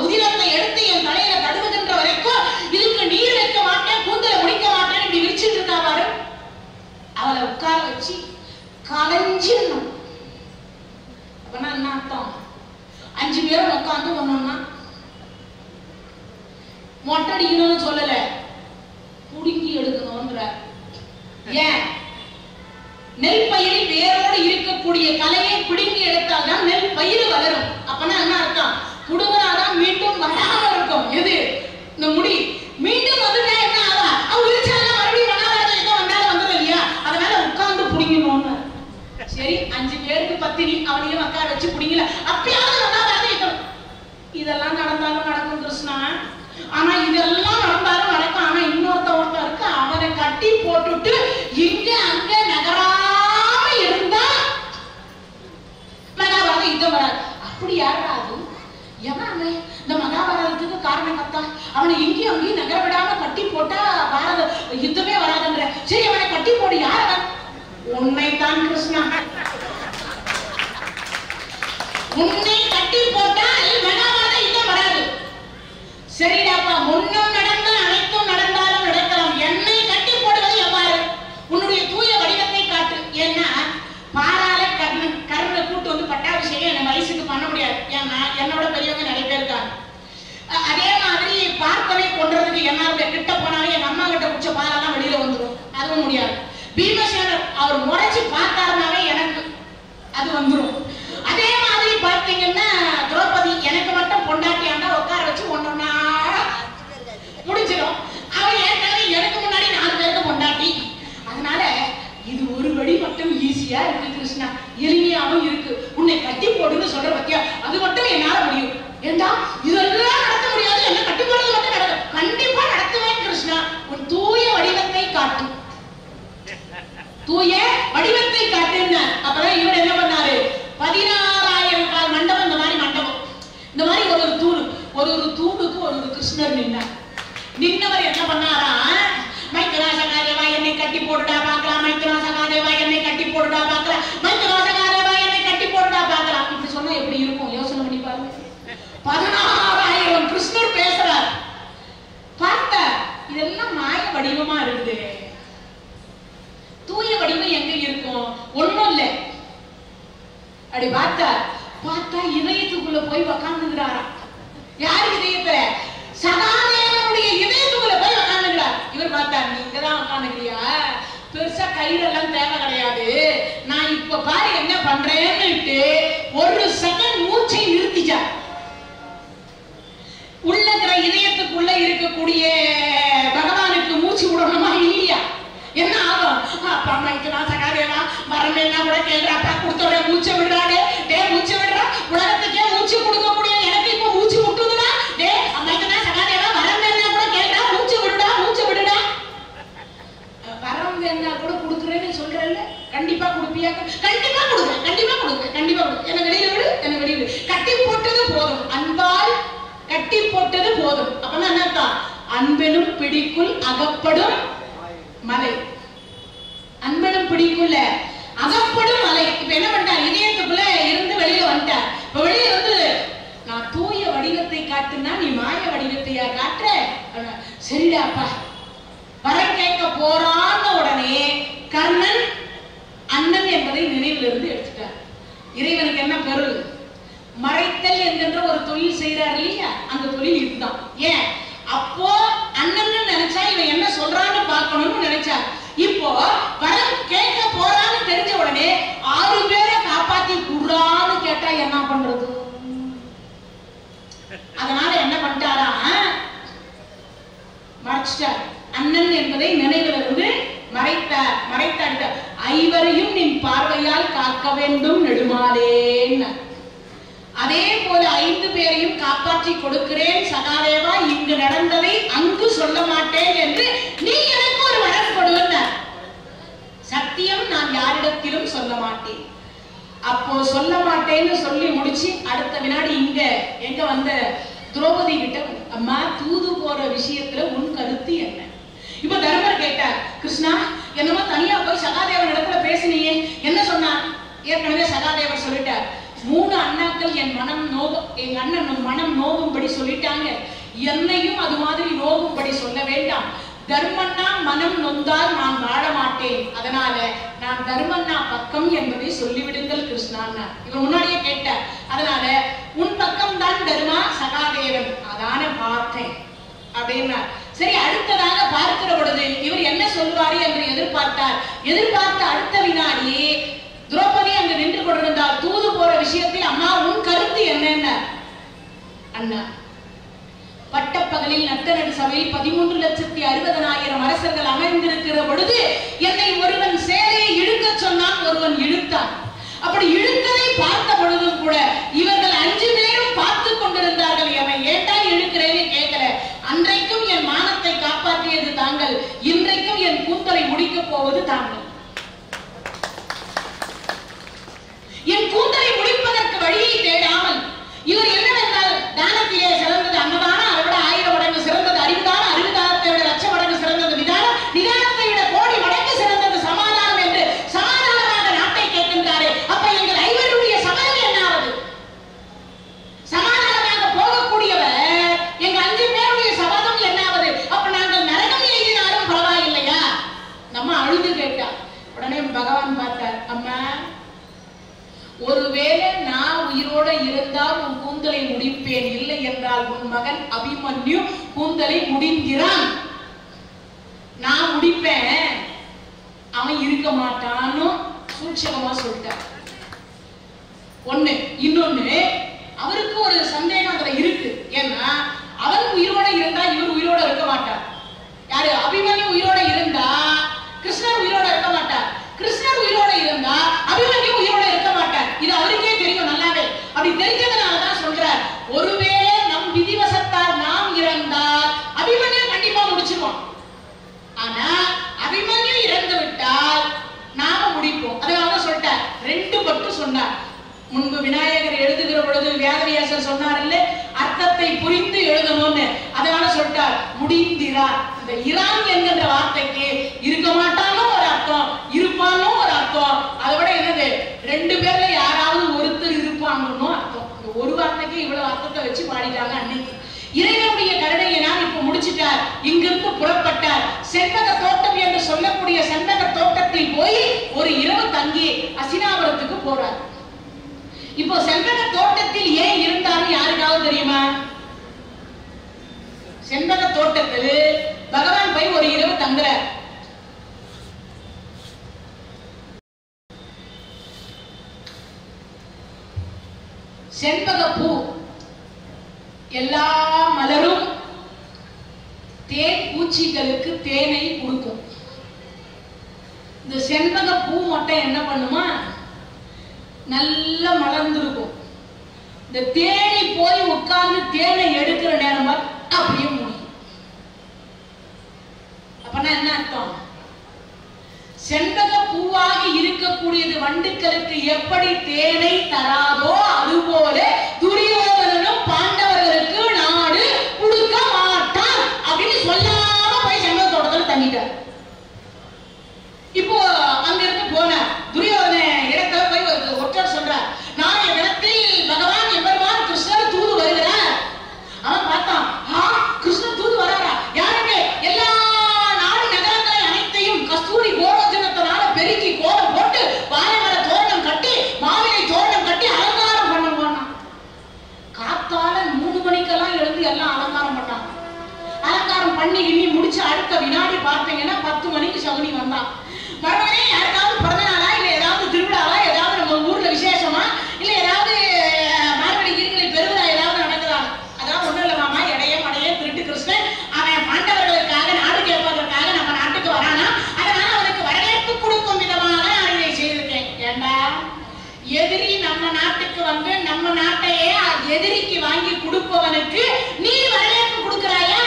உதிரத்தை எடுத்து என் தலையில தடுவுகின்ற வரைக்கும் இதுக்கு நீர் வைக்க மாட்டேன், கூந்தல முடிக்க மாட்டேன் இப்படி விரிச்சுட்டு இருக்கா பாரு. அவளை உட்கார வச்சு கலைஞ்சிடணும். அப்படின்னா என்ன அர்த்தம்? 5 பேரும் உட்காந்து பண்ணோம்னா மொட்டடிக்கணும்னு சொல்லல, புடுங்கி எடுக்கணும்ன்ற. ஏன்? நெல் பயிரில் வேரோடு இருக்கக்கூடிய கலையை பிடுங்கி எடுத்தால்தான் நெல் பயிர் வளரும். அப்பனா என்ன அர்த்தம்? புடுங்கினாதான் மீண்டும் வராம இருக்கும். எது? இந்த முடி மீண்டும் வந்துட்டா என்ன ஆகும்? அவ விரிச்சாலும் மறுபடியும் வராத ஏதோ வந்தாலும் வந்தது இல்லையா, அதனால உட்கார்ந்து புடிங்கணும்னு. சரி 5 பேருக்கு பத்தினி, அவனையும் உட்கார வச்சு புடிங்கல, அப்பயாவது வந்தாலும் இதெல்லாம் நடந்தாலும் நடக்கும் கிருஷ்ணா. ஆனா இதெல்லாம் நடந்தாலும் நடக்கும். ஆனா ஒருத்தன் இருக்கு, அவனை கட்டி போட்டுட்டு இங்க அங்க நகராம இருந்தா மகாபாரத யுத்தம் வராது. அப்படி யாரா அது? எவன் இந்த மகாபாரதத்துக்கு காரணம் கத்தா? அவனை இங்கேயும் அங்கேயும் நகர விடாம கட்டி போட்டா பாரத யுத்தமே வராதுன்ற. சரி அவனை கட்டி போடு. யார் அவன்? உன்னைத்தான் கிருஷ்ணா. உன்னை கட்டி போட்டால் மகாபாரத யுத்தம் வராது. சரிடாப்பா, முன்னும் நடந்தால் அனைத்தும் நடந்தாலும் நடக்கலாம். என்னை கட்டி போடுவது எவ்வாறு? உன்னுடைய தூய வடிவத்தை காட்டு. ஏன்னா பாராள கருணை கூட்டு வந்து பட்டாபிஷேகம் என்ன வயசுக்கு பண்ண முடியாது. ஏன்னா என்னோட பெரியவங்க நிறைய பேர் இருக்காங்க. அதே மாதிரி பார்த்தனை கொன்றதுக்கு என்ன கிட்ட போனாலும் எங்க அம்மா கிட்ட குடிச்ச பாலெல்லாம் வெளியில வந்துடும். அதுவும் முடியாது. பீமசேனர் அவர் முறைச்சு பார்த்தாருனாவே எனக்கு அது வந்துடும். அதே மாதிரி பார்த்தீங்கன்னா திரௌபதி எனக்கு மட்டும் பொண்டாட்டியாண்டா உட்கார வச்சு ஒன்னொன்னா முடிச்சிடும். அவன் ஏற்கனவே எனக்கு முன்னாடி 4 பேருக்கு பொண்டாட்டி. அதனால இது ஒரு வழி மட்டும் ஈஸியா இருக்கு கிருஷ்ணா, எளிமையாவும் இருக்கு. உன்னை கட்டி போடுன்னு சொல்ற பத்தியா, அது மட்டும் என்னால முடியும். ஏண்டா இதெல்லாம் நடத்த முடியாது, என்ன கட்டி போடுறது மட்டும் நடக்கும். கண்டிப்பா நடத்துவேன் கிருஷ்ணா. உன் தூய வடிவத்தை காட்டு, தூய வடிவத்தை காட்டுன்னு. அப்பதான் இவர் என்ன பண்ணாரு? 16,000 கால் மண்டபம், இந்த மாதிரி மண்டபம், இந்த மாதிரி ஒரு தூணு, ஒரு தூணுக்கு ஒரு கிருஷ்ணர் நின்னார். நின்னவர் என்ன பண்ணாரா? மைத்ரா சகாதேவா என்னை கட்டி போடுடா பார்க்கலாம், மைத்ரா சகாதேவா என்னை கட்டி போடுடா பார்க்கலாம், மைத்ரா சகாதேவா என்னை கட்டி போடுடா பார்க்கலாம். இப்படி சொன்னா எப்படி இருக்கும்? யோசனை பண்ணி பாருங்க. 16,000 கிருஷ்ணர் பேசுறார். பார்த்த இதெல்லாம் மாய வடிவமா இருக்குது. தூய வடிவம் எங்க இருக்கும்? ஒண்ணும் இல்லை. அப்படி பார்த்தா இதயத்துக்குள்ள போய் உக்காந்துக்கிறாரா. யார் இதயத்துல? சகாதேவனுடைய இதயத்துக்குள்ள போய் உக்காந்துக்கிறார். இவர் பார்த்தார், நீ இங்கதான் உக்காந்துக்கிறியா? பெருசா கையிலெல்லாம் தேவை கிடையாது. நான் இப்ப பாரு என்ன பண்றேன்னு ஒரு செகண்ட் மூச்சை நிறுத்திச்சார். உள்ளகிற இதயத்துக்கு இதுக்குள்ள இருக்கக்கூடிய பகவானுக்கு மூச்சு விடணுமா இல்லையா? என்ன ஆகும்? அப்பா அம்மாக்கு நான் சகாதேவா வரமேன்னா கூட கேட்கிறாப்பா, கொடுத்தோட மூச்சை விடுறாடே, டே மூச்சை விடுறா, உலகத்துக்கே மூச்சு கொடுக்கக்கூடிய எனக்கு இப்ப மூச்சு விட்டுதுனா, டே அம்மாக்கு நான் சகாதேவா வரமேன்னா கூட கேட்கிறா, மூச்சு விடுடா மூச்சு விடுடா. வரம் வேணா கூட கொடுக்குறேன்னு சொல்றேன்ல, கண்டிப்பா கொடுப்பியா? கண்டிப்பா கொடுக்குறேன், கண்டிப்பா கொடுக்குறேன், கண்டிப்பா கொடுக்குறேன். என்ன வெளியில விடு, என்ன வெளியில விடு. கட்டி போட்டது போதும், அன்பால் கட்டி போட்டது போதும். அப்பனா என்ன அர்த்தம்? அன்பெனும் பிடிக்குள் அகப்படும் மலை, அன்பெனும் பிடிக்குள்ள அகப்படும் மலை. இப்ப என்ன பண்ணிட்டார்? இதயத்துக்குள்ள இருந்து வெளியில வந்துட்டார். இப்ப வெளியில வந்து நான் தூய வடிவத்தை காட்டுனா நீ மாய வடிவத்தையா காட்டுற? சரிடாப்பா வர கேட்க போறான்னு உடனே கர்ணன் அண்ணன் என்பதை நினைவில் இருந்து எடுத்துட்டார். இறைவனுக்கு என்ன பொருள்? மறைத்தல் என்கின்ற ஒரு தொழில் செய்யறாரு இல்லையா, அந்த தொழில் இதுதான். ஏன் அப்போ அண்ணன் நினைச்சா இவன் என்ன சொல்றான்னு பார்க்கணும்னு நினைச்சார். இப்போ வரம் கேட்க போறான்னு தெரிஞ்ச உடனே 6 பேரை காப்பாத்தி குடுறான்னு கேட்டா என்ன பண்றது? அதனால என்ன பண்ணிட்டாரா? மறைச்சிட்டார். அண்ணன் என்பதை நினைவில் இருந்து மறைத்தார். மறைத்தார். ஐவரையும் நின் பார்வையால் காக்க வேண்டும் நெடுமாலேன்னு. அதே போல 5 பேரையும் காப்பாற்றி கொடுக்கிறேன் சகாதேவா, இங்கு நடந்ததை அங்கு சொல்ல மாட்டேன் என்று நீ எனக்கு ஒரு வரம் கொடுவன்னார். சத்தியம் நான் யாரிடத்திலும் சொல்ல மாட்டேன். அப்போ சொல்ல மாட்டேன்னு சொல்லி முடிச்சு அடுத்த வினாடி இங்க எங்க வந்த திரௌபதி கிட்ட, அம்மா தூது போற விஷயத்துல உன் கருத்து என்ன? இப்ப தர்மர் கேட்டார், கிருஷ்ணா என்னமோ தனியா போய் சகாதேவன் இடத்துல பேசினியே, என்ன சொன்னார்? ஏற்கனவே சகாதேவர் சொல்லிட்டார், 3 அண்ணாக்கள் என் மனம் நோகும், எங்க அண்ணன் மனம் நோகும்படி சொல்லிட்டாங்க, என்னையும் அது மாதிரி நோகும்படி சொல்ல வேண்டாம். தர்மண்ணா மனம் நொந்தால் நான் வாழ மாட்டேன், அதனால நான் தர்மண்ணா பக்கம் என்பதை சொல்லிவிடுங்கள் கிருஷ்ணா. இவர் முன்னாடியே கேட்டார். அதனால உன் பக்கம் தான் தர்மா சகாதேவன், அதான பார்த்தேன் அப்படின்னா. சரி, அடுத்ததாக பார்க்கிற பொழுது இவர் என்ன சொல்வாரு என்று எதிர்பார்த்தார். எதிர்பார்த்த அடுத்த வினாடி திரௌபதி அங்கு நின்று கொண்டிருந்தார். தூது போற விஷயத்தில் அம்மா உன் கருத்து என்ன? அண்ணா பட்டப்பகலில் நட்டநடு சபையில் 13,60,000 அரசர்கள் அமர்ந்திருக்கிற பொழுது என்னை ஒருவன் சேலையை இழுக்க சொன்னான், ஒருவன் இழுத்தான். அப்படி இழுத்ததை பார்த்த பொழுதும் கூட இவர்கள் 5 பேரும் பார்த்து கொண்டிருந்தார்கள். அவன் ஏட்டா இழுக்கிறேன்னு கேட்கல. அன்றைக்கும் என் மானத்தை காப்பாற்றியது தாங்கள், இன்றைக்கும் என் கூந்தலை முடிக்க போவது தாங்கள். என் கூந்தலை முடிப்பதற்கு வழியை தேடாமல் இவர் என்னவென்றால் தானத்திலே சிறந்தது அன்னதானம், அதை விட 1000 மடங்கு சிறந்தது அறிவுதானம், அறிவுதானத்தை விட 1,00,000 மடங்கு சிறந்தது நிதானம், நிதானத்தை விட கோடி மடங்கு சிறந்தது சமாதானம் என்று சமாதானமாக நாட்டை கேட்கின்றாரே. அப்ப எங்கள் 5 சபதம் என்னாவது? சமாதானமாக போகக்கூடியவர் எங்க 5 பேருடைய சபதம் என்னாவது? அப்ப நாங்கள் நரகம் எழுதினாலும் பரவாயில்லையா? நம்ம அழுது கேட்டா. உடனே பகவான் பார்த்தார், அம்மா ஒருவேளை நான் உயிரோட இருந்தால் உன் கூந்தலை முடிப்பேன், இல்லை என்றால் உன் மகன் அபிமன்யு கூந்தலை முடிங்கிறான், நான் முடிப்பேன், அவன் இருக்க மாட்டான்னு சூட்சகமா சொல்லிட்டார். ஒண்ணு. இன்னொன்னு, அவருக்கு ஒரு சந்தேகம் அதுல இருக்கு. ஏன்னா அவன் உயிரோட இருந்தா இவர் உயிரோட இருக்க மாட்டார். யாரு? அபிமன்யு உயிரோட இருந்தா கிருஷ்ணர் உயிரோட இருக்க மாட்டார். கிருஷ்ணர் உயிரோட இருந்தா அபிமன்யு உயிரோட இருக்க மாட்டார். இது அவருக்கே தெரியும் நல்லாவே. அப்படி தெரிஞ்சதுனாலதான் சொல்றார், ஒருவேளை நம் விதிவசத்தால் நாம் இறந்தால் அபிமன்யு கண்டிப்பா முடிச்சிருவோம். ஆனா அபிமன்யு இறந்து விட்டால் நாம முடிப்போம். அதனால சொல்லிட்டார். 2 பட்டு சொன்னார். முன்பு விநாயகர் எழுதுகிற பொழுது வேதவியாசர் சொன்னார் இல்ல, அர்த்தத்தை புரிந்து எழுதணும்னு. அதனால சொல்லிட்டார் முடிந்திரார். இந்த இரான் என்கின்ற வார்த்தைக்கு இருக்க மாட்டாலும் ஒரு அர்த்தம், இருப்பாலும் ஒரு அர்த்தம். அதை விட என்னது, 2 பேர்ல யாராவது ஒருத்தர் இருப்பாங்கன்னு அர்த்தம். இந்த ஒரு வார்த்தைக்கு இவ்வளவு அர்த்தத்தை வச்சு பாடிட்டாங்க அன்னைக்கு. இறைவனுடைய கருணையை நான் இப்ப முடிச்சிட்டார். இங்கிருந்து புறப்பட்டார். செண்பக தோட்டம் என்று சொல்லக்கூடிய செண்பக தோட்டத்தில் போய் ஒரு இரவு தங்கி அசினாபுரத்துக்கு போறார். இப்போ செண்பக தோட்டத்தில் ஏன் இருந்தாலும் யாருக்காவது தெரியுமா? செண்பக தோட்டத்தில் பகவான் போய் ஒரு இரவு தங்குறார். செண்பக பூ எல்லா மலரும் பூச்சிகளுக்கு தேனை கொடுக்கும். இந்த செண்பக பூ மட்டும் என்ன பண்ணுமா, நல்லா மலர்ந்துருக்கும். இந்த தேனி போய் உட்கார்ந்து தேனை எடுக்கிற நேரம் அப்படியே முடியும். அப்பனா என்ன அர்த்தம்? செண்பக பூவாக இருக்கக்கூடியது வண்டுகளுக்கு எப்படி தேனை தராதோ அதுபோல துரியோதனனும் பாண்டவர்களுக்கு நாடு கொடுக்க மாட்டான் அப்படின்னு சொல்லாம போய் செண்பக தோட்டத்தில் தங்கிட்டார். இப்போ அங்க இருந்து போனார். துரியோதன இடத்துல போய் ஒற்றர் சொல்றார், நாளைய தினத்தில் பகவான் எம்பெருமான் கிருஷ்ணர் தூது வருகிறார். அவன் பார்த்தான், கிருஷ்ணர் தூது வராரா? யாருக்கு? எல்லா நாடு நகரங்களை அனைத்தையும் கஸ்தூரி கோரோஜனத்தினால பெருக்கி கோலம் போட்டு வாழைமர தோரணம் கட்டி மாவிலை தோரணம் கட்டி அலங்காரம் பண்ண போனான். காத்தால 3 மணிக்கெல்லாம் எழுந்து எல்லாம் அலங்காரம் பண்ணாங்க. அலங்காரம் பண்ணி இனி முடிச்சு அடுத்த வினாடி பார்த்தீங்கன்னா 10 மணிக்கு சகுனி வந்தான். மறுபடியும் யாருக்காவது பிறந்த நாளா, இல்ல ஏதாவது திருவிழாவா, ஏதாவது நம்ம ஊர்ல விசேஷமா, இல்ல ஏதாவது மார்கழி கீர்களை பெருவிழா ஏதாவது நடக்குதா? அதான் ஒண்ணும் இல்ல மாமா, இடையே மடையே திருட்டு கிருஷ்ணன் அவன் பாண்டவர்களுக்காக நாடு கேட்பதற்காக நம்ம நாட்டுக்கு வரானா, அதனால அவனுக்கு வரவேற்பு கொடுக்கும் விதமாக நான் இதை செய்திருக்கேன். ஏண்டா, எதிரி நம்ம நாட்டுக்கு வந்து நம்ம நாட்டையே எதிரிக்கு வாங்கி கொடுப்பவனுக்கு நீ வரவேற்பு கொடுக்கிறாயா?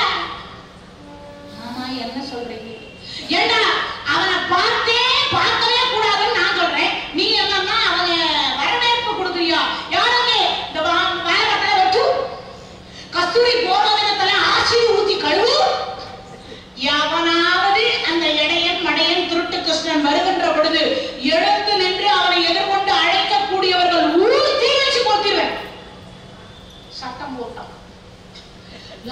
ஆமா, என்ன சொல்றீங்க? ஏண்டா, அவனை பார்க்கவே கூடாதுன்னு நான் சொல்றேன். நீ என்னன்னா அவனை வரவேற்பு கொடுக்குறியா? யாருங்க இந்த வேலை வச்சு கஸ்தூரி கோரோஜனத்துல ஆசிரி ஊத்தி கழுவு. எவனாவது அந்த இடையன் மடையன் திருட்டு கிருஷ்ணன் வருகின்ற பொழுது எழுந்து நின்று அவனை எதிர்கொண்டு அழைக்கக்கூடியவர்கள் ஊர் தீ வச்சு போத்திடுவேன். சட்டம் போட்டான்.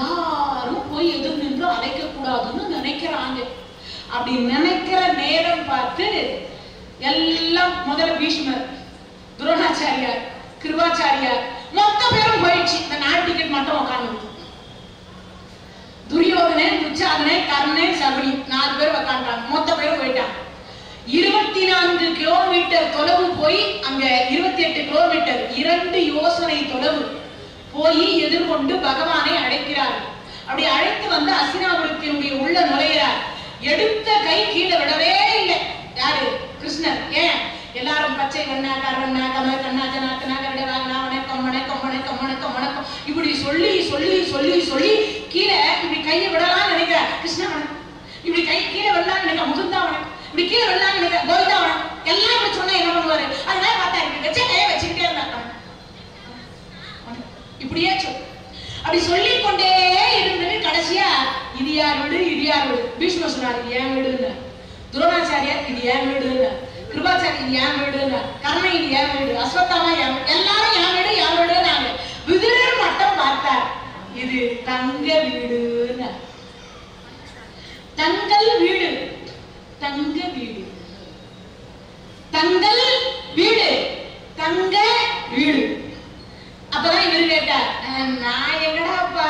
யாரும் போய் எதிர் நின்று அழைக்க கூடாதுன்னு நினைக்கிறாங்க. அப்படி நினைக்கிற நேரம் பார்த்து எல்லாம் முதல்ல பீஷ்மர், துரோணாச்சாரியார், கிருபாச்சாரியார் மொத்த பேரும் போயிடுச்சு. இந்த நாடு டிக்கெட் மட்டும் உட்காந்து துரியோதனன், துச்சாதனன், கர்ணன், சகுனி 4 பேர் உட்காந்துட்டாங்க. மொத்த பேரும் போயிட்டாங்க. 24 கிலோமீட்டர் தொலைவு போய் அங்க 28 கிலோமீட்டர் 2 யோசனை தொலைவு போய் எதிர்கொண்டு பகவானை அழைக்கிறார். அப்படி அழைத்து வந்து அஸ்தினாபுரத்தினுடைய உள்ள நுழைகிறார். எடுத்த கை கீழே விடவே இல்லை. யாரு? கிருஷ்ணர். ஏன்? எல்லாரும் பச்சை கண்ணா, கர்வண்ணா, கமல கண்ணா, ஜனாத்தனா, கரடவாகனா, வணக்கம் வணக்கம் வணக்கம் வணக்கம் வணக்கம் இப்படி சொல்லி சொல்லி சொல்லி சொல்லி கீழே இப்படி கையை விடலாம் நினைக்கிறார். கிருஷ்ணா வணக்கம், இப்படி கை கீழே விடலாம் நினைக்க முகுந்தா வணக்கம், இப்படி கீழே விடலாம் நினைக்க கோவிந்தா வணக்கம், எல்லாம் இப்படி சொன்னா என்ன பண்ணுவாரு? அதனால பார்த்தா இப்படி வச்ச கையை வச்சுக்கிட்டே இருந்தாங்க. இப்படியே சொல் அப்படி சொல்லிக் கொண்டே இருந்தது. கடைசியா இது யார் வீடு, இது யார் வீடு? பீஷ்மர் சொன்னார், இது ஏன் வீடுன்னு. துரோணாச்சாரியார், இது ஏன் வீடுன்னு. கிருபாச்சாரி, இது ஏன் வீடுன்னு. கர்ணன், இது ஏன் வீடு. அஸ்வத்தாமா, எல்லாரும் என் வீடு என் வீடுன்னாங்க. விதுரர் மட்டும் பார்த்தார், இது தங்க வீடுன்னு. தங்கள் வீடு, தங்க வீடு, தங்கள் வீடு, தங்க வீடு. அப்பதான் இவரு கேட்டார், நான் எங்கடாப்பா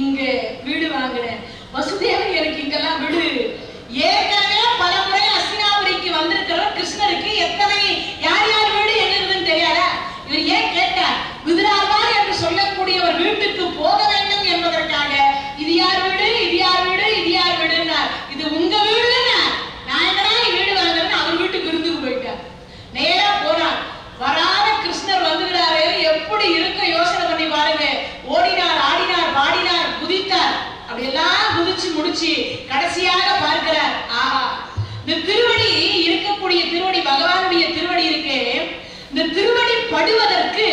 இங்க வீடு வாங்கினேன், வசுதேவன் எனக்கு இங்கெல்லாம் வீடு. ஏற்கனவே பல முறை அஸ்தினாபுரிக்கு வந்திருக்கிற கிருஷ்ணருக்கு எத்தனை யார் யார் வீடு எங்கிறதுன்னு தெரியாத. இவர் ஏன் கேட்டார்? விதுராபார் என்று சொல்லக்கூடிய ஒரு வீட்டுக்கு போக வேண்டும் என்பதற்காக இது யார் வீடு, இது யார் வீடு, இது யார் வீடுன்னார். இது உங்க வீடுன்னா நான் எங்கடா வீடு வாங்குறேன்னு அவர் வீட்டுக்கு விருந்துக்கு போயிட்டார். நேரா போனார். வராத கிருஷ்ணர் வந்துகிறாரு, எப்படி இருக்க யோசனை பண்ணி பாருங்க. ஓடினார், ஆடினார், பாடினார், குதித்தார். அப்படி எல்லாம் குதிச்சு முடிச்சு கடைசியாக பார்க்கிறார், ஆஹா, இந்த திருவடி இருக்கக்கூடிய திருவடி, பகவானுடைய திருவடி இருக்கு. இந்த திருவடி படுவதற்கு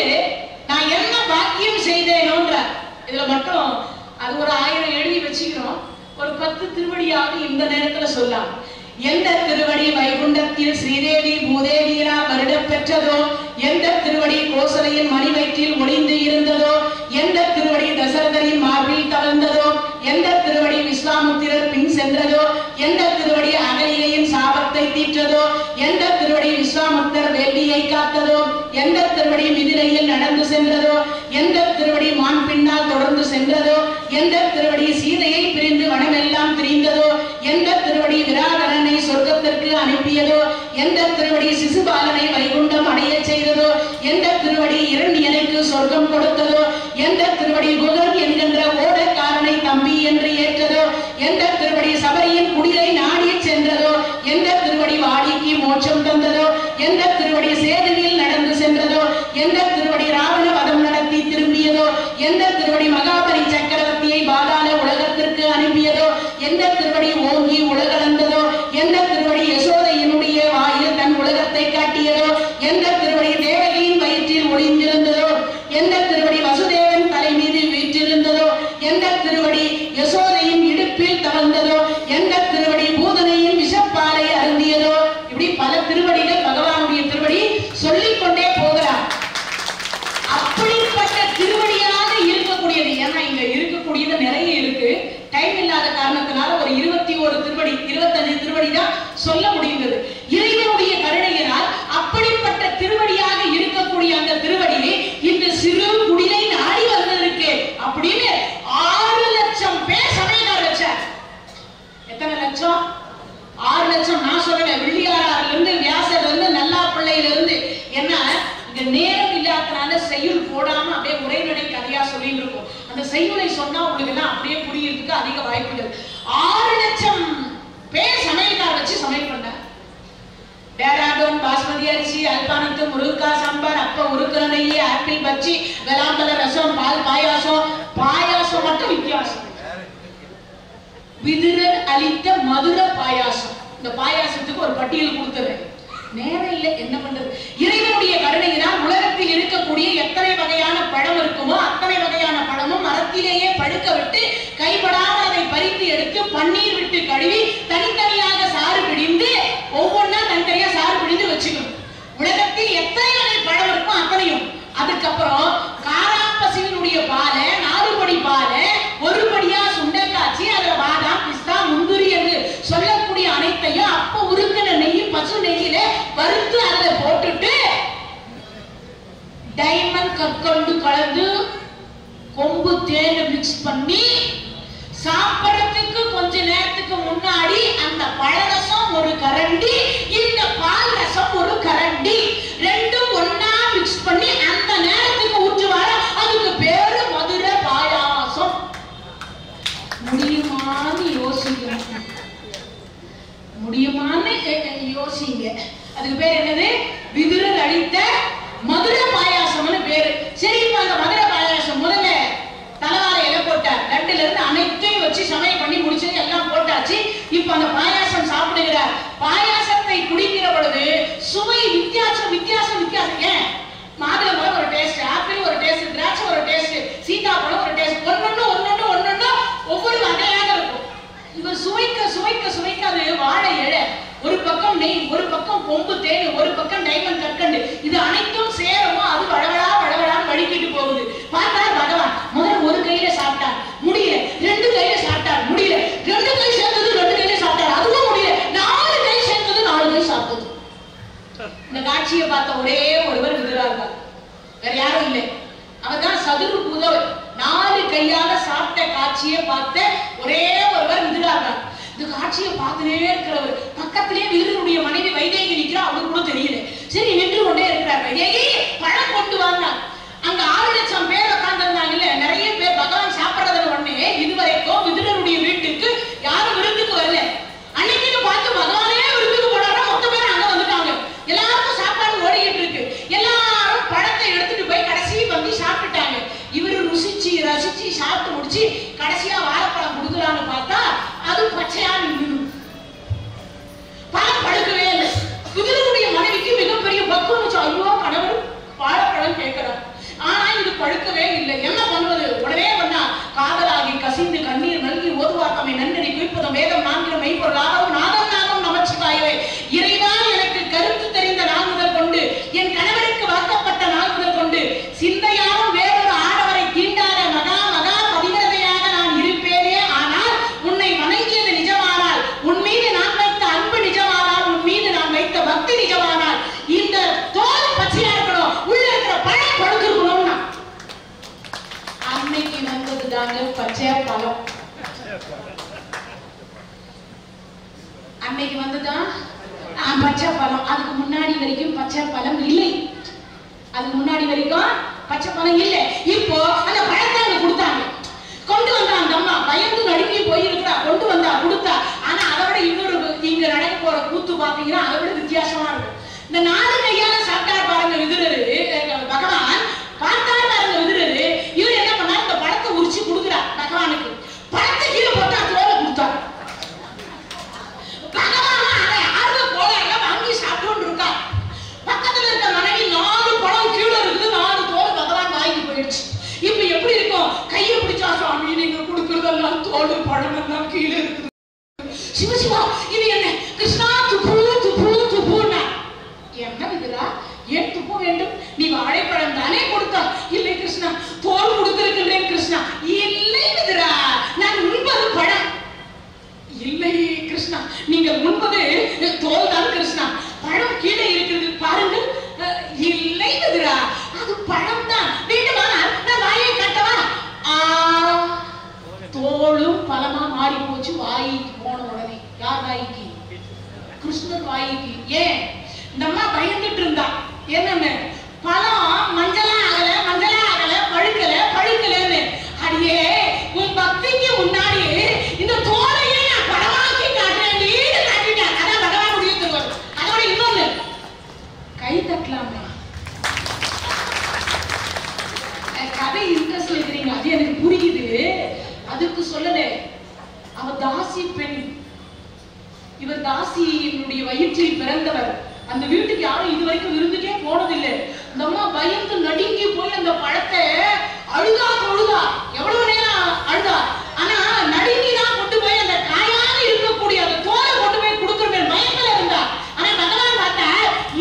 நான் என்ன பாக்கியம் செய்தேனோன்றார். இதுல மட்டும் அது ஒரு 1000 எழுதி வச்சுக்கிறோம். ஒரு 10 திருவடியாவது இந்த நேரத்துல சொல்லலாம். எந்த திருவடி வைகுண்டத்தில் ஸ்ரீதேவி பூதேவியரா வருட பெற்றதோ, எந்த திருவடி கோசலையின் மணி வயிற்றில் ஒளிந்து இருந்ததோ, எந்த திருவடி தசரதரின் மார்பில் தவழ்ந்ததோ, எந்த திருவடி விஸ்வாமுத்திரர் பின் சென்றதோ, எந்த திருவடி அகலிகையின் சாபத்தை தீற்றதோ, எந்த திருவடி விஸ்வாமுத்தர் வேள்வியை காத்ததோ, எந்த திருவடி மிதிரையில் நடந்து சென்றதோ, எந்த திருவடி மான் பின்னால் தொடர்ந்து சென்றதோ, எந்த திருவடி சீதையை பிரிந்து வனமெல்லாம் திரிந்ததோ, எந்த திருவடி விராடனை சொர்க்கத்திற்கு அனுப்பியதோ, எந்த திருவடி சிசுபாலனை வைகுண்டம் அடைய செய்ததோ, எந்த திருவடி இரண்டியனுக்கு சொர்க்கம் கொடுத்ததோ, எந்த திருவடி குகன் என்கின்ற ஓடக்காரனை தம்பி என்று ஏற்றதோ, செய்யுள் போடாம அப்படியே உரைநடை கதையா சொல்லிட்டு இருக்கோம். அந்த செய்யுளை சொன்னா உங்களுக்கு எல்லாம் அப்படியே புரியறதுக்கு அதிக வாய்ப்புகள். 6 லட்சம் பேர் சமையல்கார வச்சு சமையல் பண்ணார். டேராடூன் பாஸ்மதி அரிசி, அல்பானத்து, முருங்கா சாம்பார், அப்ப உருக்குற நெய், ஆப்பிள் பச்சி, வெளாம்பழ ரசம், பால் பாயாசம். பாயாசம் மட்டும் வித்தியாசம். விதுரன் அளித்த மதுர பாயாசம். இந்த பாயாசத்துக்கு ஒரு பட்டியல் கொடுத்துறேன். நேரம் இல்லை, என்ன பண்றது? இறைவனுடைய கருணையினால் உலகத்தில் இருக்கக்கூடிய எத்தனை வகையான பழம் இருக்குமோ அத்தனை வகையான பழமும் மரத்திலேயே பழுக்க விட்டு கைப்படாமல் அதை பறித்து எடுத்து பன்னீர் விட்டு கழுவி தனித்தனியாக சாறு பிடிந்து ஒவ்வொன்றா தனித்தனியா சாறு பிடிந்து வச்சுக்கணும். உலகத்தில் எத்தனை வகை பழம் இருக்கும் அத்தனையும். அதுக்கப்புறம் காராப்பசியினுடைய பாலை, 4 படி பாலை ஒரு படியா சுண்டை காய்ச்சி அதுல பாதாம், பிஸ்தா, முந்திரி என்று சொல்லக்கூடிய அனைத்தையும் அப்ப உருக்கின நெய், பசு நெய்யில வறுத்து அதுல போட்டுட்டு டைமண்ட் கற்கண்டு கலந்து கொம்பு தேனை மிக்ஸ் பண்ணி சாப்பிடறதுக்கு கொஞ்ச நேரத்துக்கு முன்னாடி அந்த பழரசம் ஒரு கரண்டி, இந்த பால் ரசம் ஒரு கரண்டி, ரெண்டும் ஒன்னா மிக்ஸ் பண்ணி அந்த நேரத்துக்கு ஊற்றுவார. அதுக்கு பேரு மதுர பாயாசம். முடியுமான்னு யோசிக்கிறேன். முடியுமான்னு யோசிங்க. அதுக்கு பேர் என்னது? விதுரர் அளித்த மதுர பாயாசம்னு பேரு. சரி, இப்ப அந்த மதுர பாயாசம் முதல்ல தலவார இலை போட்டார். 2ல இருந்து அனைத்தையும் வச்சு சமையல் பண்ணி முடிச்சு எல்லாம் போட்டாச்சு. இப்ப அந்த பாயாசம் சாப்பிடுகிறார். பாயாசத்தை குடிக்கிற பொழுது சுவை வித்தியாசம் வித்தியாசம் வித்தியாசம். ஏன்? மாதுளம்பழம் ஒரு டேஸ்ட், ஆப்பிள் ஒரு டேஸ்ட், திராட்சை ஒரு டேஸ்ட், சீதாப்பழம் ஒரு டேஸ்ட், ஒன்னொன்னு ஒவ்வொரு வகையாக இருக்கும். இவர் சுவைக்க சுவைக்க சுவைக்க அது வாழை இலை, ஒரு பக்கம் நெய், ஒரு பக்கம் கொம்பு தேன், ஒரு பக்கம் டைமண்ட் கற்கண்டு, இது அனைத்தும் சேரவும் அது வளவளா வளவளான்னு வடிக்கிட்டு போகுது. பார்த்தார் பகவான். முதல் ஒரு கையில சாப்பிட்டார், முடியல. 2 கையில சாப்பிட்டார், முடியல. 2 கை சேர்ந்தது 2 கையில சாப்பிட்டார், அதுவும் முடியல. 4 கை சேர்ந்தது 4 கை சாப்பிட்டது. இந்த காட்சியை பார்த்த ஒரே ஒருவர் விதுரர். வேற யாரும் இல்லை. அவர்தான் சதுரு புதவர். 4 கையால சாப்பிட்ட காட்சியை பார்த்த ஒரே ஒருவர் விதுரர். இந்த காட்சியை பார்த்துட்டே இருக்கிறவர் பக்கத்திலே விதுரனுடைய மனைவி வைதேகி நிற்கிறா. அவருக்கு கூட தெரியல. சரி, நின்று கொண்டே இருக்கிறார். வைதேகி பழம் கொண்டு வந்தார். அங்க 6 லட்சம் பேர் உட்கார்ந்திருந்தாங்கல்ல, நிறைய பேர் பகவான் சாப்பிடுறதுல உடனே இதுவரைக்கும் விதுரனுடைய வீட்டுக்கு யாரும் விருந்துக்கு வரல. அன்னைக்கு பார்த்து பகவானே விருந்துக்கு போனாரா, மொத்த பேர் அங்க வந்துட்டாங்க. எல்லாருக்கும் சாப்பாடு ஓடிக்கிட்டு இருக்கு. எல்லாரும் பழத்தை எடுத்துட்டு போய் கடைசி வந்து சாப்பிட்டுட்டாங்க. இவரு ருசிச்சு ரசிச்சு சாப்பிட்டு முடிச்சு கடைசியா வாழைப்பழம் கொடுக்கலான்னு பார்த்தா அது பச்சையா நின்று பழம் பழுக்கவே இல்லை. விதுரனுடைய மனைவிக்கு மிகப்பெரிய பக்குவம். ஐயோ, கணவர் வாழைப்பழம் கேட்கிறார், ஆனா இது பழுக்கவே இல்லை, என்ன பண்றது? உடனே பண்ணா காதலாகி கசிந்து கண்ணீர் நல்கி ஓதுவார் தம்மை நன்னடி குறிப்பதும் வேதம் 4 மெய்ப்பொருளாகவும் நாதம் நாதம் நமச்சிவாயவே. இறைவா, எனக்கு கருத்து தெரிந்த நாள் முதல் கொண்டு, என் கணவருக்கு வாக்கப்பட்ட நாள் முதல் கொண்டு, சிந்தையாலும் வேறொரு ஆடவரை தீண்டாத மகா மகா பதிவிரதையாக நான் இருப்பேனே. ஆனால் உன்னை வணங்கியது நிஜமானால், உன் மீது நான் வைத்த அன்பு நிஜமானால், உன் மீது நான் வைத்த பக்தி நிஜமானால், இந்த தோல் பச்சையா இருக்கணும், உள்ள இருக்கிற பழம் பழுத்திருக்கணும்னா. அன்னைக்கு வந்தது தாங்க பச்சை பழம். அன்னைக்கு வந்துதான் பச்சை பழம். அதுக்கு முன்னாடி வரைக்கும் பச்சை பழம் இல்லை. அதுக்கு முன்னாடி வரைக்கும் பச்சை பழம் இல்லை. இப்போ அந்த பழத்தை அங்க கொடுத்தாங்க. கொண்டு வந்தா அந்த அம்மா பயந்து நடுங்கி போயிருக்கிறா. கொண்டு வந்தா கொடுத்தா. ஆனா அதை விட இன்னொரு இங்க நடக்க போற கூத்து பாத்தீங்கன்னா அதை விட வித்தியாசமா இருக்கும். இந்த 4 கையால சாப்பிட்டார் பாருங்க விதுரரு. பகவான் பார்த்தார் பாருங்க விதுரரு. இவர் என்ன பண்ணார்? இந்த பழத்தை உரிச்சு கொடுக்குறார் பகவானுக்கு. பழத்தை கீழே போட்டா தோலை கொடுத்தார். பகவான் அதை ஆர்வ கோளாறுல வாங்கி சாப்பிட்டு இருக்கா. பக்கத்துல இருக்க மனைவி 4 பழம் கீழே இருக்குது, 4 தோல் பகவான் வாங்கி போயிடுச்சு. இப்ப எப்படி இருக்கும்? கையை பிடிச்சா, சுவாமி நீங்க கொடுக்கறதெல்லாம் தோல் பழம் எல்லாம் கீழே இருக்குது. சிவசிவா, இது என்ன? கிருஷ்ணா துப்பு துப்பு துப்புன்னா என்ன விதுரா? ஏன் துப்ப வேண்டும்? நீ வாழைப்பழம் தானே கொடுத்தா? இல்லை கிருஷ்ணா, தோல் கொடுத்திருக்கின்றேன் கிருஷ்ணா. இல்லை விதுரா, நான் உண்பது பழம். இல்லை கிருஷ்ணா, நீங்கள் உண்பது தோல் தான் கிருஷ்ணா. பழம் கீழே இருக்கிறது பாருங்கள். இல்லை விதுரா, அது பழம் தான். வேண்டுமானால் நான் வாயை காட்டவா? தோளும் பழமா மாறி போச்சு. வாய்க்கு போன உடனே யார் வாய்க்கு? கிருஷ்ணர் வாய்க்கு. ஏன்? இந்த அம்மா பயந்துட்டு இருந்தா. என்னன்னு? பழம் மஞ்சளா ஆகல, அவருக்கு சொல்லல, அவ தாசி பெண், இவர் தாசியினுடைய வயிற்றில் பிறந்தவர். அந்த வீட்டுக்கு யாரும் இதுவரைக்கும் விருந்துட்டே போனதில்லை. இந்த அம்மா பயந்து நடுங்கி போய் அந்த பழத்தை அழுதா தொழுதா, எவ்வளவு நேரம் அழுதா. ஆனா நடுங்கிதான் கொண்டு போய் அந்த காயாக இருக்கக்கூடிய அந்த தோலை கொண்டு போய் கொடுக்குறேன் பயத்துல இருந்தா. ஆனா பகவான் பார்த்தா,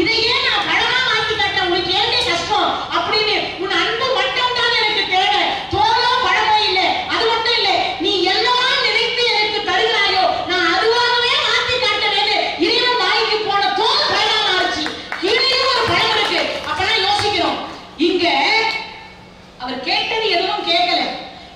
இதையே நான் பழமா மாத்தி காட்டேன், உனக்கு ஏன் கஷ்டம் அப்படின்னு. உன் அன்பு மட்டும் தான் எனக்கு தேவை, தோலோ பழமோ இல்லை. அது மட்டும் இல்லை, நீ எல்லாம் நினைத்து எனக்கு தருகிறாயோ நான் அதுவாகவே மாத்தி காட்டுவேன். இறைவன் வாய்க்கு போன தோல் பழமா மாறிச்சு, கீழே ஒரு பழம் இருக்கு. அப்பதான் யோசிக்கிறோம், இங்க அவர் கேட்டது எதுவும் கேட்கல.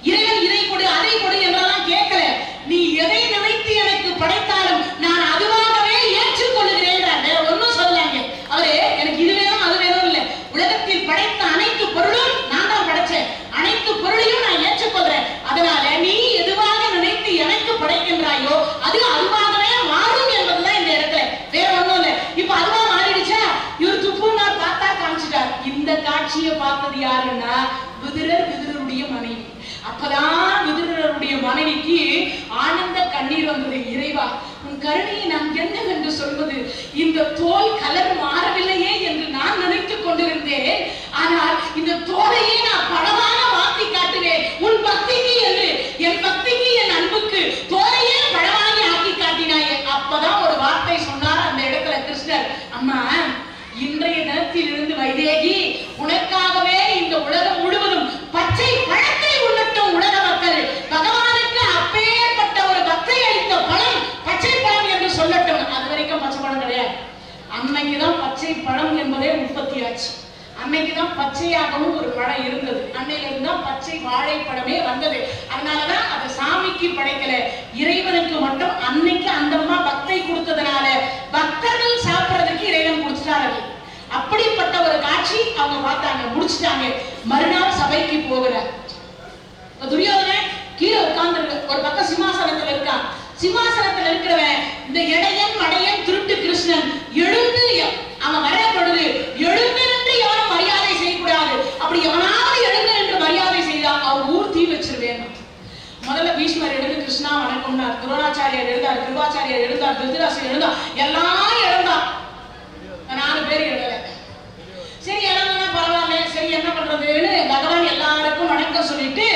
இறைவன் இதை கொடு அதை கொடு என்றெல்லாம் கேட்கல. நீ எதை நினைத்து எனக்கு படைத்தாலும் நான் அதுவாகவே ஏற்றுக்கொள்கிறேன். வேற ஒன்னும் சொல்லலாங்க. அவரு எனக்கு இது வேணும் அது வேணும் இல்ல, உலகத்தில் படைத்த அனைத்து பொருளும் நான் தான் படைச்சேன், அனைத்து பொருளையும் நான் ஏற்றுக்கொள்றேன். அதனால நீ எதுவாக நினைத்து எனக்கு படைக்கின்றாயோ அது அதுவாகவே மாறும் என்பதுதான் இந்த இடத்துல, வேற ஒண்ணும் இல்ல. இப்ப அதுவா மாறிடுச்சா, இவர் துப்புனா தாத்தா காமிச்சிட்டார். இந்த காட்சியை பார்த்தது யாருன்னா விதுரருடைய மனைவி. அப்பதான் விதுரருடைய மனைவிக்கு ஆனந்த கண்ணீர் வந்தது. இறைவா, உன் கருணையை நான் என்னவென்று சொல்வது, இந்த தோல் கலர் மாறவில்லையே என்று நான் நினைத்துக் கொண்டிருந்தேன். ஆனால் இந்த தோலையே நான் படமாக மாற்றி காட்டுவேன் உன் பக்திக்கு என்று. என் பக்திக்கு, என் அன்புக்கு தோலையே படமாக ஆக்கி காட்டினாயே. அப்பதான் ஒரு வார்த்தை சொன்னார் அந்த இடத்துல கிருஷ்ணர். அம்மா, இன்றைய தினத்தில் இருந்து வைதேகி, உனக்காகவே இந்த உலகம் முழுவதும் பச்சை பழத்தை உண்ணட்டும் உலக மக்கள். பகவானுக்கு அப்பேற்பட்ட ஒரு பக்தை அளித்த பழம் பச்சை பழம் என்று சொல்லட்டும். அது வரைக்கும் பச்சை பழம் கிடையாது. அன்னைக்குதான் பச்சை பழம் என்பதே உற்பத்தி ஆச்சு. அன்னைக்குதான் பச்சையாகவும் ஒரு பழம் இருந்தது. அன்னையில இருந்தா பச்சை வாழைப்பழமே வந்தது. அதனாலதான் அதை சாமிக்கு படைக்கல, இறைவனுக்கு மட்டும் அன்னைக்கு அந்த அம்மா பக்தை கொடுத்ததுனால பக்தர்கள் சாப்பிடுறதுக்கு இறைவன் கொடுத்துட்டார்கள். அப்படிப்பட்ட ஒரு காட்சி அவங்க பார்த்தாங்க, முடிச்சுட்டாங்க. மறுநாள் சபைக்கு போகிறார். துரியோதனன் கீழே உட்கார்ந்து ஒரு பக்கம் சிம்மாசனத்துல இருக்கான். சிம்மாசனத்துல இருக்கிறவன் இந்த இடையன் மடையன் திருட்டு கிருஷ்ணன் எழுந்து அவன் வர பொழுது எழுந்து நின்று எவனும் மரியாதை செய்யக்கூடாது. அப்படி எவனாவது எழுந்து நின்று மரியாதை செய்தா அவன் ஊர் தீ வச்சிருவேன். முதல்ல பீஷ்மர் எழுந்து கிருஷ்ணா வணக்கம்னார், துரோணாச்சாரியார் எழுந்தார், கிருபாச்சாரியார் எழுந்தார், திருதராசர் எழுந்தார், எல்லாம் எழுந்தார். 4 பேர் எழுதல. சரி எழுதுனா பரவாயில்ல, சரி என்ன பண்றதுன்னு பகவான் எல்லாருக்கும் வணக்கம் சொல்லிட்டு,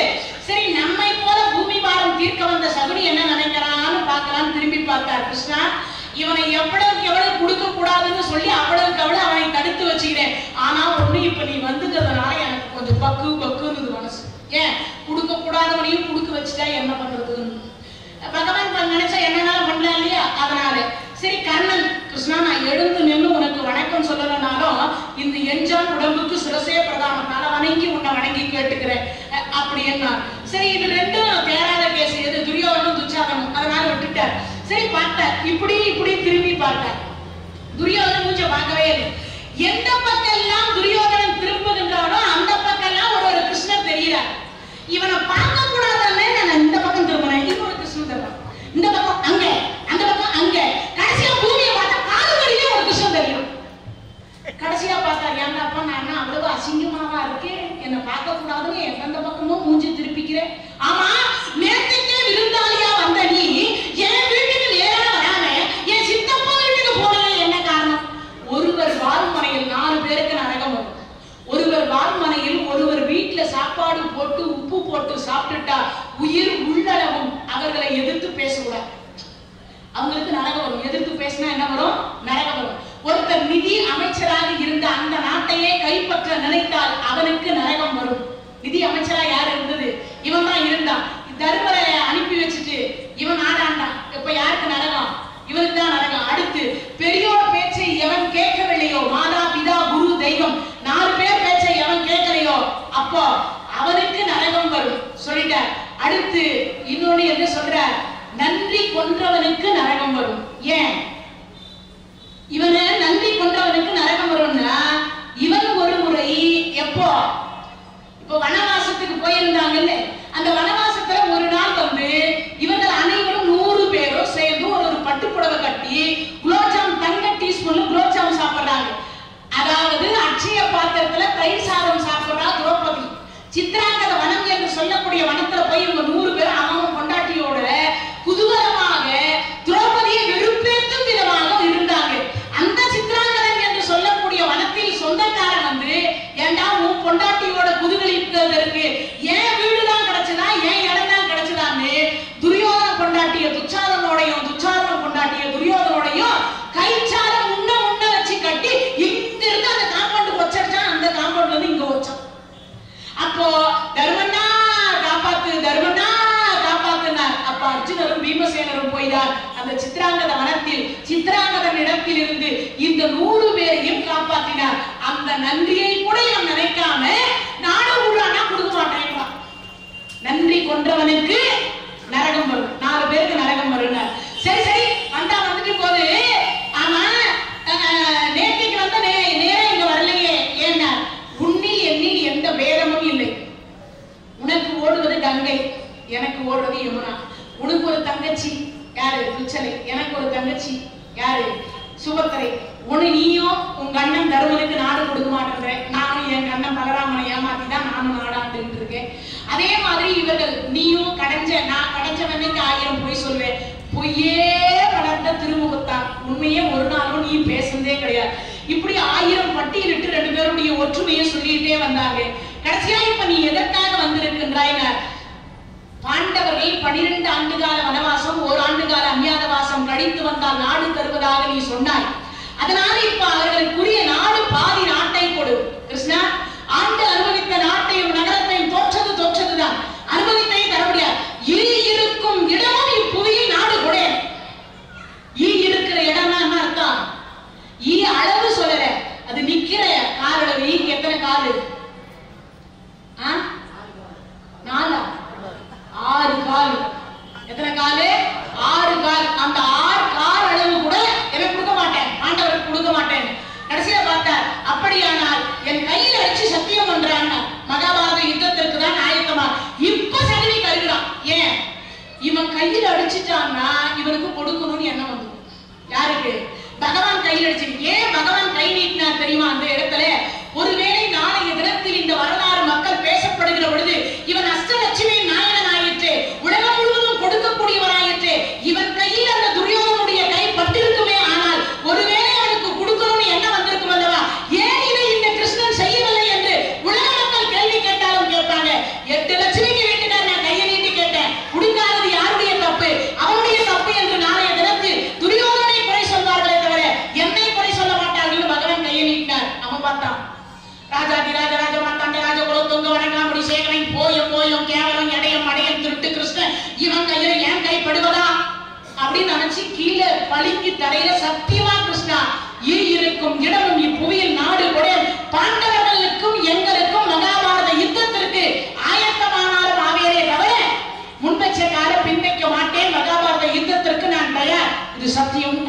சரி நம்மை போல பூமி பாரம் தீர்க்க வந்த சகுனி என்ன நினைக்கிறான்னு பார்க்கலான்னு திரும்பி பார்த்தார். கிருஷ்ணா, இவனை எவ்வளவுக்கு எவ்வளவு கொடுக்க கூடாதுன்னு சொல்லி அவ்வளவுக்கு அவ்வளவு அவனை தடுத்து வச்சுக்கிறேன். ஆனா ஒண்ணு, இப்ப நீ வந்துக்கிறதுனால எனக்கு கொஞ்சம் பக்குன்னு மனசு. ஏன் கொடுக்க கூடாதவனையும் கொடுக்க வச்சுட்டா என்ன பண்றதுன்னு பகவான் நினைச்சா என்னன்னாலும் பண்ணலாம் இல்லையா? அதனால சரி கர்ணன், கிருஷ்ணா நான் எழுந்து நின்று உனக்கு வணக்கம் சொல்லலனாலும் இந்த எஞ்சான் உடம்புக்கு சிரசே பிரதானம், தலை வணங்கி உன்னை வணங்கி கேட்டுக்கிறேன் அப்படி என்ன. சரி இது ரெண்டும் தேராத கேஸ், எது துரியோதனும் துச்சாதனும், அதனால விட்டுட்டார். சரி பார்த்தார், இப்படி திரும்பி பார்த்தார். துரியோதனன் மூஞ்ச பார்க்கவே இல்லை. எந்த பக்கம் எல்லாம் துரியோதனன் திரும்புகின்றானோ அந்த பக்கம் எல்லாம் ஒரு கிருஷ்ணர் தெரிகிறார். இவனை பார்க்க கூடாதுன்னு நான் இந்த பக்கம் திரும்பினேன், இன்னொரு கிருஷ்ணன் தெரியும். இந்த பக்கம் அங்க, அந்த பக்கம் அங்க, கடைசியா பூமியை பார்த்தா காது வரையிலே ஒரு கிருஷ்ணன் தெரியும். கடைசியா பார்த்தா ஏன்னாப்பா நான் அவ்வளவு அசிங்கமாவா இருக்கேன், என்னை பார்க்க கூடாதுன்னு எந்த பக்கமும் மூஞ்சி திருப்பிக்கிறேன். ஆமா, நேற்றுக்கே விருந்தாளியா வந்த நீ என் வீட்டுக்கு நேரா வராம என் சித்தப்பா வீட்டுக்கு போனது என்ன காரணம்? ஒருவர் வாழ்மனையில் 4 பேருக்கு நரகம் வரும். ஒருவர் வாழ்மனையில் ஒருவர் வீட்டுல சாப்பாடு போட்டு உப்பு போட்டு சாப்பிட்டுட்டா உயிர் உள்ளளவும் அவர்களை எதிர்த்து பேசக்கூடாது, அவங்களுக்கு நரகம் வரும். எதிர்த்து பேசினா என்ன வரும்? நரகம் வரும். ஒருத்தர் நிதி அமைச்சராக இருந்த அந்த நாட்டையே கைப்பற்ற நினைத்தால் அவனுக்கு நரகம் வரும். நிதி அமைச்சரா யார் இருந்தது? இவன் தான் இருந்தான். தர்மரை அனுப்பி வச்சுட்டு இவன் ஆடாண்டான். இப்ப யாருக்கு நரகம்? இவனுக்கு தான் நரகம். அடுத்து பெரியோர் பேச்சை எவன் கேட்கவில்லையோ, மாதா பிதா குரு தெய்வம் 4 பேர் பேச்சை எவன் கேட்கலையோ அப்போ அவனுக்கு நரகம் வரும் சொல்லிட்டார். அடுத்து இன்னொன்னு என்ன சொல்ற? நன்றி கொன்றவனுக்கு நரகம் வரும். ஏன் இவனை நன்றி கொன்றவனுக்கு நரகம் வரும்னா, இவன் ஒரு முறை எப்போ இப்போ வனவாசத்துக்கு போயிருந்தாங்கல்ல, அந்த வனவாசத்துல ஒரு நாள் வந்து இவர்கள் அனைவரும் 100 பேரும் சேர்ந்து ஒரு பட்டுப்புடவை கட்டி குலோப்ஜாம் தங்க டீஸ்பூன்ல குலோப்ஜாம் சாப்பிடுறாங்க. அதாவது அட்சய பாத்திரத்துல தயிர் சாதம் சாப்பிடுறா திரௌபதி. சித்ராங்கத வனம் என்று சொல்லக்கூடிய வனத்துல போய் இவங்க 100 பேர் அவன் கொண்டாட்டிய துச்சாதனோடையும் துச்சாதனம் கொண்டாட்டிய துரியோதனோடையும் கைச்சாரம் உண்ண வச்சு கட்டி இங்க இருந்து அந்த காம்பவுண்ட் வச்சா அந்த காம்பவுண்ட்ல இருந்து இங்க வச்சான். அப்போ தர்மண்ணா காப்பாத்து, தர்மண்ணா காப்பாத்துனார். அப்ப அர்ஜுனரும் பீமசேனரும் போய்தான் அந்த சித்ராங்கத வனத்தில் சித்ராங்கதன் இடத்தில் இருந்து இந்த 100 பேரையும் காப்பாற்றினார். அந்த நன்றியை கூட இவன் நினைக்காம நாடு ஊரானா கொடுக்க மாட்டேன். நன்றி கொன்றவனுக்கு நரகம் வரும், 4 பேருக்கு நரகம் வரும். சரி சரி வந்தா வந்துட்டு போது, ஆமா நேற்றைக்கு வந்த நேரம் இங்க வரலையே ஏன்னா உன்னில் என்னில் எந்த பேதமும் இல்லை. உனக்கு ஓடுவது கங்கை, எனக்கு ஓடுவது யமுனா. உனக்கு ஒரு தங்கச்சி யாரு குச்சலை, எனக்கு ஒரு தங்கச்சி யாரு சுபத்திரை. நீயும் உங்க அண்ணன் தருமனுக்கு நாடு கொடுக்க மாட்டேன், நானும் என் அண்ணன் பலராமனை ஏமாத்தி தான் நானும் நாடாண்டு இருக்கேன். அதே மாதிரி இவர்கள் நீயும் நான் கடைஞ்சவனுக்கு 1000 பொய் சொல்வேன். பொய்யே வளர்ந்த திருமுகத்தான், உண்மையே ஒரு நாளும் நீ பேசுனதே கிடையாது. இப்படி 1000 பட்டியலிட்டு 2 பேருடைய ஒற்றுமையை சொல்லிட்டே வந்தாங்க. கடைசியா இப்ப நீ எதற்காக வந்திருக்கின்றாய்? பாண்டவர்கள் 12 ஆண்டுகால வனவாசம், 1 ஆண்டுகால அஞ்ஞாதவாசம் கழித்து வந்தால் நாடு தருவதாக நீ சொன்னாய். அதனால இப்ப அவர்களுக்குரிய நாடு பாதி நாட்டை கொடு கிருஷ்ணா. ஆண்டு அனுபவித்த நாட்டையும் நகரத்தையும் தோற்றதுதான், அனுபவித்தை தர முடியாது. இருக்கும் இடமும் இப்புவியில் நாடு கொடு. இருக்கிற இடம் என்ன அர்த்தம்? அளவு சொல்லல, அது நிக்கிற காலோட எத்தனை காலு? 4 6 கால். எத்தனை காலு? 6 கால். அந்த 6 கால் அளவு கூட எனக்கு கொடுக்க மாட்டேன், ஆண்டவருக்கு கொடுக்க மாட்டேன். கடைசியா பார்த்தார், அப்படியானால் என் கையில் அடிச்சு சத்தியம் பண்றாங்க. மகாபாரத யுத்தத்திற்கு தான் ஆயத்தமா. இப்ப சகதி கருகிறான். ஏன்? இவன் கையில் அடிச்சுட்டான்னா இவனுக்கு கொடுக்கணும்னு எண்ணம் வந்து. யாருக்கு? பகவான் கையில் அடிச்சு. ஏன் பகவான் கை நீட்டினார் தெரியுமா? அந்த இடத்துல ஒருவேளை நாளைய தினத்தில் இந்த வரலாறு மக்கள் பேசப்படுகிற பொழுது இவன் அஷ்டலட்சுமியின் நாயகன் ஆயிற்று, உலகம் முழுவதும் கொடுக்கக்கூடியவராயிற்று, இவன் கையில் அந்த துரியோதனுடைய கை பட்டிருக்குமே, ஆனால் ஒருவேளை அவனுக்கு கொடுக்கணும்னு என்ன வந்திருக்கும் அல்லவா? ஏன் இதை இந்த கிருஷ்ணன் செய்யவில்லை என்று உலக மக்கள் கேள்வி கேட்டாலும் கேட்பாங்க. 8 லட்சுமிக்கு வேண்டினார், நான் கையை நீட்டி கேட்டேன். கொடுக்காதது யாருடைய தப்பு? அவனுடைய தப்பு என்று நாளைய தினத்தில் துரியோதனை குறை சொல்வார்களே தவிர என்னை குறை சொல்ல மாட்டார்கள். பகவான் கையை நீட்டினார். அவன் பார்த்தான், ராஜாதிராஜ ராஜமார்த்தாண்ட ராஜகுலத்துங்க வணங்காமடி சேகனை போயும் கேவலம் எடையம் அடையம் திருட்டு கிருஷ்ணன் இவன் கையில ஏன் கைப்படுவதா அப்படின்னு நினைச்சு கீழே பளிங்கு தரையில சத்தியமா கிருஷ்ணா இருக்கும் இடமும் இப்புவியில் நாடு கூட பாண்டவர்களுக்கும் எங்களுக்கும் மகாபாரத யுத்தத்திற்கு ஆயத்தமானாலும் ஆவேரே தவிர முன்வச்ச கால பின்வைக்க மாட்டேன். மகாபாரத யுத்தத்திற்கு நான் தயார், இது சத்தியம்.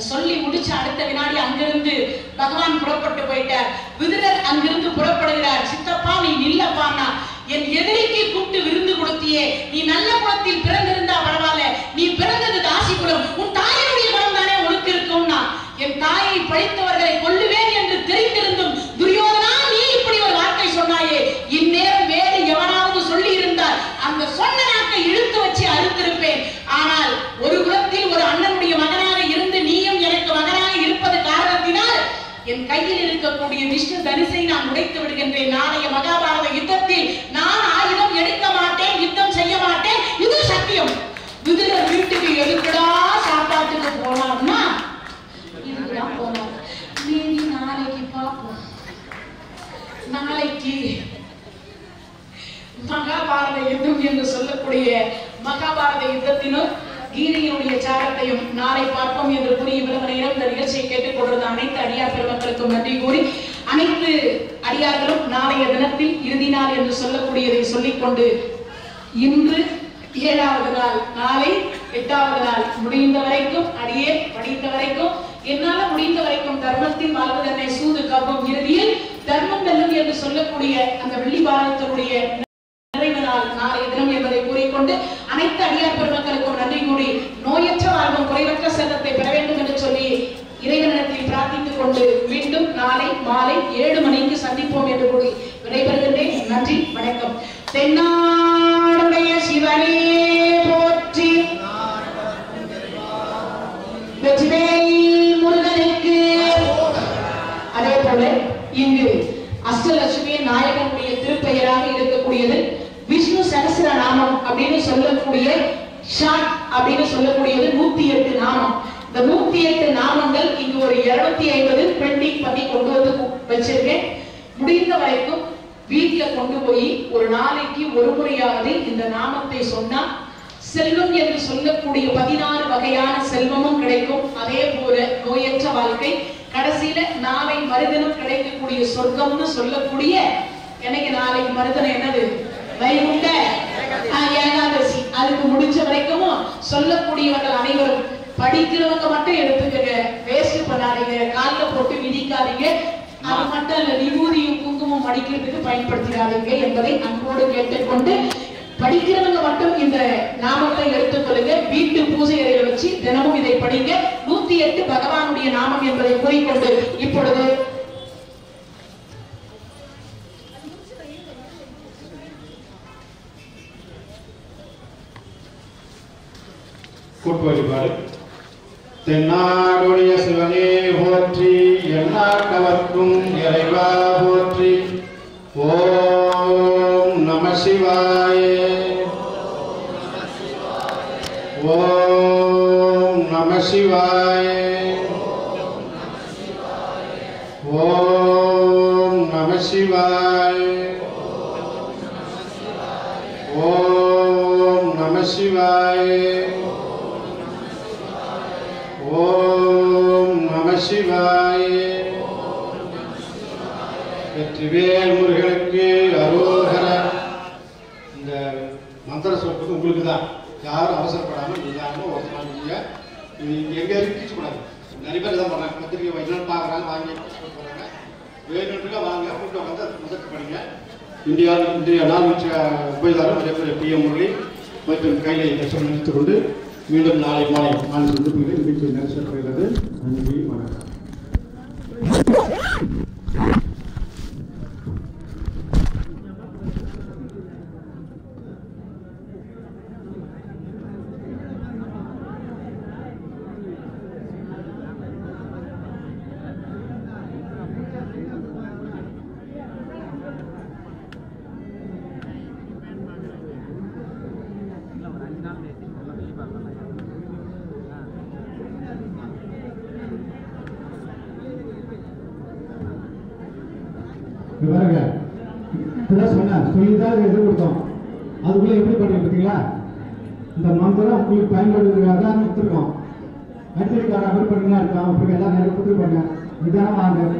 சொல்லி முடிச்ச அடுத்த வினாடி அங்கிருந்து பகவான் புறப்பட்டு போயிட்டார். விதுரர் அங்கிருந்து புறப்படுகிறார். சித்தப்பா நீ நில்லப்பான்னா, என் எதிரிக்கு கூப்பிட்டு விருந்து கொடுத்தியே, நீ நல்ல குலத்தில் பிறந்திருந்தா பரவாயில்ல, நீ பிறந்தது தாசி குலம், உன் தாயினுடைய குலம் தானே உனக்கு இருக்கும்னா, என் தாயை பழித்தவர்களை கொல்லுவேன் என்று தெரிந்திருந்தும் துரியோதனா நீ இப்படி ஒரு வார்த்தை சொன்னாயே, இந்நேரம் வேறு எவனாவது சொல்லி இருந்தால் அந்த சொன்ன நாக்கை இழுத்து வச்சு அறுத்திருப்பேன். ஆனால் ஒரு குலத்தில் ஒரு அண்ணனுடைய மகனாக இருந்து நீயும் எனக்கு மகனாக இருப்பது காரணத்தினால் என் கையில் இருக்கக்கூடிய விஷ்ணு தனுசை நான் உடைத்து விடுகின்றேன். நாளைய மகாபாரத யுத்தத்தில் நான் ஆயுதம் எடுக்க மாட்டேன், யுத்தம் செய்ய மாட்டேன், இது சத்தியம். விதுரர் வீட்டுக்கு எதுக்குடா சாப்பாட்டுக்கு போனார்னா இதுக்குதான் போனார். மீதி நாளைக்கு பார்ப்போம். நாளைக்கு மகாபாரத யுத்தம் என்று சொல்லக்கூடிய மகாபாரத யுத்தத்தினும் கீதையினுடைய சாரத்தையும் நாளை பார்ப்போம் என்று கூறி இவ்வளவு நேரம் இந்த நிகழ்ச்சியை கேட்டுக் கொண்டிருந்த அனைத்து அடியார் பெருமக்களுக்கும் நன்றி கூறி, அனைத்து அடியார்களும் நாளைய தினத்தில் இறுதி நாள் என்று சொல்லக்கூடியதை சொல்லிக்கொண்டு, இன்று 7வது நாள், நாளை 8வது நாள், முடிந்த வரைக்கும் அடியே படித்த வரைக்கும் என்னால முடிந்த வரைக்கும் தர்மத்தின் வாழ்வதனை சூது கவ்வும் இறுதியில் தர்மம் வெல்லும் என்று சொல்லக்கூடிய அந்த வெள்ளி பாரதத்தினுடைய நிறைவு நாள் நாளைய தினம் என்பதை கூறிக்கொண்டு அனைத்து அடியார் பெருமக்களுக்கும் நன்றி கூறி நோயற்ற வாழ்வும் குறைவற்ற செல்வத்தை பெற வேண்டும் என்று சொல்லி இறைவனிடத்தில் பிரார்த்தித்துக் கொண்டு மீண்டும் நாளை மாலை 7 மணிக்கு சந்திப்போம் என்று கூறி விடைபெறுகின்றேன். நன்றி, வணக்கம். தென்னாடுடைய சிவனே போற்றி, வெற்றிவேல் முருகனுக்கு. அதே போல இங்கு அஷ்டலட்சுமி நாயகனுடைய திருப்பெயராக இருக்கக்கூடியது விஷ்ணு சகஸ்ர நாமம் அப்படின்னு சொல்லக்கூடிய ஷாட் அப்படின்னு சொல்லக்கூடியது 108 நாமம். இந்த 108 நாமங்கள் இங்கு ஒரு 250 பெண்டிங் பண்ணி கொண்டு வந்து வச்சிருக்கேன். முடிந்த வரைக்கும் வீட்டுல கொண்டு போய் ஒரு நாளைக்கு ஒரு முறையாவது இந்த நாமத்தை சொன்னா செல்வம் என்று சொல்லக்கூடிய 16 வகையான செல்வமும் கிடைக்கும். அதே போல நோயற்ற வாழ்க்கை, கடைசியில நாளை மறுதினம் கிடைக்கக்கூடிய சொர்க்கம்னு சொல்லக்கூடிய, எனக்கு நாளைக்கு மறுதினம் என்னது, வைகுண்ட ஏகாதசி. அதுக்கு முடிஞ்ச வரைக்கும் சொல்லக்கூடியவர்கள் அனைவரும் படிக்கிறவங்க மட்டும் எடுத்துக்கங்க, வேஸ்ட் பண்ணாதீங்க, காலில் போட்டு விதிக்காதீங்க. அது மட்டும் இல்ல, விபூதியும் குங்குமம் அடிக்கிறதுக்கு பயன்படுத்திடாதீங்க என்பதை அன்போடு கேட்டுக்கொண்டு, படிக்கிறவங்க மட்டும் இந்த நாமத்தை எடுத்துக்கொள்ளுங்க. வீட்டு பூஜை அறையில வச்சு தினமும் இதை படிங்க. 108 பகவானுடைய நாமம் என்பதை கூறிக்கொண்டு இப்பொழுது கூட்டு வழிபாடு. தென்னாடுடைய சிவனே போற்றி, எந்நாட்டவர்க்கும் இறைவா போற்றி. ஓம் நம சிவாய, ஓம் நம சிவாய, ஓம் நம சிவாய, ஓம் நம சிவாய, ஓம் நம சிவாய. வெற்றிவேல் முருகனுக்கு அரோகர. இந்த மந்திர சொல்றது உங்களுக்கு தான், யாரும் அவசரப்படாமல் நிதானமாக ஒரு நாள் இது எங்கே இருக்கு கூடாது. நிறைய பேர் இதான் பண்ணுறாங்க, பத்திரிக்கை என்னன்னு பார்க்குறாங்க, வாங்கி போகிறாங்க. வேணுன்றா வாங்க, கூட்டம் வந்து முதற்கு பண்ணுங்க. இந்திய நாள் உபயதாரர் நிறைய பேர் PM முரளி மற்றும் கையிலை லட்சம் நினைத்துக் கொண்டு மீண்டும் நாளை மாலை 4 சந்திப்புகளில் நிகழ்ச்சி நடைபெறுகிறது. நன்றி, வணக்கம். பாருங்க, இப்பதான் சொன்னேன், சொல்லிதான் எது கொடுத்தோம், அதுக்குள்ள எப்படி பண்ணி பார்த்தீங்களா? இந்த மந்திரம் உங்களுக்கு பயன்படுத்துறதுக்காக தான் கொடுத்துருக்கோம். அடுத்ததுக்காக அப்படி பண்ணினா இருக்கோம், அப்படி எல்லாம் நிறைய கொடுத்துருப்பாங்க. இதான வாங்க.